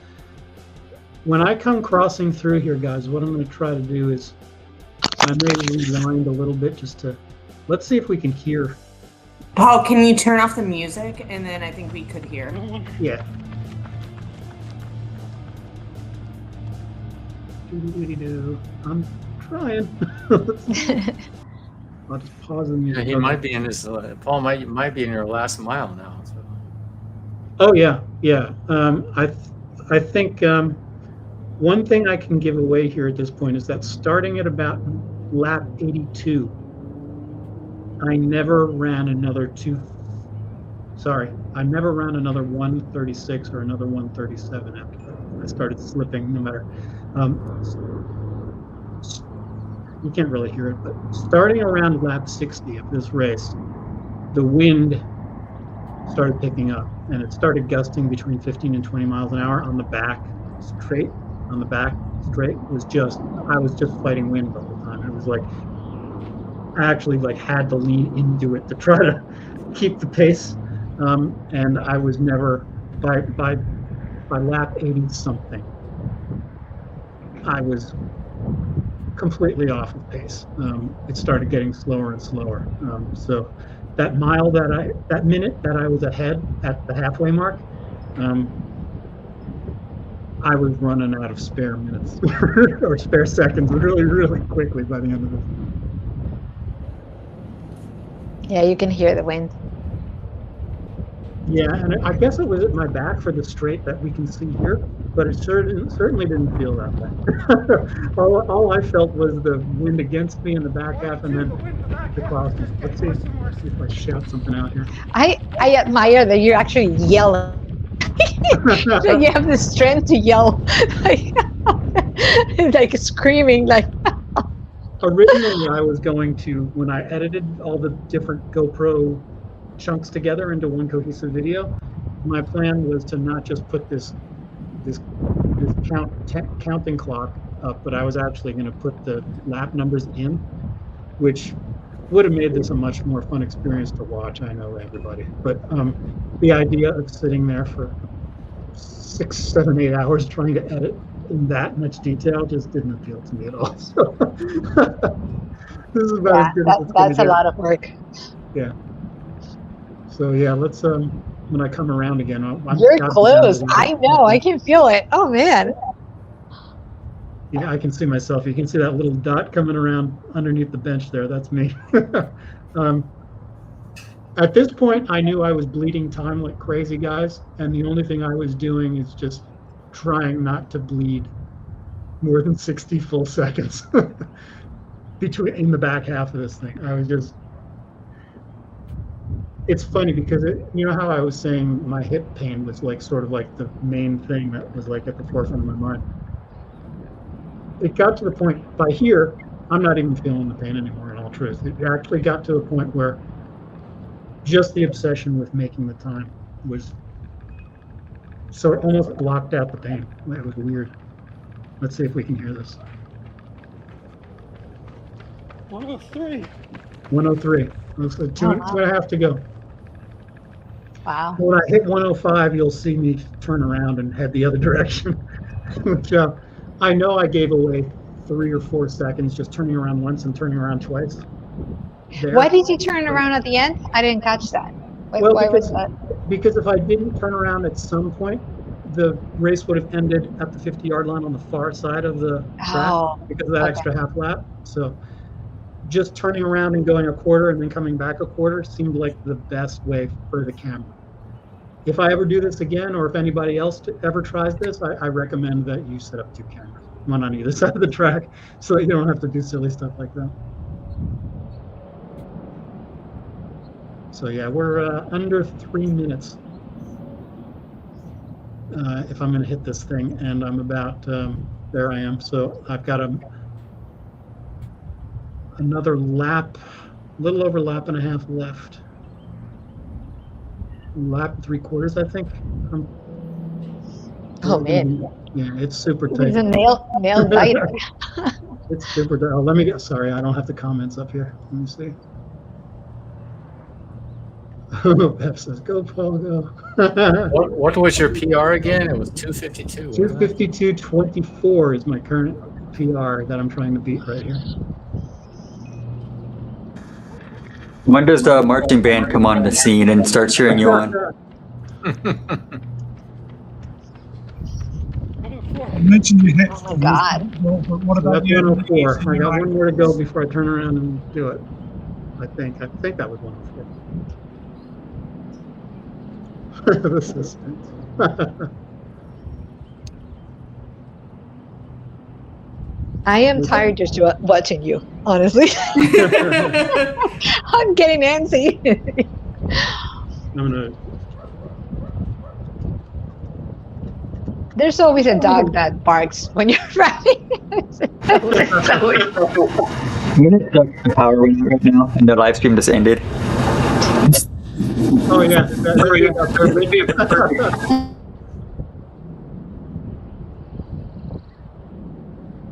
When I come crossing through here, guys, what I'm going to try to do is I may rewind a little bit just to, let's see if we can hear. Paul, can you turn off the music? And then I think we could hear. Yeah. I'm trying. I'll just pause the music. Yeah, he might be in his. Paul might be in your last mile now. So. Oh yeah. I think one thing I can give away here at this point is that starting at about lap 82, I never ran another 136 or another 137 after that. I started slipping no matter. You can't really hear it, but starting around lap 60 of this race, the wind started picking up, and it started gusting between 15 and 20 miles an hour on the back straight. I was just fighting wind the whole time. It was like I actually had to lean into it to try to keep the pace, and I was never by lap 80 something. I was completely off of pace. It started getting slower and slower. So that minute that I was ahead at the halfway mark, I was running out of spare minutes or spare seconds really, really quickly by the end of this. Yeah, you can hear the wind. Yeah, and I guess it was at my back for the straight that we can see here, but it certainly didn't feel that way. all I felt was the wind against me in the back half, and then the clouds. Let's see if I shout something out here. I admire that you actually yell. Like you have the strength to yell, like screaming, like. Originally, I was going to, when I edited all the different GoPro chunks together into one cohesive video, my plan was to not just put this counting clock up, but I was actually going to put the lap numbers in, which would have made this a much more fun experience to watch. I know, everybody, but the idea of sitting there for 6, 7, 8 hours trying to edit in that much detail just didn't appeal to me at all. So this is about as good as it's that's a lot of work. Yeah. So yeah, let's when I come around again, you're close. I know. I can feel it. Oh man. Yeah, I can see myself. You can see that little dot coming around underneath the bench there. That's me. At this point, I knew I was bleeding time like crazy, guys, and the only thing I was doing is just trying not to bleed more than 60 full seconds in the back half of this thing. I was just. It's funny because you know how I was saying my hip pain was sort of the main thing that was at the forefront of my mind. It got to the point by here, I'm not even feeling the pain anymore, in all truth. It actually got to a point where just the obsession with making the time was so it almost blocked out the pain. It was weird. Let's see if we can hear this. 103. 103. Looks like two and a half to go. Wow. When I hit 105, you'll see me turn around and head the other direction. Which, I know I gave away 3 or 4 seconds just turning around once and turning around twice. There. Why did you turn around at the end? I didn't catch that. Well, Why was that? Because if I didn't turn around at some point, the race would have ended at the 50-yard line on the far side of the track because of that extra half lap. So just turning around and going a quarter and then coming back a quarter seemed like the best way for the camera. If I ever do this again, or if anybody else ever tries this, I recommend that you set up 2 cameras, one on either side of the track, so that you don't have to do silly stuff like that. So yeah, we're under 3 minutes. If I'm going to hit this thing, and I'm about there I am. So I've got another lap, a little over lap and a half left. Lap 3/4, I think. Oh man. Yeah, it's super tight. He's a nail biter. It's super tight. Oh, let me get. Sorry, I don't have the comments up here. Let me see. Oh, Pep says, "Go, Paul, go." What was your PR again? It was 252. 252.24 is my current PR that I'm trying to beat right here. When does the marching band come on the scene and start cheering you on? I mentioned you hit. Oh my God. But what about That's you? 104. I got one more to go before I turn around and do it. I think that was 104. The suspense. I am tired just watching you, honestly. I'm getting antsy. I'm gonna. There's always a dog that barks when you're running. I'm gonna check the power window right now, and the live stream just ended. Oh yeah.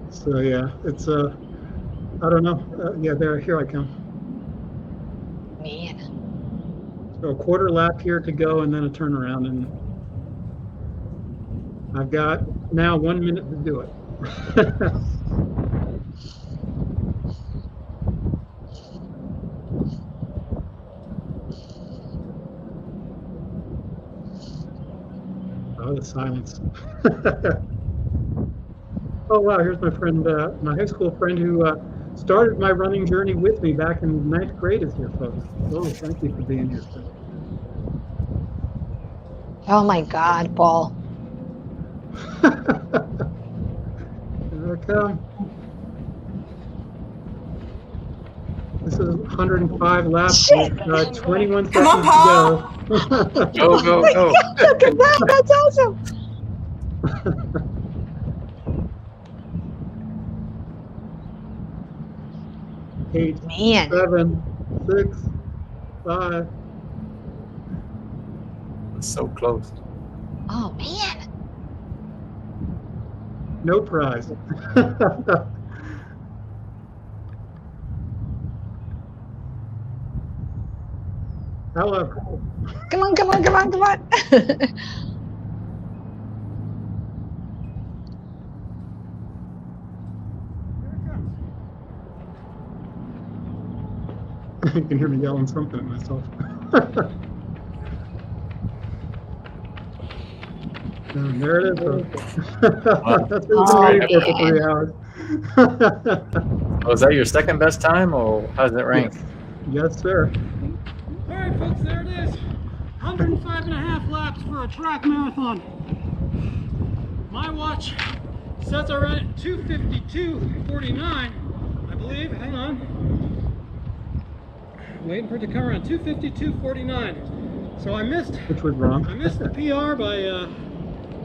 So yeah, it's I don't know. Yeah, here I come. Man. So a quarter lap here to go, and then a turnaround, and I've got now 1 minute to do it. Oh, the silence. Oh wow, here's my friend, my high school friend who started my running journey with me back in 9th grade is here, folks. Oh, thank you for being here. Oh my God, Paul. Here I come. This is 105 laps, with, 21 seconds to go. Go, go, go. Look at that, that's awesome. 8, Man. 7, 6, 5. It's so close. Oh man. No prize. However, Come on. you can hear me yelling something at myself. And there it is. That's been waiting for 3 hours. Was that your second best time, or how does it rank? Yes, sir. All right, folks, there it is. 105 and a half laps for a track marathon. My watch says I ran at 2:52:49, I believe. Hang on. Waiting for it to come around. 2:52:49. So I missed. Which was wrong. I missed the PR by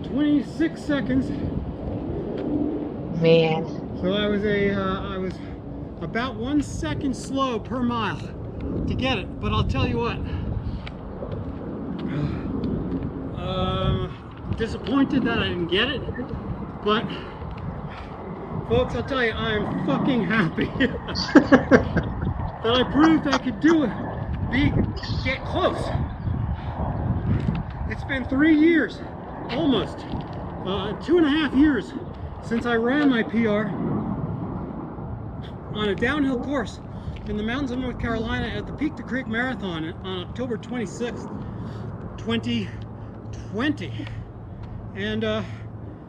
26 seconds. Man. So I was about 1 second slow per mile to get it. But I'll tell you what. Disappointed that I didn't get it, but folks, I'll tell you, I am fucking happy that I proved I could do it. Get close. It's been 3 years, almost 2.5 years since I ran my PR on a downhill course in the mountains of North Carolina at the Peak to Creek Marathon on October 26th, 2020. And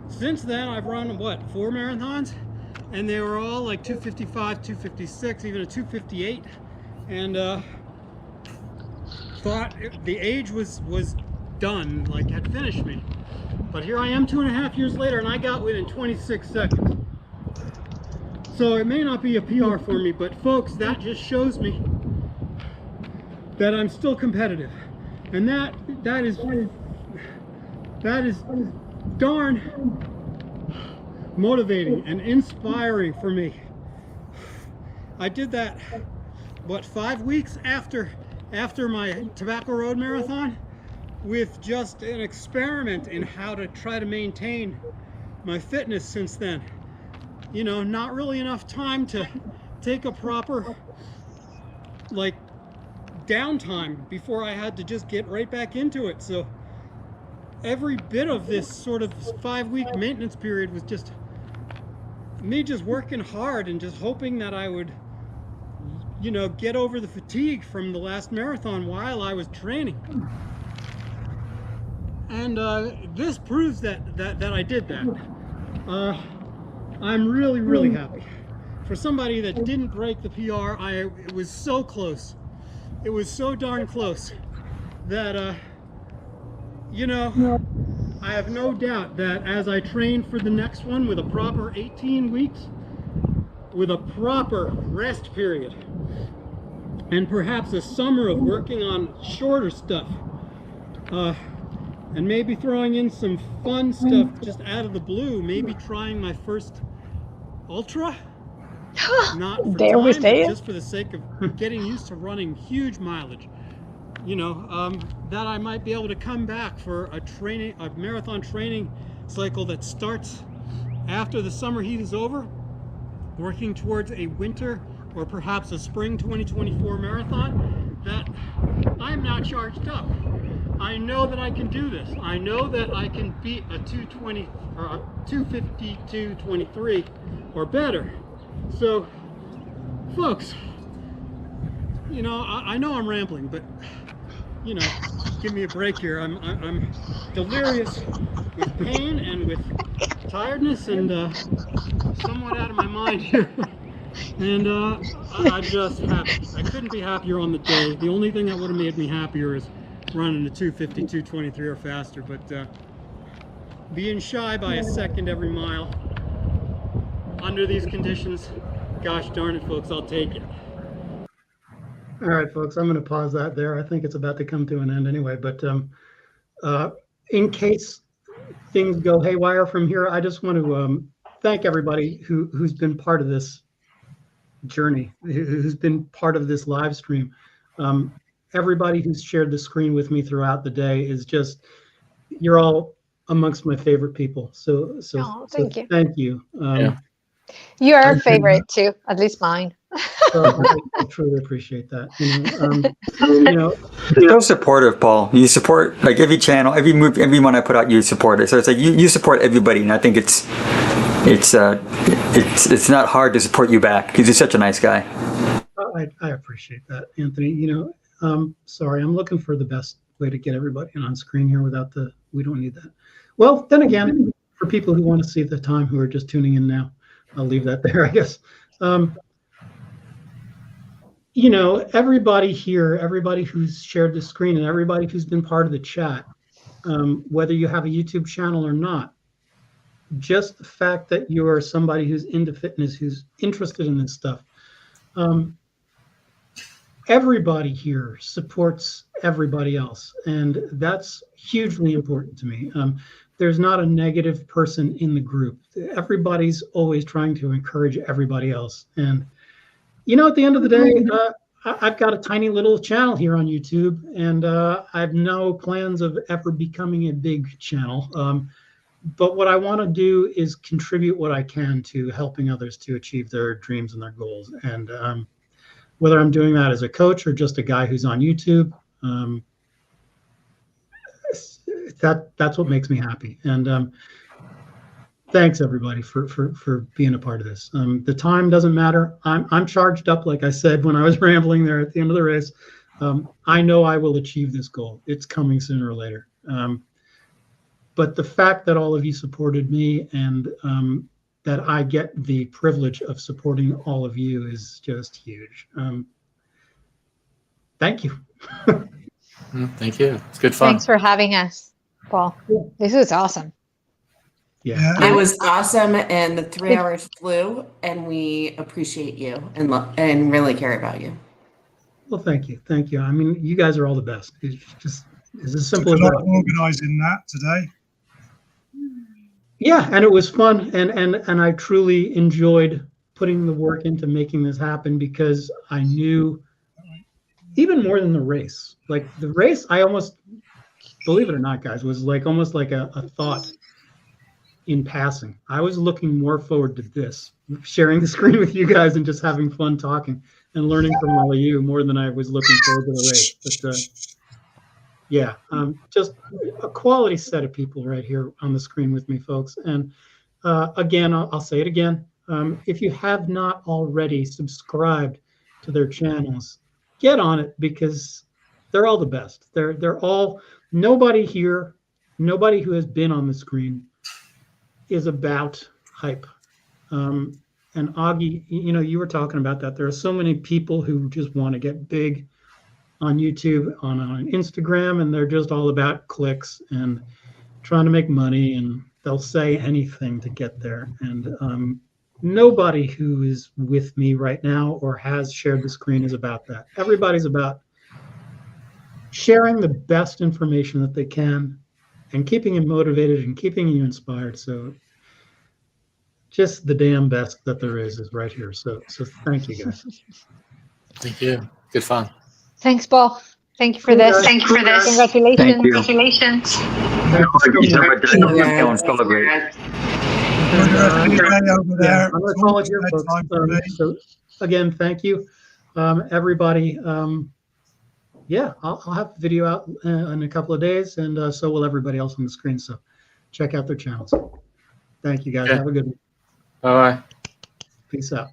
since then I've run, what, 4 marathons? And they were all like 255, 256, even a 258. And thought the age was done, like had finished me. But here I am 2.5 years later, and I got within 26 seconds. So it may not be a PR for me, but folks, that just shows me that I'm still competitive. And that is darn motivating and inspiring for me. I did that, what, 5 weeks after my Tobacco Road Marathon, with just an experiment in how to try to maintain my fitness since then. You know, not really enough time to take a proper, like, downtime before I had to just get right back into it. So every bit of this sort of 5-week maintenance period was just me just working hard and just hoping that I would, you know, get over the fatigue from the last marathon while I was training. And this proves that I did that. I'm really, really happy. For somebody that didn't break the PR, it was so close. It was so darn close that, you know, I have no doubt that as I train for the next one with a proper 18 weeks, with a proper rest period, and perhaps a summer of working on shorter stuff, and maybe throwing in some fun stuff just out of the blue, maybe trying my first ultra, not for Dare time, we but say it? just for the sake of getting used to running huge mileage. You know, that I might be able to come back for a marathon training cycle that starts after the summer heat is over, working towards a winter or perhaps a spring 2024 marathon, that I'm not charged up. I know that I can do this. I know that I can beat a 220 or a 252.23 or better. So, folks, you know, I know I'm rambling, but you know, give me a break here. I'm delirious with pain and with tiredness and somewhat out of my mind here. And I'm just happy. I couldn't be happier on the day. The only thing that would have made me happier is running a 250, 223 or faster, but being shy by a second every mile under these conditions, gosh darn it, folks, I'll take it. All right, folks, I'm going to pause that there. I think it's about to come to an end anyway, but in case things go haywire from here, I just want to thank everybody who's been part of this journey, who's been part of this live stream. Everybody who's shared the screen with me throughout the day is just, you're all amongst my favorite people. So thank you. Thank you. You're our favorite too, at least mine. I truly appreciate that. You know, You're so supportive, Paul. You support like every channel, every move, everyone I put out, you support it. So it's like you support everybody, and I think it's not hard to support you back because you're such a nice guy. I appreciate that, Anthony. You know, sorry, I'm looking for the best way to get everybody on screen here without the, we don't need that. Well, then again, for people who want to see the time who are just tuning in now, I'll leave that there, I guess. You know, everybody here, everybody who's shared the screen and everybody who's been part of the chat, whether you have a YouTube channel or not, just the fact that you are somebody who's into fitness, who's interested in this stuff, everybody here supports everybody else, and that's hugely important to me. There's not a negative person in the group. Everybody's always trying to encourage everybody else. And, you know, at the end of the day, I've got a tiny little channel here on YouTube, and I have no plans of ever becoming a big channel. But what I want to do is contribute what I can to helping others to achieve their dreams and their goals. And whether I'm doing that as a coach or just a guy who's on YouTube, that's what makes me happy. And thanks everybody for being a part of this. The time doesn't matter. I'm charged up, like I said when I was rambling there at the end of the race. I know I will achieve this goal. It's coming sooner or later. But the fact that all of you supported me and that I get the privilege of supporting all of you is just huge. Thank you. Thank you. It's good fun. Thanks for having us, Paul. This was awesome. Yeah. It was awesome, and the 3 hours flew, and we appreciate you and really care about you. Well, thank you. Thank you. I mean, you guys are all the best. It's as simple as Took a lot that. of organising that today. Yeah, and it was fun, and I truly enjoyed putting the work into making this happen, because I knew, even more than the race, like the race, I almost, believe it or not, guys, was like almost like a thought in passing. I was looking more forward to this, sharing the screen with you guys and just having fun talking and learning from all of you, more than I was looking forward to the race. But yeah, just a quality set of people right here on the screen with me, folks. And again, I'll say it again. If you have not already subscribed to their channels, get on it, because they're all the best. They're all, nobody here, nobody who has been on the screen is about hype. And Augie, you were talking about that. There are so many people who just want to get big on YouTube, on Instagram, and they're just all about clicks and trying to make money, and they'll say anything to get there. And nobody who is with me right now or has shared the screen is about that. Everybody's about sharing the best information that they can and keeping you motivated and keeping you inspired. So just the damn best that there is right here. So thank you, guys. Thank you. Good fun. Thanks, Paul. Thank you for this. Thank you for this. Congratulations. Thank you. Thank Congratulations. you so much. Yeah, I'm going to call it here, folks. So again, thank you, everybody. Yeah, I'll have the video out in a couple of days, and so will everybody else on the screen. So check out their channels. Thank you, guys. Okay. Have a good one. Bye-bye. Peace out.